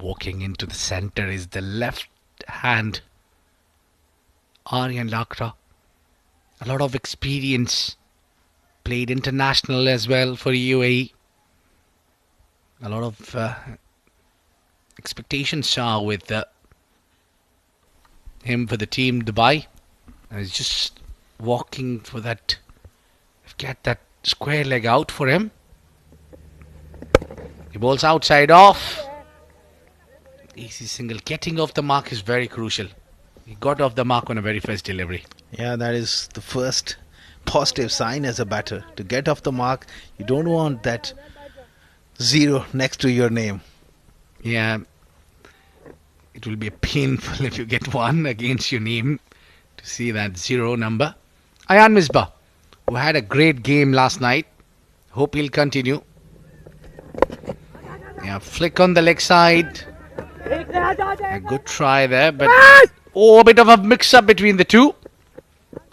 Speaker 1: Walking into the center is the left hand Aryan Lakra. A lot of experience. Played international as well for UAE. A lot of expectations are with him for the team Dubai. And he's just walking for that. Get that square leg out for him. He bowls outside off. Easy single. Getting off the mark is very crucial. He got off the mark on a very first delivery.
Speaker 2: Yeah, that is the first positive sign as a batter. To get off the mark, you don't want that 0 next to your name.
Speaker 1: Yeah. It will be painful if you get 1 against your name to see that 0 number. Ayan Misbah, who had a great game last night. Hope he'll continue. Yeah, flick on the leg side. A good try there, but a bit of a mix-up between the two.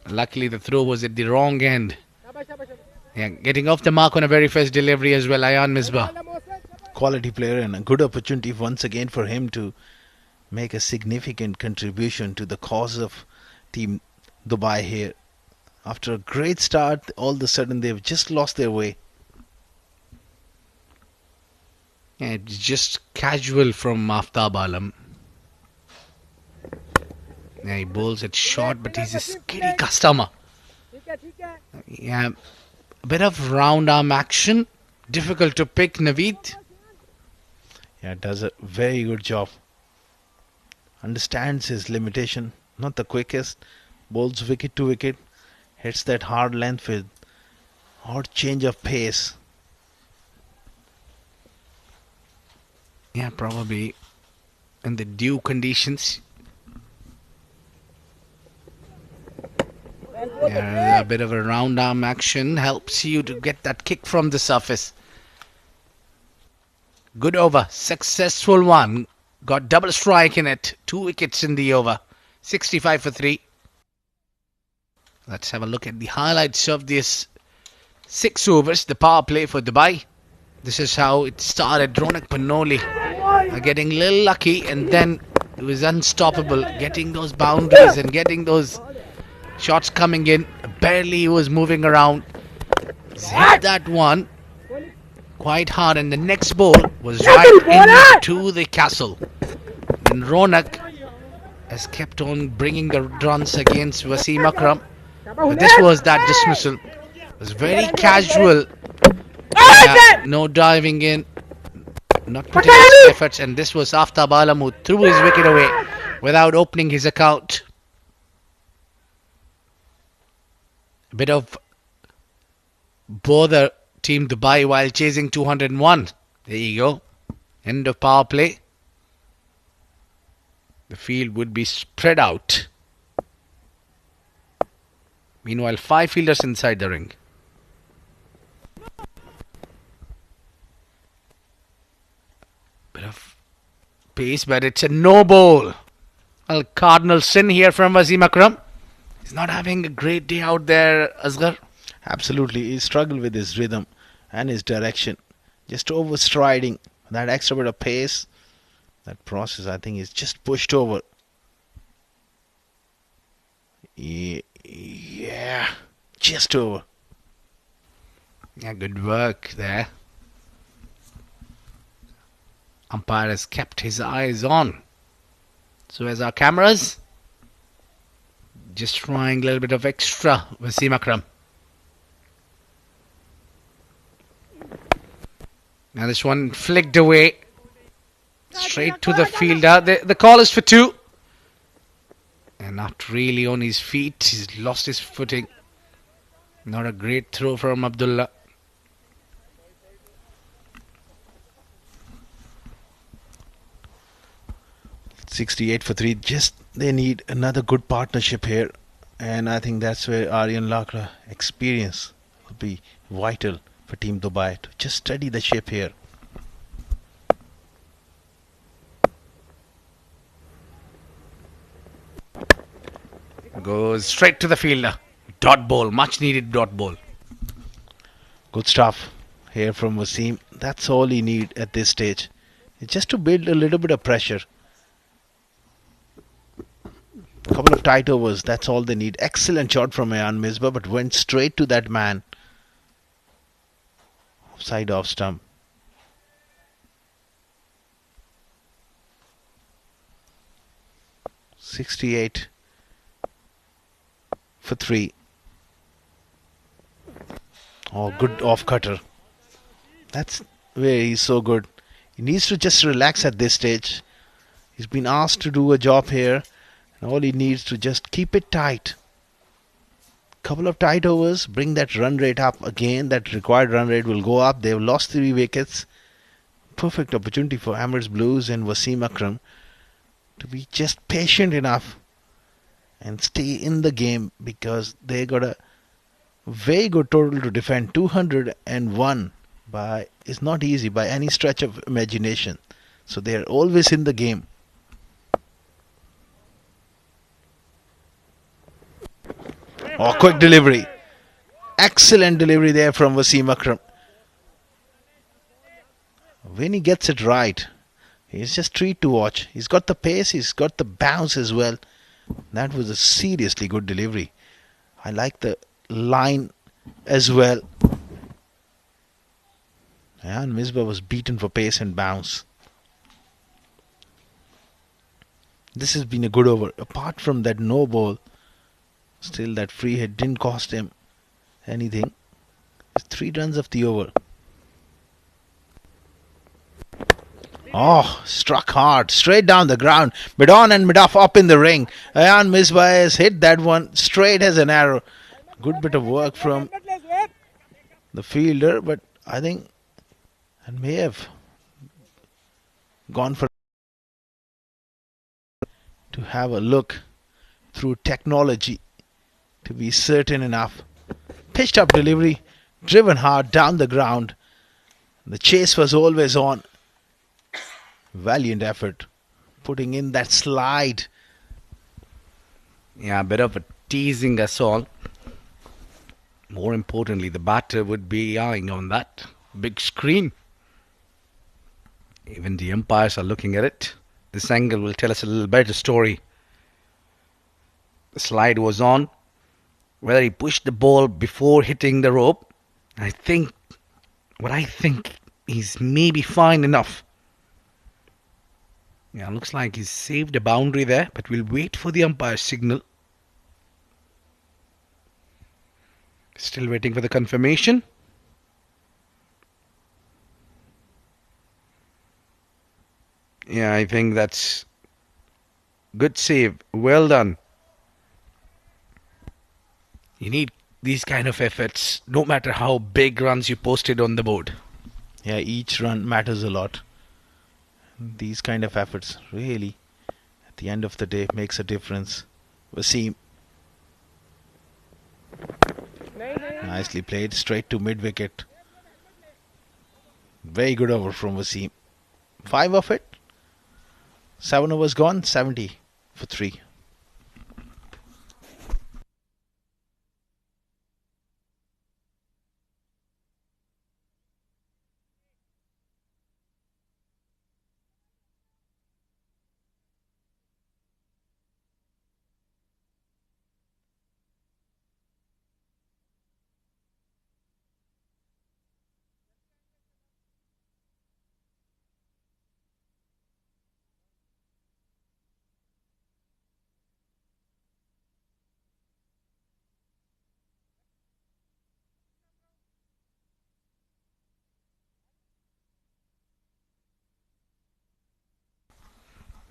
Speaker 1: Luckily, the throw was at the wrong end. Yeah, getting off the mark on a very first delivery as well, Ayan Misbah.
Speaker 2: Quality player and a good opportunity once again for him to make a significant contribution to the cause of Team Dubai here. After a great start, all of a sudden they've just lost their way.
Speaker 1: Yeah, it's just casual from Aftab Alam. Yeah, he bowls it short, but he's a skitty customer. Yeah, a bit of round arm action. Difficult to pick, Naveed.
Speaker 2: Yeah, does a very good job. Understands his limitation. Not the quickest. Bowls wicket to wicket. Hits that hard length with odd change of pace.
Speaker 1: Yeah, probably in the due conditions. Yeah, a bit of a round arm action helps you to get that kick from the surface. Good over, successful one. Got double strike in it. 2 wickets in the over. 65 for 3. Let's have a look at the highlights of this 6 overs, the power play for Dubai. This is how it started. Ronak Panoli getting a little lucky, and then it was unstoppable. Getting those boundaries and getting those shots coming in. Barely he was moving around. He's hit that one quite hard, and the next ball was right into the castle. And Ronak has kept on bringing the runs against Wasim Akram. But this was that dismissal. It was very casual. No diving in. Not putting his efforts. And this was Aftab Alam who threw his wicket away without opening his account. A bit of bother Team Dubai while chasing 201. There you go. End of power play. The field would be spread out. Meanwhile, 5 fielders inside the ring. Bit of pace, but it's a no ball. Well, cardinal sin here from Wasim Akram. He's not having a great day out there, Asghar.
Speaker 2: Absolutely, he struggled with his rhythm and his direction. Just overstriding that extra bit of pace. That process, I think, is just pushed over. Yeah, just over.
Speaker 1: Yeah, good work there. Umpire has kept his eyes on. So as our cameras, just trying a little bit of extra Wasim Akram. Now this one flicked away. Straight to the fielder. The call is for 2. And not really on his feet. He's lost his footing. Not a great throw from Abdullah.
Speaker 2: .68 for 3. Just they need another good partnership here. And I think that's where Aryan Lakra experience will be vital for Team Dubai to just steady the ship here.
Speaker 1: Goes straight to the fielder. Dot ball. Much needed dot ball.
Speaker 2: Good stuff here from Wasim. That's all he need at this stage It's just to build a little bit of pressure. A couple of tight overs, that's all they need. Excellent shot from Ayan Misbah, but went straight to that man. Offside off stump. .68 for 3. Oh, good off cutter. That's where he's so good. He needs to just relax at this stage. He's been asked to do a job here, and all he needs to just keep it tight. Couple of tight overs, bring that run rate up again. That required run rate will go up. They've lost 3 wickets. Perfect opportunity for Emirates Blues and Wasim Akram to be just patient enough and stay in the game, because they got a very good total to defend. 201 is not easy by any stretch of imagination. So they are always in the game. Oh, quick delivery. Excellent delivery there from Wasim Akram. When he gets it right, he's just a treat to watch. He's got the pace, he's got the bounce as well. That was a seriously good delivery. I like the line as well. And Misbah was beaten for pace and bounce. This has been a good over. Apart from that no ball, still that free hit didn't cost him anything. 3 runs of the over. Oh, struck hard, straight down the ground. Mid on and mid off up in the ring. Ayan Misbah has hit that one straight as an arrow. Good bit of work from the fielder, but I think and may have gone for to have a look through technology to be certain enough. Pitched up delivery, driven hard down the ground. The chase was always on. Valiant effort, putting in that slide.
Speaker 1: Yeah, a bit of a teasing assault. More importantly, the batter would be eyeing on that big screen. Even the umpires are looking at it. This angle will tell us a little better story. The slide was on. Whether he pushed the ball before hitting the rope, I think he's maybe fine enough. Yeah, looks like he's saved a boundary there, but we'll wait for the umpire's signal. Still waiting for the confirmation. Yeah, I think that's good save. Well done. You need these kind of efforts, no matter how big runs you posted on the board.
Speaker 2: Yeah, each run matters a lot. These kind of efforts really, at the end of the day, makes a difference. Wasim. Nicely played, straight to mid-wicket. Very good over from Wasim. 5 of it. 7 overs gone, 70 for 3.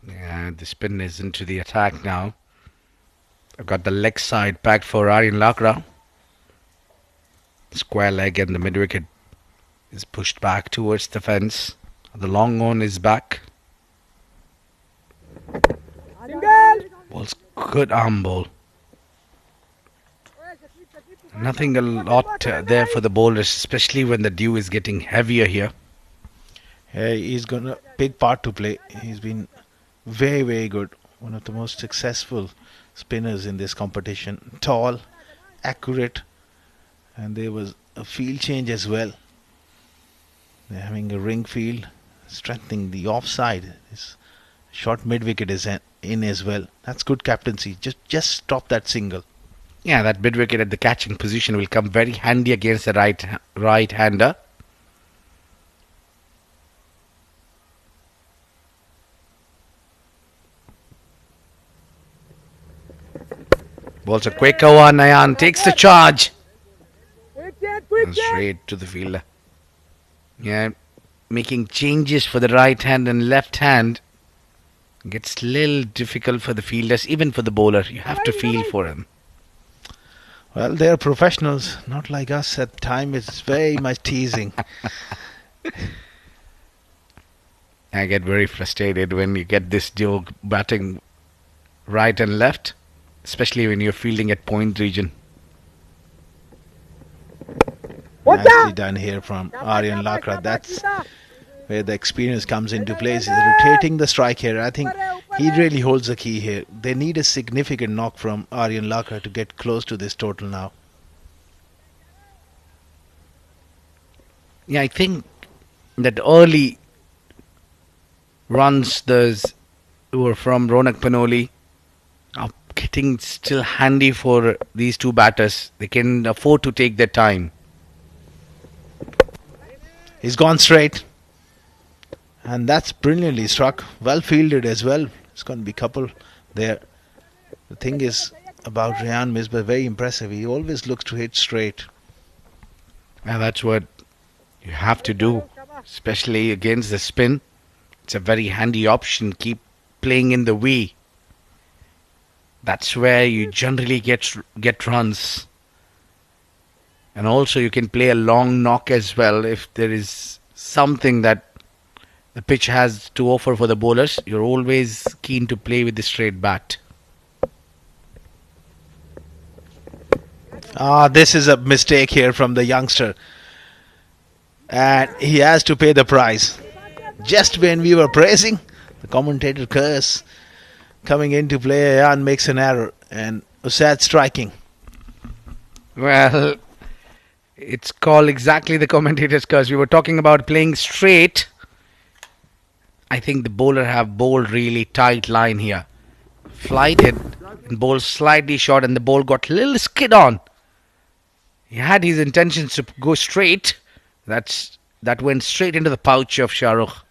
Speaker 1: Yeah, the spin is into the attack now. I've got the leg side packed for Aryan Lakra. Square leg and the mid wicket is pushed back towards the fence. The long on is back. Ball's good arm ball. Nothing a lot there for the bowlers, especially when the dew is getting heavier here.
Speaker 2: Yeah, he's got a big part to play. He's been very, very good. One of the most successful spinners in this competition. Tall, accurate, and there was a field change as well. They're having a ring field. strengthening the offside. His short mid wicket is in as well. That's good captaincy. Just stop that single.
Speaker 1: Yeah, that mid wicket at the catching position will come very handy against the right-hander. Bowls a quicker one. Ayan takes the charge. And straight to the fielder. Yeah, making changes for the right hand and left hand gets a little difficult for the fielders, even for the bowler. You have to feel for him.
Speaker 2: Well, they're professionals, not like us. At time, it's very much teasing.
Speaker 1: I get very frustrated when you get this duo batting right and left, especially when you're fielding at point region.
Speaker 2: Nicely done here from Aryan Lakra. That's where the experience comes into place. He's rotating the strike here. I think he really holds the key here. They need a significant knock from Aryan Lakra to get close to this total now.
Speaker 1: Yeah, I think that early runs who were from Ronak Panoli are getting still handy for these two batters. They can afford to take their time.
Speaker 2: He's gone straight. And that's brilliantly struck. Well fielded as well. It's going to be couple there. The thing is about Rehan Misbah, very impressive. He always looks to hit straight.
Speaker 1: And that's what you have to do, especially against the spin. It's a very handy option. Keep playing in the V. That's where you generally get runs. And also you can play a long knock as well if there is something that the pitch has to offer for the bowlers. You're always keen to play with the straight bat.
Speaker 2: This is a mistake here from the youngster. And he has to pay the price. Just when we were praising, the commentator curse coming into play. Ayan makes an error and Usad striking.
Speaker 1: Well, it's called exactly the commentator's curse. We were talking about playing straight. I think the bowler have bowled really tight line here. Flighted and bowled slightly short, and the ball got a little skid on. He had his intentions to go straight. That went straight into the pouch of Shah Rukh.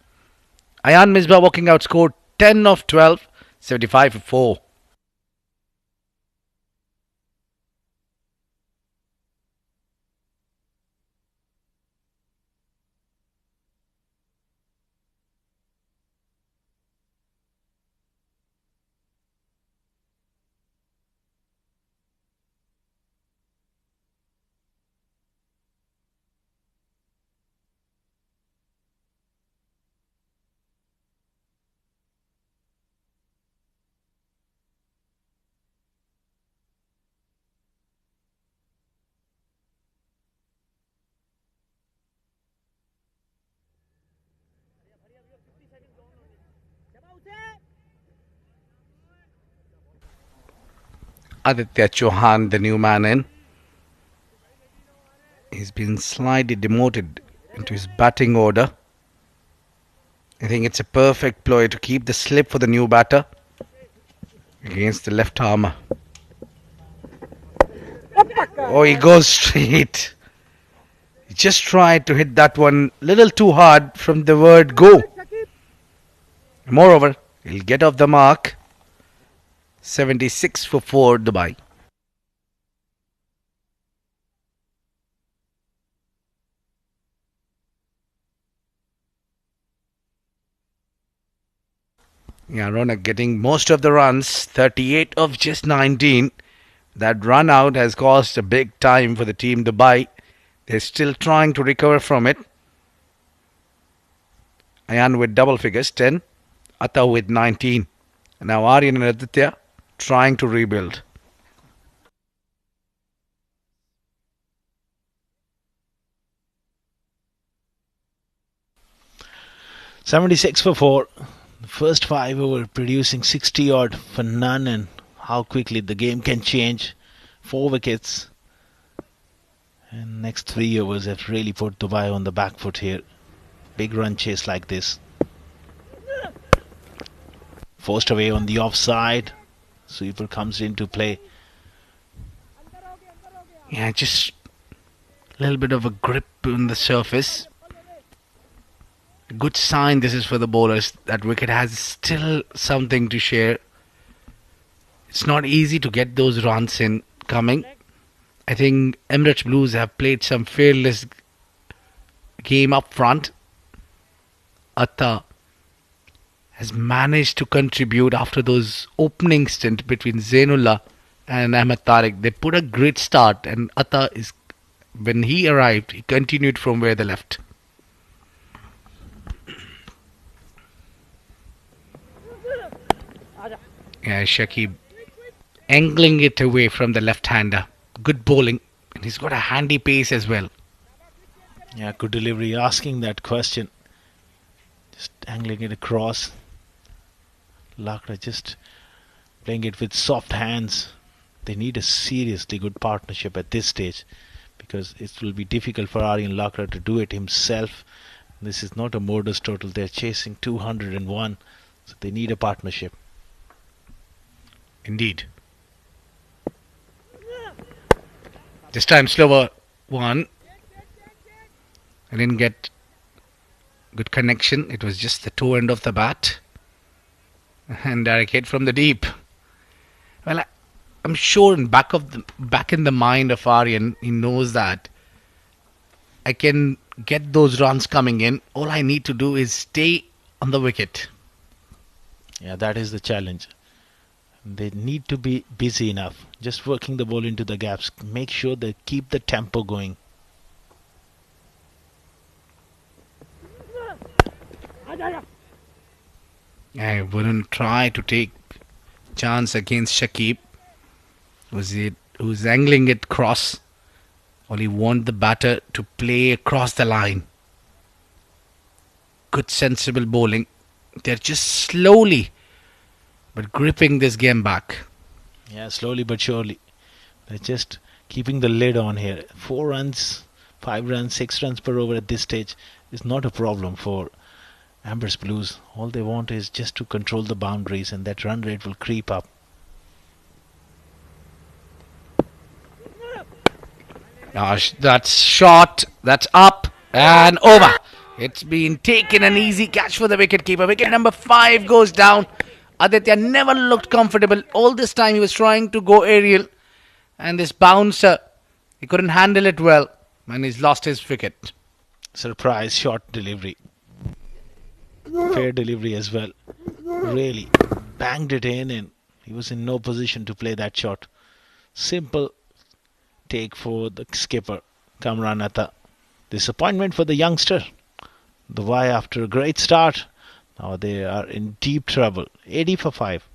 Speaker 1: Ayan Misbah walking out scored 10 of 12, 75 for 4. Aditya Chauhan, the new man in. He's been slightly demoted into his batting order. I think it's a perfect ploy to keep the slip for the new batter against the left armour. Oh, he goes straight. He just tried to hit that one a little too hard from the word go. Moreover, he'll get off the mark. 76 for 4, Dubai. Yeah, Ronak getting most of the runs, 38 of just 19. That run out has caused a big time for the team Dubai. They're still trying to recover from it. Ayan with double figures, 10. Atta with 19. And now Aryan and Aditya trying to rebuild.
Speaker 2: $76 for 4. The first 5 over producing 60 odd for none, and how quickly the game can change. 4 wickets. And next 3 overs have really put Dubai on the back foot here. Big run chase like this. Forced away on the offside. Sweeper comes into play.
Speaker 1: Yeah, just a little bit of a grip on the surface. A good sign this is for the bowlers. That wicket has still something to share. It's not easy to get those runs in coming. I think Emirates Blues have played some fearless game up front. Atta has managed to contribute after those opening stint between Zainullah and Ahmed Tariq. They put a great start, and Atta is, when he arrived, he continued from where they left. Yeah, Shakib angling it away from the left-hander. Good bowling, and he's got a handy pace as well.
Speaker 2: Yeah, good delivery. Asking that question. Just angling it across. Lakra just playing it with soft hands. They need a seriously good partnership at this stage, because it will be difficult for Aryan Lakra to do it himself. This is not a modest total. They're chasing 201, so they need a partnership.
Speaker 1: Indeed. This time slower one. I didn't get good connection. It was just the toe end of the bat. And direct hit from the deep. Well, I'm sure back in the mind of Aryan, he knows that I can get those runs coming in. All I need to do is stay on the wicket.
Speaker 2: Yeah, that is the challenge. They need to be busy enough. Just working the ball into the gaps. Make sure they keep the tempo going.
Speaker 1: I wouldn't try to take chance against Shakib. Who's angling it cross. Only want the batter to play across the line. Good sensible bowling. They're just slowly but gripping this game back.
Speaker 2: Yeah, slowly but surely. They're just keeping the lid on here. 4 runs, 5 runs, 6 runs per over at this stage is not a problem for Emirates Blues. All they want is just to control the boundaries, and that run rate will creep up.
Speaker 1: That's shot, that's up and over. It's been taken, an easy catch for the wicketkeeper. Wicket number 5 goes down. Aditya never looked comfortable. All this time he was trying to go aerial, and this bouncer, he couldn't handle it well, and he's lost his wicket.
Speaker 2: Surprise short delivery. Fair delivery as well. Really banged it in, and he was in no position to play that shot. Simple take for the skipper, Kamran Atta. Disappointment for the youngster. The Y after a great start. Now they are in deep trouble. 80 for 5.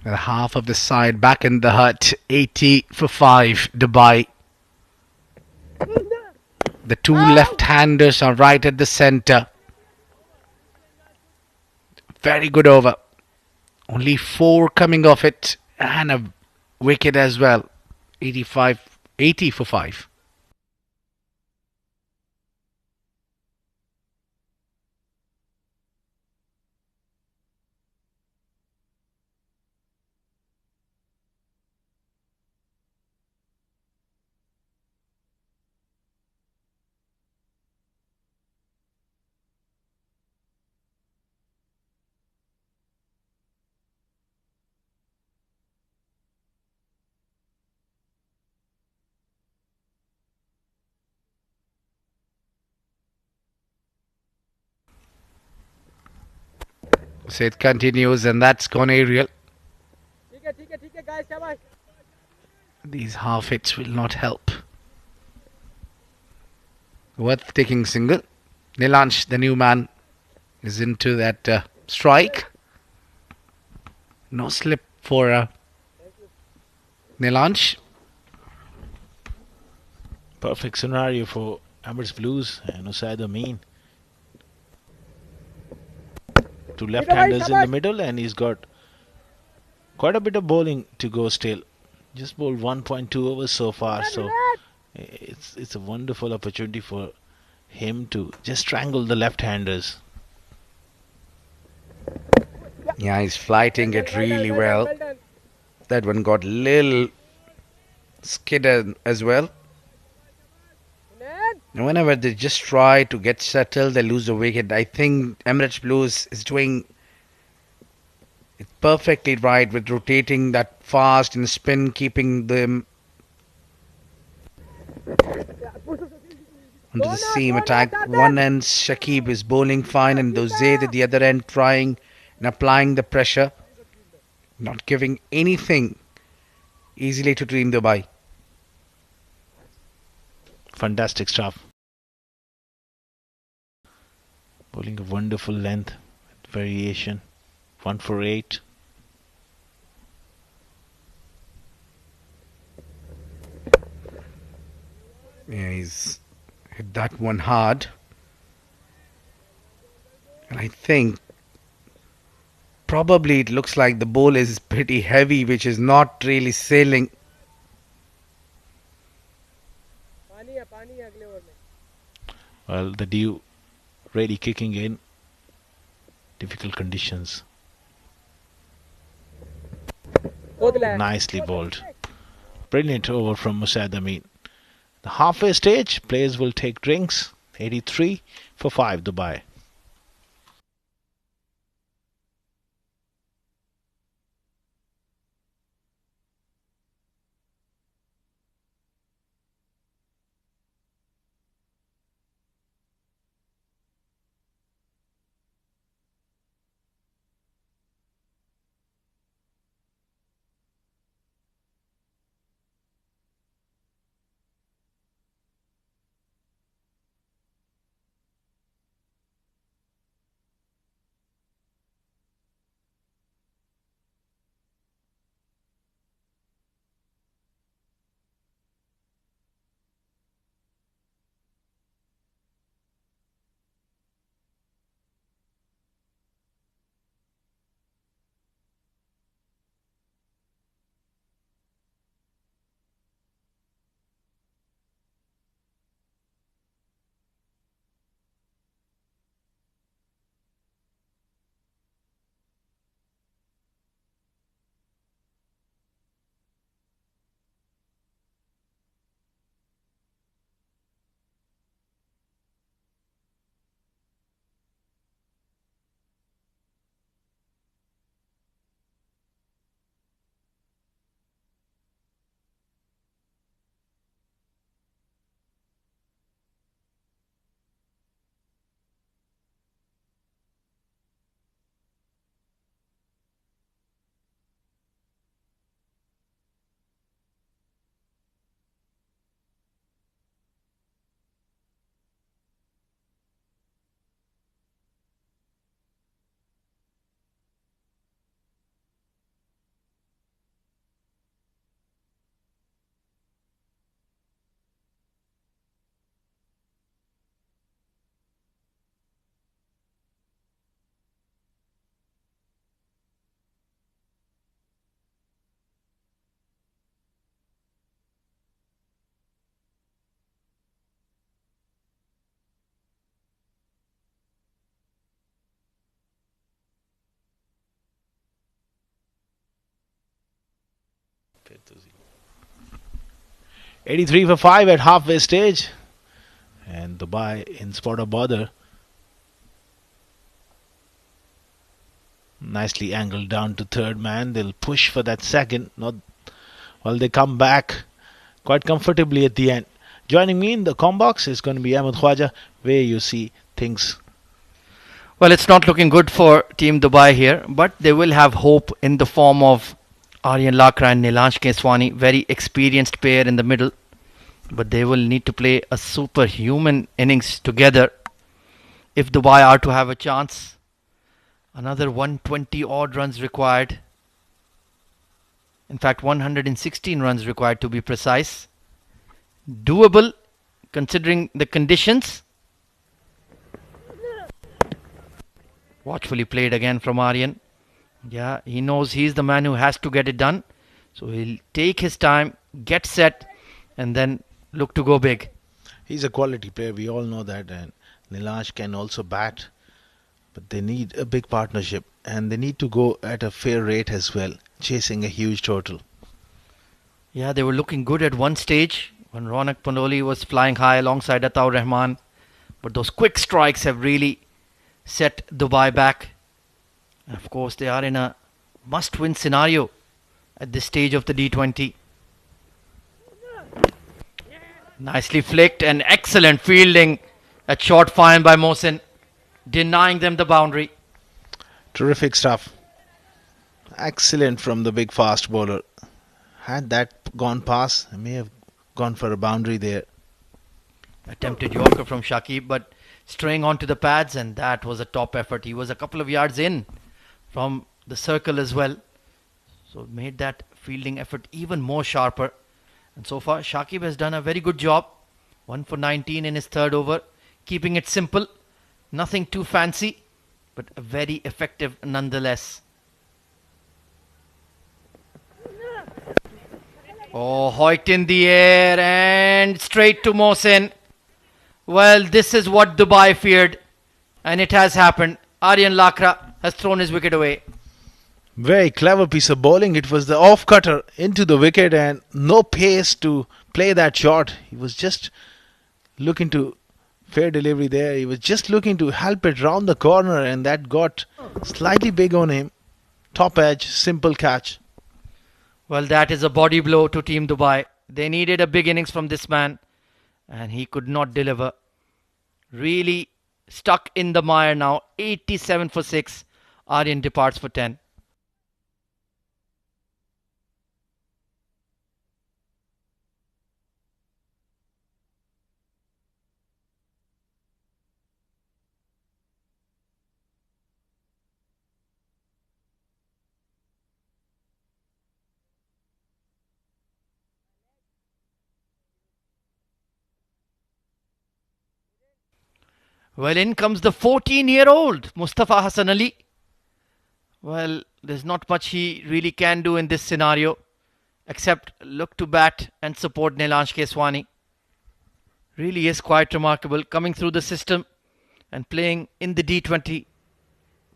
Speaker 1: Half of the side back in the hut. 80 for 5, Dubai. The 2 left-handers are right at the centre. Very good over. Only 4 coming off it, and a wicket as well. 80 for 5. So it continues, and that's gone aerial.
Speaker 3: ठीक है guys, शाबाश.
Speaker 1: These half hits will not help. Worth taking single. Nilansh, the new man, is into that strike. No slip for Nilansh.
Speaker 2: Perfect scenario for Emirates Blues and Usaid Amin. Two left-handers in the middle, and he's got quite a bit of bowling to go still. Just bowled 1.2 overs so far, so it's a wonderful opportunity for him to just strangle the left-handers.
Speaker 1: Yeah, he's flighting it really well. That one got little skidded as well. And whenever they just try to get settled, they lose the wicket. I think Emirates Blues is doing it perfectly right with rotating that fast and spin, keeping them onto the same attack. One end, Shakib is bowling fine, and Zaid at the other end trying and applying the pressure, not giving anything easily to Team Dubai.
Speaker 2: Fantastic stuff. Bowling a wonderful length, variation, 1 for 8.
Speaker 1: Yeah, he's hit that one hard. And I think probably it looks like the ball is pretty heavy, which is not really sailing.
Speaker 2: Well, the dew really kicking in. Difficult conditions. Nicely bowled. Brilliant over from Musaid Amin. The halfway stage, players will take drinks. 83 for 5, Dubai. .83 for 5 at halfway stage. And Dubai in spot of bother. Nicely angled down to third man. They'll push for that second. Not while they come back quite comfortably at the end. Joining me in the com box is going to be Ahmed Khwaja, where you see things.
Speaker 4: Well, it's not looking good for Team Dubai here, but they will have hope in the form of Aryan Lakra and Nilansh Keswani, very experienced pair in the middle, but they will need to play a superhuman innings together if Dubai are to have a chance. Another 120 odd runs required. In fact, 116 runs required to be precise. Doable considering the conditions. Watchfully played again from Aryan. Yeah, he knows he's the man who has to get it done. So he'll take his time, get set, and then look to go big.
Speaker 2: He's a quality player, we all know that, and Nilansh can also bat, but they need a big partnership and they need to go at a fair rate as well, chasing a huge total.
Speaker 4: Yeah, they were looking good at one stage when Ronak Pandoli was flying high alongside Ataur Rahman, but those quick strikes have really set Dubai back. And of course, they are in a must-win scenario at this stage of the D20. Nicely flicked and excellent fielding at short fine by Mohsin, denying them the boundary.
Speaker 2: Terrific stuff. Excellent from the big fast bowler. Had that gone past, I may have gone for a boundary there.
Speaker 4: Attempted Yorker from Shakib, but straying onto the pads, and that was a top effort. He was a couple of yards in from the circle as well, so it made that fielding effort even more sharper. And so far Shakib has done a very good job. 1 for 19 in his third over, keeping it simple, nothing too fancy, but very effective nonetheless. Oh, Hoyt in the air and straight to Mohsin. Well, this is what Dubai feared, and it has happened. Aryan Lakra has thrown his wicket away.
Speaker 2: Very clever piece of bowling. It was the off cutter into the wicket and no pace to play that shot. He was just looking to fair delivery there. He was just looking to help it round the corner, and that got slightly big on him. Top edge, simple catch.
Speaker 4: Well, that is a body blow to Team Dubai. They needed a big innings from this man, and he could not deliver. Really stuck in the mire now. 87 for 6. Aryan departs for 10. Well, in comes the 14-year-old Mustafa Hassan Ali. Well, there's not much he really can do in this scenario except look to bat and support Nilansh Keswani. Really is quite remarkable coming through the system and playing in the D20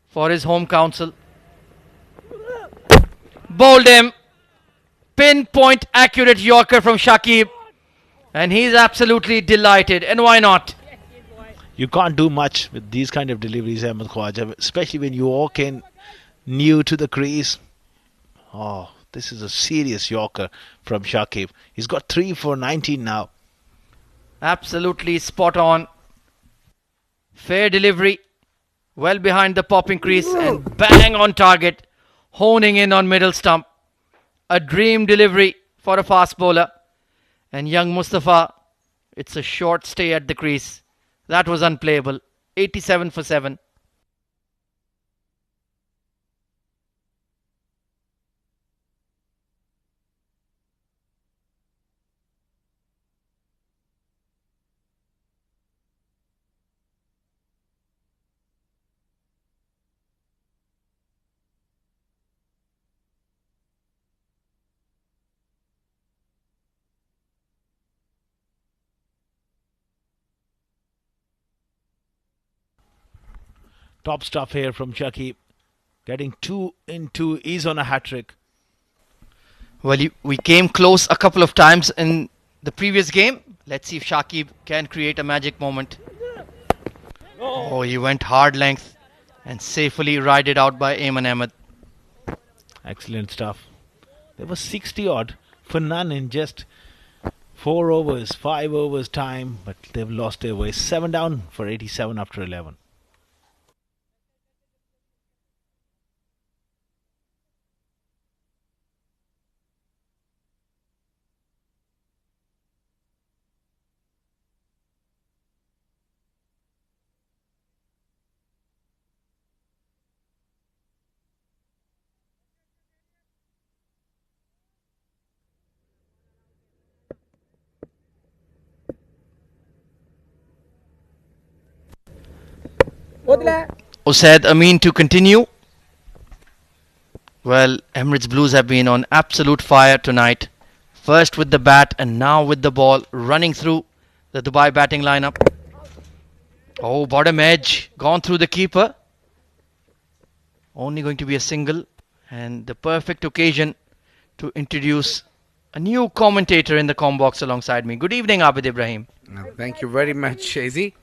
Speaker 4: for his home council. Bowled him. Pinpoint accurate Yorker from Shakib. And he's absolutely delighted. And why not?
Speaker 2: You can't do much with these kind of deliveries, Ahmed Khwaja, especially when you walk in new to the crease. Oh, this is a serious Yorker from Shakib. He's got 3 for 19 now.
Speaker 4: Absolutely spot on. Fair delivery. Well behind the popping crease and bang on target. Honing in on middle stump. A dream delivery for a fast bowler. And young Mustafa, it's a short stay at the crease. That was unplayable. 87 for 7.
Speaker 2: Top stuff here from Shakib. Getting 2 into, he's on a hat-trick.
Speaker 4: Well, we came close a couple of times in the previous game. Let's see if Shakib can create a magic moment. Oh, he went hard length and safely rided out by Ayman Ahmed.
Speaker 2: Excellent stuff. There was 60 odd for none in just 4 overs, 5 overs time, but they've lost their way. 7 down for 87 after 11.
Speaker 4: Usaid Amin to continue. Well, Emirates Blues have been on absolute fire tonight. First with the bat and now with the ball, running through the Dubai batting lineup. Oh, bottom edge, gone through the keeper. Only going to be a single, and the perfect occasion to introduce a new commentator in the comm box alongside me. Good evening, Abid Ibrahim.
Speaker 1: Thank you very much, Shazi.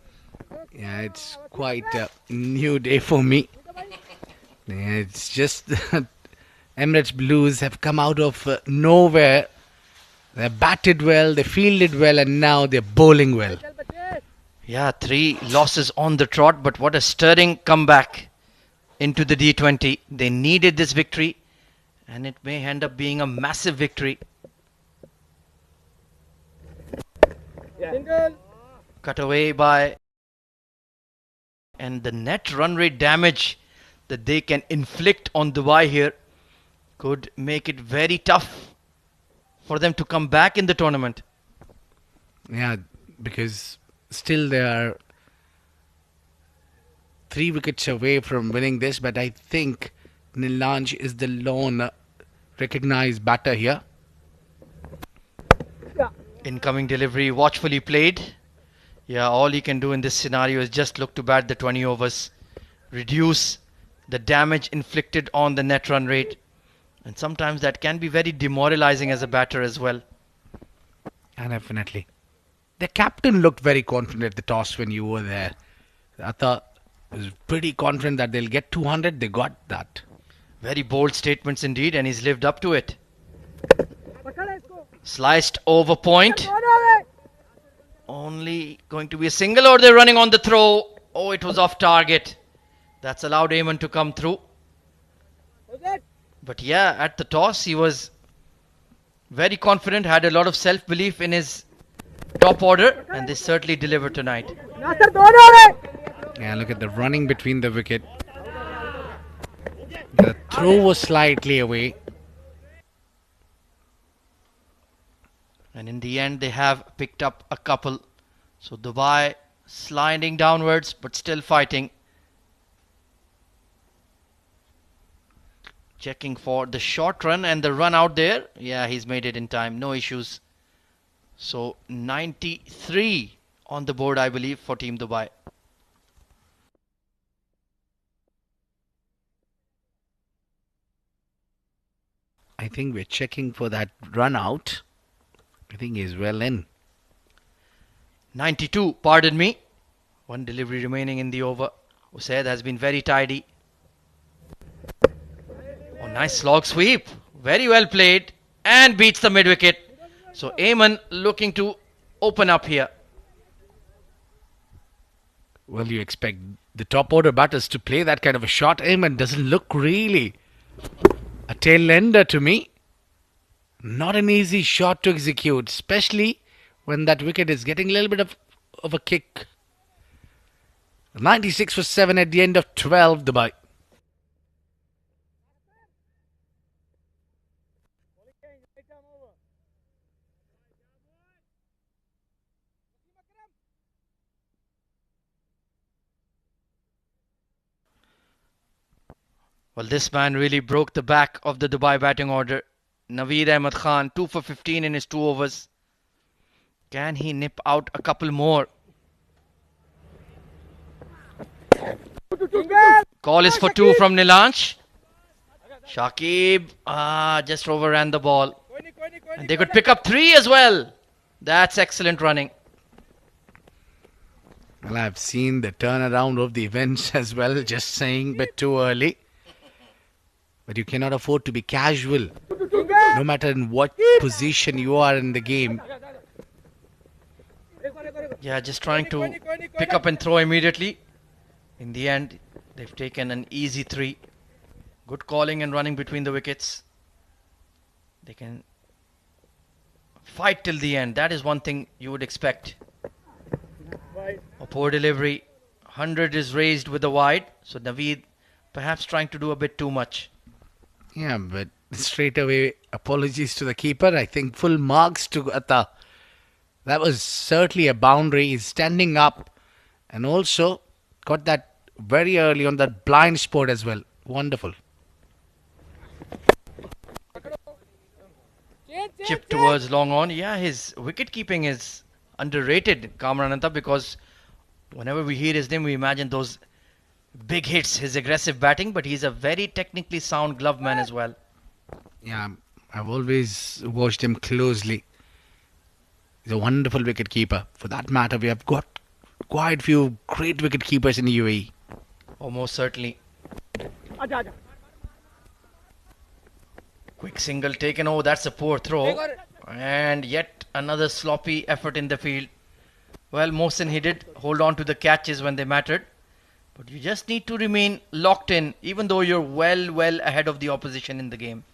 Speaker 1: Yeah, it's quite a new day for me. Yeah, it's just that Emirates Blues have come out of nowhere. They batted well, they fielded well, and now they're bowling well.
Speaker 4: Yeah, 3 losses on the trot, but what a stirring comeback into the D20. They needed this victory, and it may end up being a massive victory. Cut away by, and the net run rate damage that they can inflict on Dubai here could make it very tough for them to come back in the tournament.
Speaker 1: Yeah, because still they are 3 wickets away from winning this, but I think Nilanj is the lone recognized batter here.
Speaker 4: Incoming delivery watchfully played. Yeah, all he can do in this scenario is just look to bat the 20 overs, reduce the damage inflicted on the net run rate, and sometimes that can be very demoralizing as a batter as well.
Speaker 1: And definitely. The captain looked very confident at the toss when you were there. I thought he was pretty confident that they'll get 200. They got that.
Speaker 4: Very bold statements indeed, and he's lived up to it. Sliced over point. Only going to be a single, or they're running on the throw. Oh, it was off target. That's allowed Eamon to come through. But yeah, at the toss, he was very confident, had a lot of self-belief in his top order, and they certainly delivered tonight.
Speaker 1: Yeah, look at the running between the wicket. The throw was slightly away.
Speaker 4: And in the end, they have picked up a couple. So Dubai sliding downwards, but still fighting. Checking for the short run and the run out there. Yeah, he's made it in time. No issues. So 93 on the board, I believe, for Team Dubai.
Speaker 1: I think we're checking for that run out. I think he's well in.
Speaker 4: 92, pardon me. 1 delivery remaining in the over. Usaid has been very tidy. Oh, nice slog sweep. Very well played. And beats the mid wicket. So Eamon looking to open up here.
Speaker 1: Well, you expect the top order batters to play that kind of a shot. Eamon doesn't look really a tail ender to me. Not an easy shot to execute, especially when that wicket is getting a little bit of a kick. 96 for 7 at the end of 12, Dubai.
Speaker 4: Well, this man really broke the back of the Dubai batting order. Naveed Ahmed Khan, 2 for 15 in his 2 overs. Can he nip out a couple more? Call is for 2 from Nilanj. Shakib just overran the ball. And they could pick up 3 as well. That's excellent running.
Speaker 1: Well, I've seen the turnaround of the events as well, just saying, but too early. But you cannot afford to be casual, no matter in what position you are in the game.
Speaker 4: Yeah, just trying to pick up and throw immediately. In the end, they've taken an easy 3. Good calling and running between the wickets. They can fight till the end. That is one thing you would expect. A poor delivery. 100 is raised with a wide. So Naveed perhaps trying to do a bit too much.
Speaker 1: Yeah, but straight away, apologies to the keeper. I think full marks to Atta. That was certainly a boundary. He's standing up and also got that very early on that blind spot as well. Wonderful.
Speaker 4: Chip towards long on. Yeah, his wicket keeping is underrated, Kamrananta, because whenever we hear his name, we imagine those big hits, his aggressive batting, but he's a very technically sound glove man as well.
Speaker 1: Yeah, I've always watched him closely. He's a wonderful wicket keeper. For that matter, we have got quite few great wicket keepers in the UAE.
Speaker 4: Oh, most certainly.
Speaker 3: आजा आजा
Speaker 4: Quick single taken. Oh, that's a poor throw. And yet another sloppy effort in the field. Well, Mohsin, he did hold on to the catches when they mattered. But you just need to remain locked in, even though you're well ahead of the opposition in the game.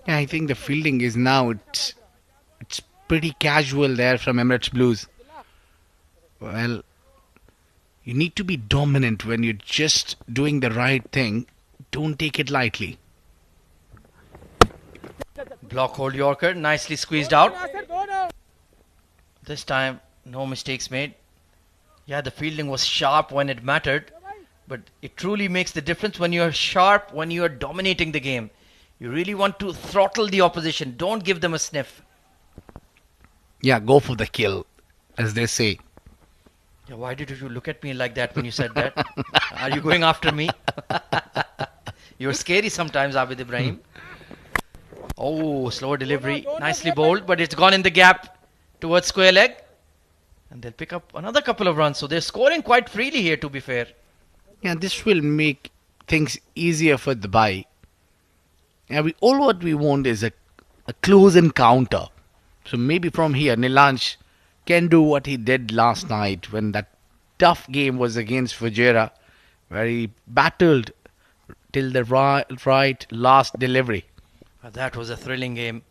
Speaker 1: Yeah, I think the fielding is now it's pretty casual there from Emirates Blues. Well, you need to be dominant when you're just doing the right thing. Don't take it lightly.
Speaker 4: Block hold Yorker, nicely squeezed out.
Speaker 3: Sir दोनों
Speaker 4: This time, no mistakes made. Yeah, the fielding was sharp when it mattered, but it truly makes the difference when you're sharp, when you're dominating the game. You really want to throttle the opposition. Don't give them a sniff.
Speaker 1: Yeah, go for the kill, as they say.
Speaker 4: Yeah, why did you look at me like that when you said that? Are you going after me? You're scary sometimes, Abid Ibrahim. Oh, slower delivery. Nicely bowled, but it's gone in the gap towards square leg. And they'll pick up another couple of runs. So they're scoring quite freely here, to be fair.
Speaker 1: Yeah, this will make things easier for Dubai. Yeah, all what we want is a close encounter. So maybe from here, Nilansh can do what he did last night when that tough game was against Fujairah, where he battled till the right last delivery.
Speaker 4: That was a thrilling game.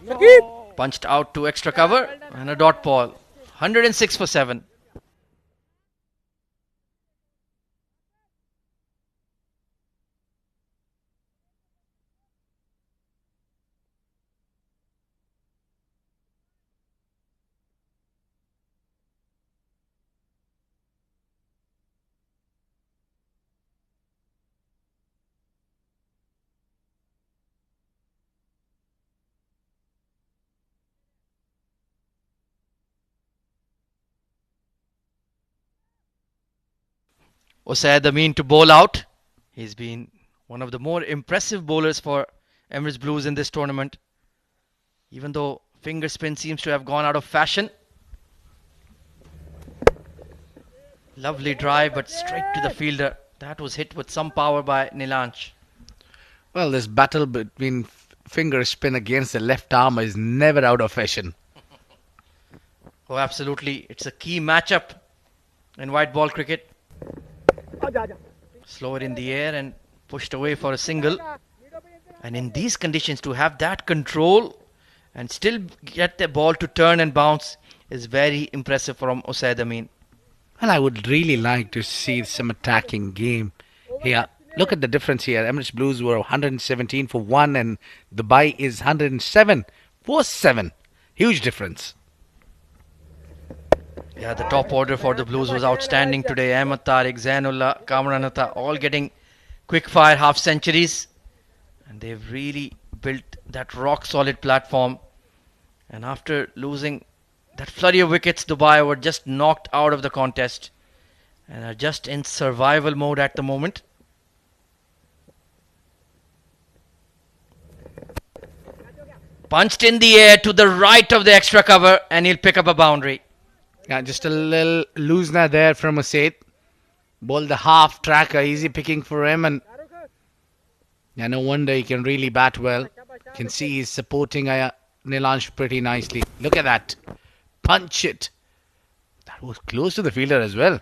Speaker 3: Shakib
Speaker 4: Punched out to extra cover and a dot ball. 106 for 7. Usaid Amin to bowl out. He's been one of the more impressive bowlers for Emirates Blues in this tournament. Even though finger spin seems to have gone out of fashion. Lovely drive, but straight to the fielder. That was hit with some power by Nilansh.
Speaker 1: Well, this battle between finger spin against the left arm is never out of fashion.
Speaker 4: Oh, absolutely. It's a key matchup in white ball cricket.
Speaker 3: आजा आजा
Speaker 4: Slower in the air and pushed away for a single. And in these conditions, to have that control and still get the ball to turn and bounce is very impressive from Usaid Amin.
Speaker 1: Well, I would really like to see some attacking game here. Look at the difference here. Emirates Blues were 117 for 1 and Dubai is 107 for 7. Huge difference.
Speaker 4: Yeah, the top order for the Blues was outstanding today. Ahmed Tariq, Zainullah, Kamranata all getting quick fire half centuries. And they've really built that rock solid platform. And after losing that flurry of wickets, Dubai were just knocked out of the contest and are just in survival mode at the moment. Punched in the air to the right of the extra cover and he'll pick up a boundary.
Speaker 1: Yeah, just a little loosener there from Usaid. Bowled the half tracker, easy picking for him, and yeah, no wonder he can really bat well. Can see he's supporting Nilansh pretty nicely. Look at that. Punch it. That was close to the fielder as well.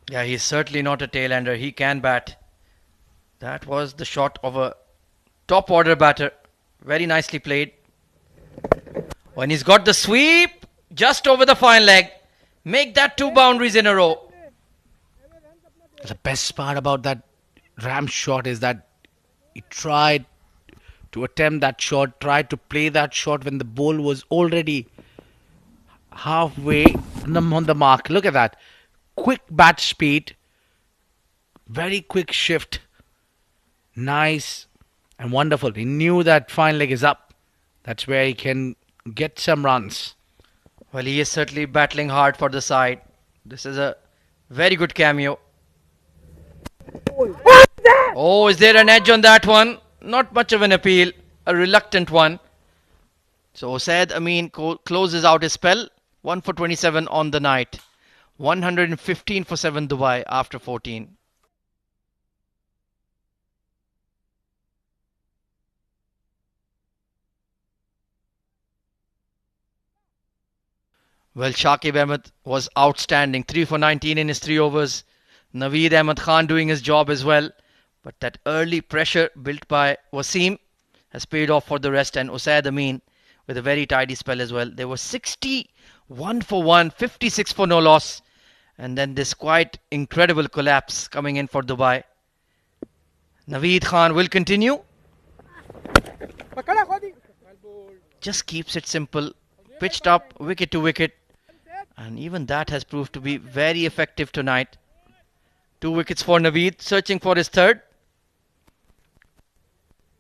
Speaker 4: Yeah, he's certainly not a tail-ender. He can bat. That was the shot of a top order batter. Very nicely played. When he's got the sweep just over the fine leg. Make that 2 boundaries in a row.
Speaker 1: The best part about that ram shot is that he tried to attempt that shot, tried to play that shot when the ball was already halfway on the mark. Look at that. quick bat speed, very quick shift, nice and wonderful. He knew that fine leg is up. That's where he can get some runs.
Speaker 4: Well, he is certainly battling hard for the side. This is a very good cameo. Oh, is there an edge on that one? Not much of an appeal, a reluctant one. So Said Amin closes out his spell. 1 for 27 on the night. 115 for 7 Dubai after 14. Well, Shakib Ahmed was outstanding. 3 for 19 in his 3 overs. Naveed Ahmed Khan doing his job as well. But that early pressure built by Wasim has paid off for the rest. And Usaid Amin with a very tidy spell as well. There was 61 for 1, 56 for no loss. And then this quite incredible collapse coming in for Dubai. Naveed Khan will continue. Just keeps it simple. Pitched up, wicket to wicket. And even that has proved to be very effective tonight. 2 wickets for Naveed, searching for his third.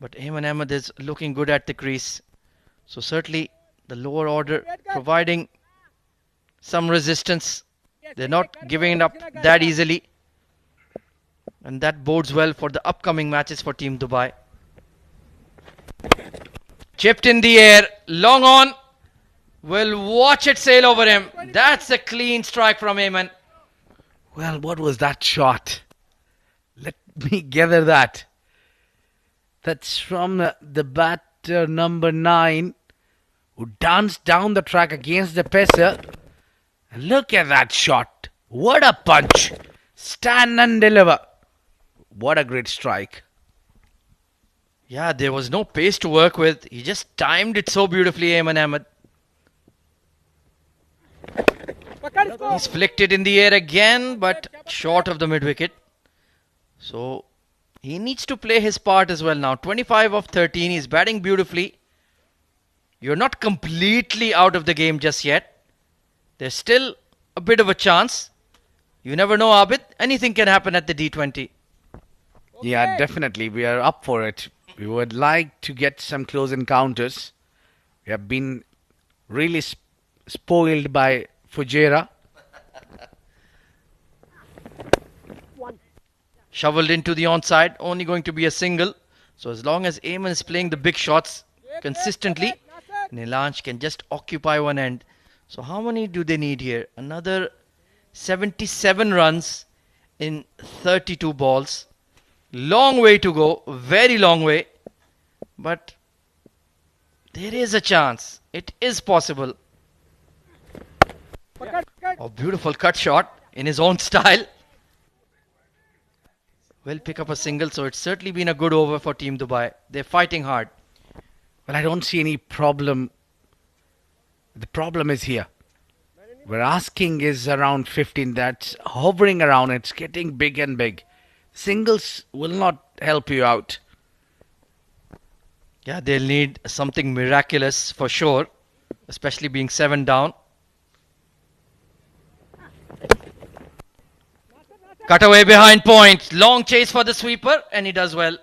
Speaker 4: But Ayman Ahmed is looking good at the crease. So certainly the lower order providing some resistance. They're not giving it up that easily. And that bodes well for the upcoming matches for Team Dubai. Chipped in the air, long on. We'll watch it sail over him. That's a clean strike from Ayman.
Speaker 1: Well, what was that shot? Let me gather that. That's from the batter number 9 who danced down the track against the pacer. And look at that shot. What a punch. Stand and deliver. What a great strike.
Speaker 4: Yeah, there was no pace to work with. He just timed it so beautifully, Ayman Ahmed. He's flicked it in the air again, but short of the mid-wicket. So he needs to play his part as well now. 25 of 13. He's batting beautifully. You're not completely out of the game just yet. There's still a bit of a chance. You never know, Abid. Anything can happen at the D20.
Speaker 1: Yeah, definitely. We are up for it. We would like to get some close encounters. We have been really spoiled by Fujairah.
Speaker 4: Shoveled into the onside, only going to be a single. So as long as Ayman is playing the big shots consistently, Nilanj can just occupy one end. So how many do they need here? Another 77 runs in 32 balls. Long way to go, very long way. But there is a chance. It is possible. A beautiful cut shot in his own style. Will pick up a single, so it's certainly been a good over for Team Dubai. They're fighting hard.
Speaker 1: Well, I don't see any problem. The problem is here. We're asking is around 15. That's hovering around. It's getting big and big. Singles will not help you out.
Speaker 4: Yeah, they'll need something miraculous for sure, especially being 7 down. Cut away behind point. Long chase for the sweeper, and he does well.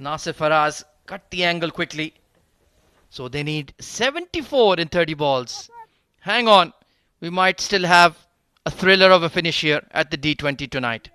Speaker 4: Nasir Faraz cut the angle quickly. So they need 74 in 30 balls. Hang on. We might still have a thriller of a finish here at the D20 tonight.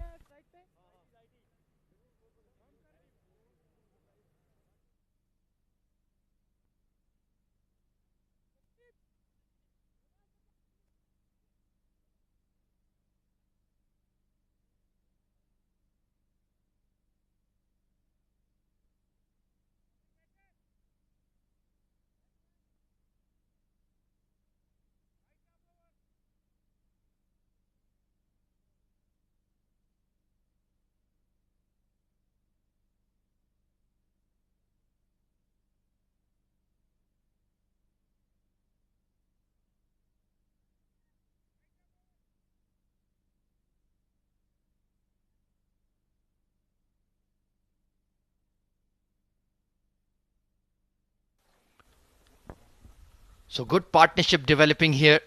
Speaker 4: So good partnership developing here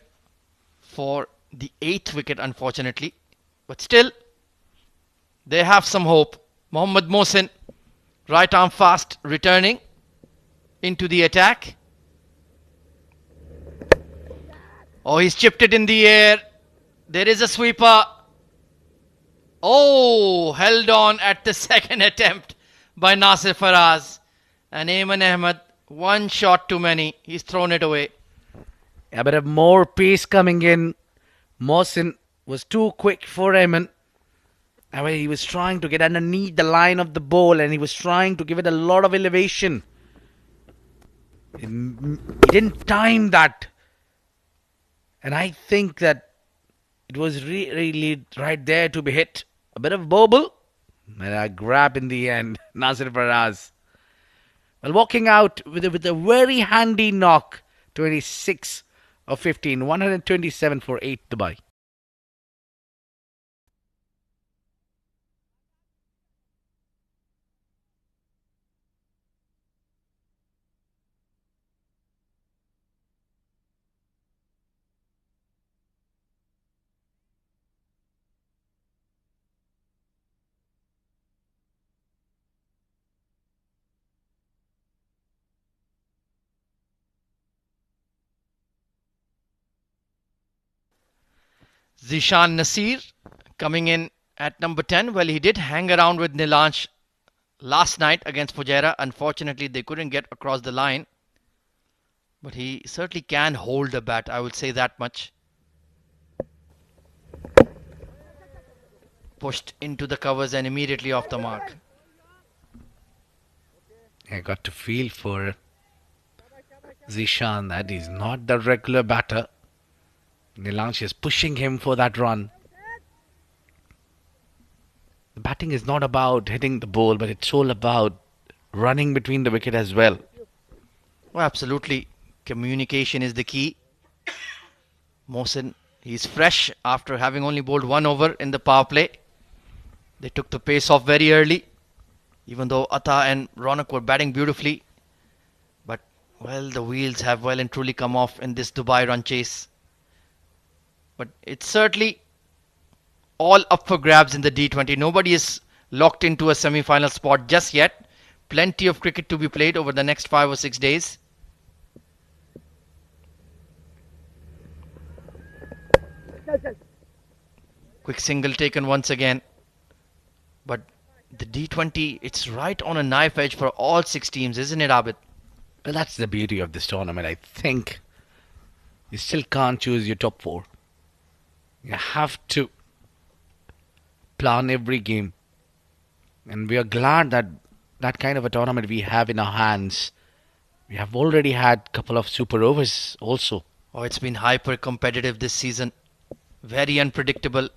Speaker 4: for the 8th wicket, unfortunately. But still, they have some hope. Mohammad Mohsin, right arm fast, returning into the attack. Oh, he's chipped it in the air. There is a sweeper. Oh, held on at the second attempt by Nasir Faraz. And Ayman Ahmed, one shot too many. He's thrown it away.
Speaker 1: A bit of more pace coming in. Mohsin was too quick for Ayman. I mean, he was trying to get underneath the line of the ball and he was trying to give it a lot of elevation. He didn't time that. And I think that it was really right there to be hit. A bit of bobble and a grab in the end. Nasir Faraz. Well, walking out with a very handy knock. 26 of 15. 127 for 8 Dubai.
Speaker 4: Zishan Nasir coming in at number 10. Well, he did hang around with Nilansh last night against Fujairah. Unfortunately, they couldn't get across the line. But he certainly can hold a bat, I would say that much. Pushed into the covers and immediately off the mark.
Speaker 1: I got to feel for Zishan that he's not the regular batter. Nilansh is pushing him for that run. The batting is not about hitting the ball, but it's all about running between the wicket as well.
Speaker 4: Oh, absolutely. Communication is the key. Mohsin, he's fresh after having only bowled 1 over in the power play. They took the pace off very early, even though Atta and Ronak were batting beautifully. But, well, the wheels have well and truly come off in this Dubai run chase. But it's certainly all up for grabs in the D20. Nobody is locked into a semi-final spot just yet. Plenty of cricket to be played over the next 5 or 6 days. Quick single taken once again. But the D20, it's right on a knife edge for all 6 teams, isn't it, Abid?
Speaker 1: Well, that's the beauty of this tournament. I think you still can't choose your top 4. You have to plan every game. And we are glad that that kind of a tournament we have in our hands. We have already had a couple of super overs also.
Speaker 4: Oh, it's been hyper competitive this season. Very unpredictable.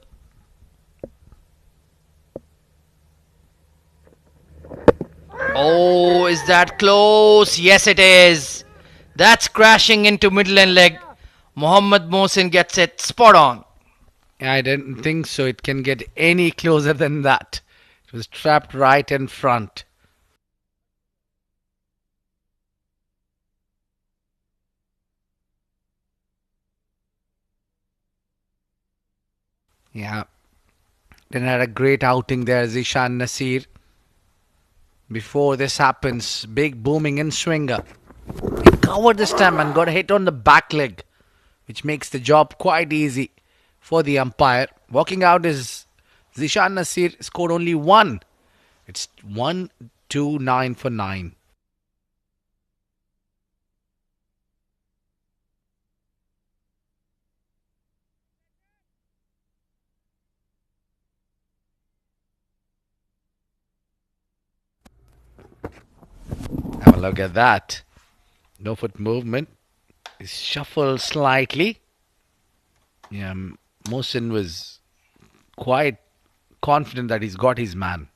Speaker 4: Oh, is that close? Yes, it is. That's crashing into middle and leg. Mohammad Mohsin gets it spot on.
Speaker 1: I didn't think so. It can get any closer than that. It was trapped right in front. Yeah. Then had a great outing there, Zishan Nasir. Before this happens, big booming in swinger. He covered the stump and got hit on the back leg, which makes the job quite easy for the umpire. Walking out is Zishan Nasir, scored only 1. It's 1-2-9 for 9. Have a look at that. No foot movement. He shuffled slightly. Yeah, Mohsin was quite confident that he's got his man.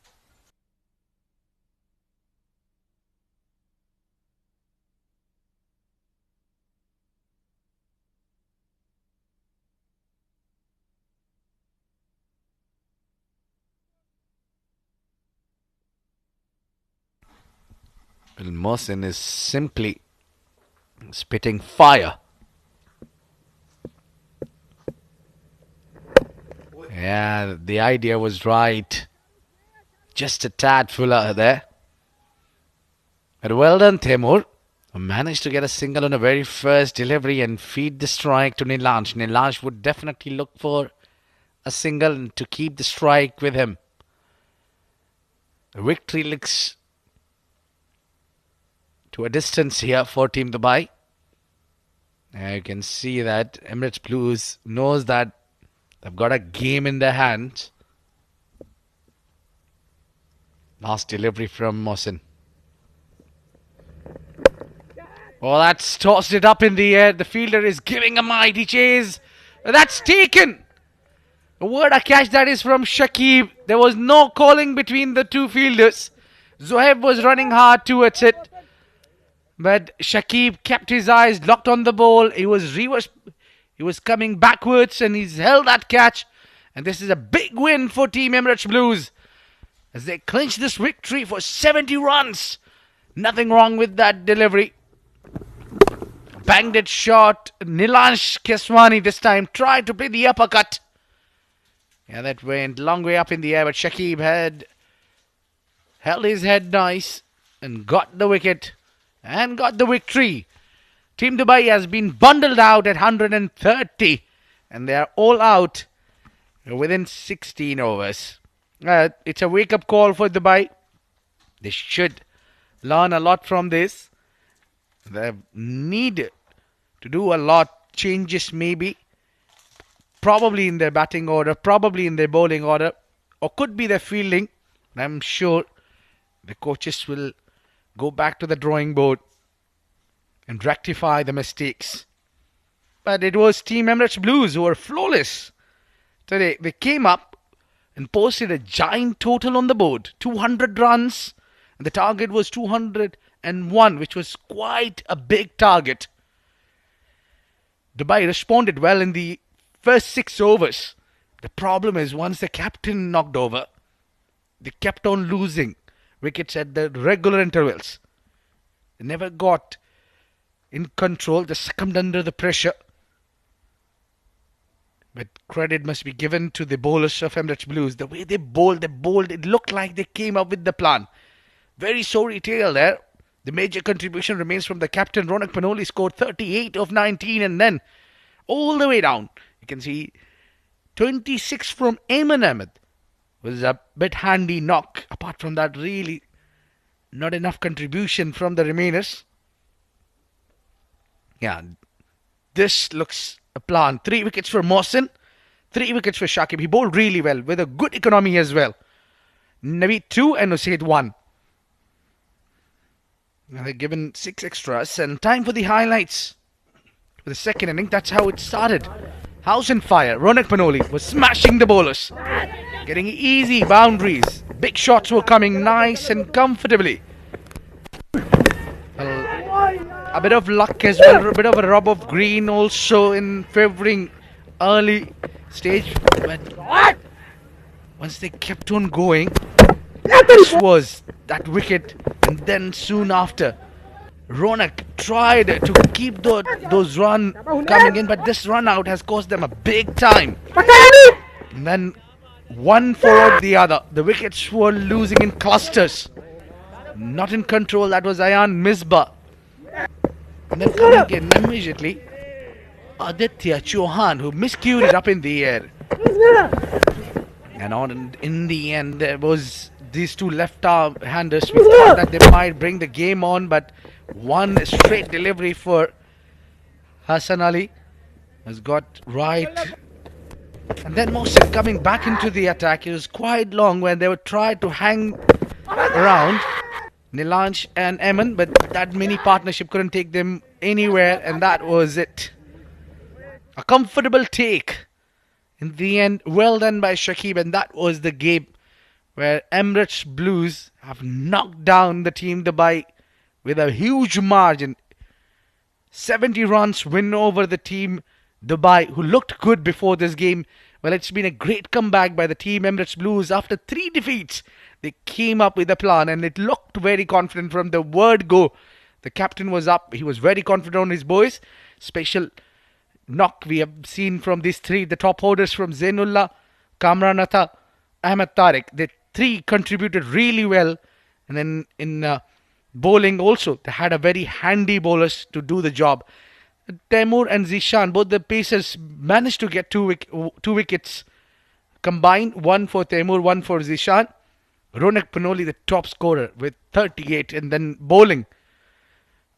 Speaker 1: Well, Mohsin is simply spitting fire. Yeah, the idea was right. Just a tad fuller there. But well done, Timur. Managed to get a single on the very first delivery and feed the strike to Nilansh. Nilansh would definitely look for a single to keep the strike with him. The victory looks to a distance here for Team Dubai. You can see that Emirates Blues knows that they've got a game in their hands. Last delivery from Mohsin. Oh, that's tossed it up in the air. The fielder is giving a mighty chase. That's taken. What a catch that is from Shakib. There was no calling between the two fielders. Zohaib was running hard towards it. But Shakib kept his eyes locked on the ball. He was coming backwards and he's held that catch. And this is a big win for Team Emirates Blues as they clinch this victory for 70 runs. Nothing wrong with that delivery. Banged it short. Nilansh Keswani this time tried to play the uppercut. Yeah, that went long way up in the air, but Shakib had held his head nice and got the wicket and got the victory. Team Dubai has been bundled out at 130 and they are all out within 16 overs. It's a wake-up call for Dubai. They should learn a lot from this. They need to do a lot, changes maybe, probably in their batting order, probably in their bowling order, or could be their fielding. I'm sure the coaches will go back to the drawing board and rectify the mistakes. But it was Team Emirates Blues who were flawless today. They came up and posted a giant total on the board, 200 runs, and the target was 201, which was quite a big target. Dubai responded well in the first 6 overs. The problem is once the captain knocked over, they kept on losing wickets at the regular intervals. They never got in control. They succumbed under the pressure. But credit must be given to the bowlers of Emirates Blues. The way they bowled, it looked like they came up with the plan. Very sorry tale there. The major contribution remains from the captain. Ronak Panoli scored 38 of 19 and then all the way down. You can see 26 from Ayman Ahmed. Was a bit handy knock. Apart from that, really not enough contribution from the remainers. Yeah, this looks a plan. 3 wickets for Mohsin, 3 wickets for Shakib. He bowled really well with a good economy as well. Naveed 2 and Usaid 1. Now they're given 6 extras and time for the highlights. For the second inning, that's how it started. House and fire. Ronak Panoli was smashing the bowlers. Getting easy boundaries. Big shots were coming nice and comfortably. Well, a bit of luck as well. A bit of a rub of green also in favouring early stage. But once they kept on going, this was that wicket. And then soon after, Ronak tried to keep those runs coming in, but this run out has cost them a big time. And then one followed the other. The wickets were losing in clusters. Not in control, that was Ayan Misbah. And then coming in immediately, Aditya Chauhan, who miscued it up in the air. And in the end, there was these two left-handers. We thought that they might bring the game on, but one straight delivery for Hassan Ali has got right. And then Mohsin coming back into the attack. It was quite long when they were trying to hang around Nilansh and Eman, but that mini partnership couldn't take them anywhere, and that was it. A comfortable take in the end. Well done by Shakib, and that was the game where Emirates Blues have knocked down the Team Dubai with a huge margin. 70 runs win over the Team Dubai, who looked good before this game. Well, it's been a great comeback by the Team Emirates Blues. After 3 defeats, they came up with a plan and it looked very confident from the word go. The captain was up. He was very confident on his boys. Special knock we have seen from these 3. The top orders from Zainullah, Kamranatha, Ahmed Tariq. The three contributed really well. And then in bowling also, they had a very handy bowlers to do the job. Taimur and Zishan, both the pacers, managed to get two wickets combined. One for Taimur, one for Zishan. Ronak Panoli, the top scorer, with 38. And then bowling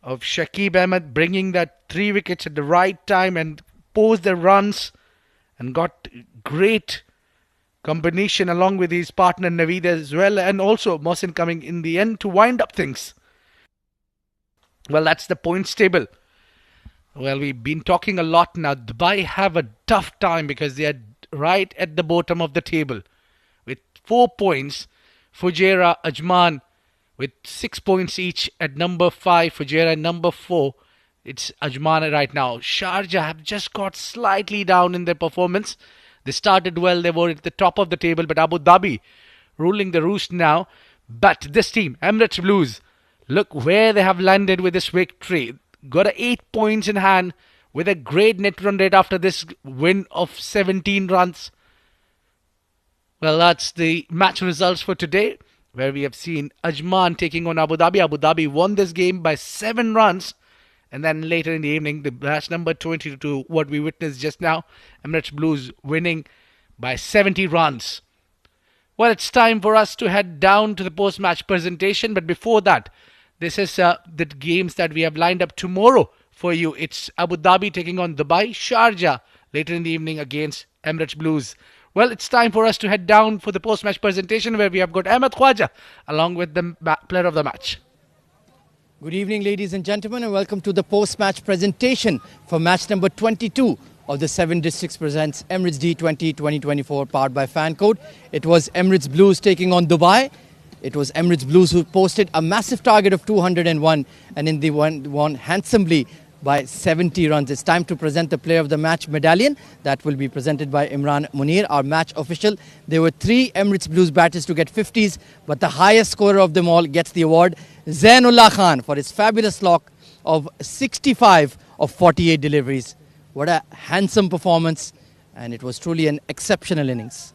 Speaker 1: of Shakib Ahmed, bringing that 3 wickets at the right time and posed the runs and got great combination along with his partner Naveed as well, and also Mohsin coming in the end to wind up things. Well, that's the points table. Well, we've been talking a lot now. Dubai have a tough time because they are right at the bottom of the table with 4 points. Fujairah, Ajman with 6 points each at number 5. Fujairah number 4. It's Ajman right now. Sharjah have just got slightly down in their performance. They started well. They were at the top of the table, but Abu Dhabi ruling the roost now. But this team, Emirates Blues, look where they have landed with this victory. Got 8 points in hand with a great net run rate after this win of 17 runs. Well, that's the match results for today, where we have seen Ajman taking on Abu Dhabi. Abu Dhabi won this game by 7 runs. And then later in the evening, the match number 22, what we witnessed just now, Emirates Blues winning by 70 runs. Well, it's time for us to head down to the post-match presentation. But before that, this is the games that we have lined up tomorrow for you. It's Abu Dhabi taking on Dubai, Sharjah later in the evening against Emirates Blues. Well, it's time for us to head down for the post-match presentation, where we have got Ahmed Khwaja along with the player of the match.
Speaker 4: Good evening, ladies and gentlemen, and welcome to the post-match presentation for match number 22 of the 7 Districts Presents Emirates D20 2024, powered by Fancode. It was Emirates Blues taking on Dubai. It was Emirates Blues who posted a massive target of 201 and in the won handsomely by 70 runs. It's time to present the player of the match medallion that will be presented by Imran Munir, our match official. There were 3 Emirates Blues batters to get 50s, but the highest scorer of them all gets the award, Zainullah Khan, for his fabulous lock of 65 of 48 deliveries. What a handsome performance, and it was truly an exceptional innings.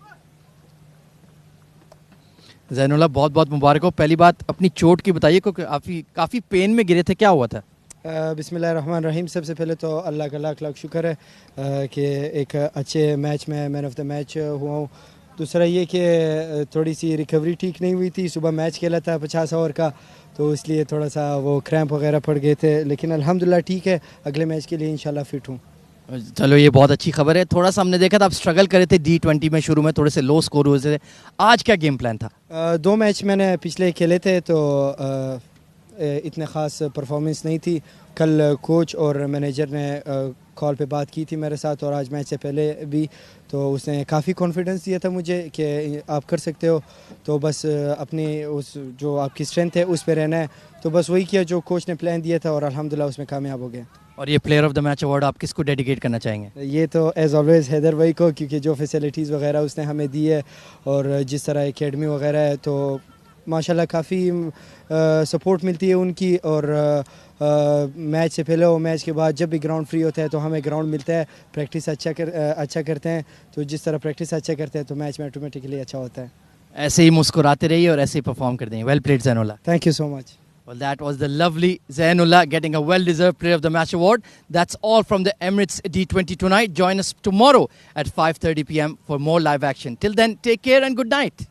Speaker 4: Zainullah, बहुत बहुत मुबारक हो. पहली बात अपनी चोट की बताइए, क्योंकि काफ़ी पेन में गिरे थे, क्या हुआ था?
Speaker 6: बिस्मिल्लाहिर्रहमानिर्रहीम. सबसे पहले तो अल्लाह का लाख लाख शुक्र है कि एक अच्छे मैच में मैन ऑफ द मैच हुआ हूँ. दूसरा ये कि थोड़ी सी रिकवरी ठीक नहीं हुई थी. सुबह मैच खेला था 50 ओवर का, तो इसलिए थोड़ा सा वो क्रैम्प वगैरह पड़ गए थे, लेकिन अल्हम्दुलिल्लाह ठीक है. अगले मैच के लिए इंशाल्लाह फिट हूँ.
Speaker 4: चलो, ये बहुत अच्छी खबर है. थोड़ा सा हमने देखा था आप स्ट्रगल करे थे D20 में, शुरू में थोड़े से लो स्कोर हुए थे. आज क्या गेम प्लान था?
Speaker 6: 2 मैच मैंने पिछले खेले थे, तो इतने ख़ास परफॉर्मेंस नहीं थी. कल कोच और मैनेजर ने कॉल पे बात की थी मेरे साथ, और आज मैच से पहले भी, तो उसने काफ़ी कॉन्फिडेंस दिया था मुझे कि आप कर सकते हो. तो बस अपनी उस जो आपकी स्ट्रेंथ है उस पे रहना है. तो बस वही किया जो कोच ने प्लान दिया था, और अल्हम्दुलिल्लाह उसमें कामयाब हो गया.
Speaker 4: और ये player of the match award आप किसको डेडिकेट करना चाहेंगे?
Speaker 6: ये तो एज़ ऑलवेज़ हैदर भाई को, क्योंकि जो फैसिलिटीज़ वगैरह उसने हमें दी है और जिस तरह एकेडमी वगैरह है, तो माशाल्लाह काफ़ी सपोर्ट मिलती है उनकी. और मैच से पहले और मैच के बाद जब भी ग्राउंड फ्री होता है तो हमें ग्राउंड मिलता है, प्रैक्टिस अच्छा करते हैं. तो जिस तरह प्रैक्टिस अच्छा करते हैं तो मैच में ऑटोमेटिकली अच्छा होता है.
Speaker 4: ऐसे ही मुस्कुराते रहिए और ऐसे ही परफॉर्म कर देंगे. Well played Zainullah.
Speaker 6: Thank you so much.
Speaker 4: Well, that was the lovely Zainullah getting a well-deserved Player of the Match award. That's all from the Emirates D20 tonight. Join us tomorrow at 5:30 p.m. for more live action. Till then, take care and good night.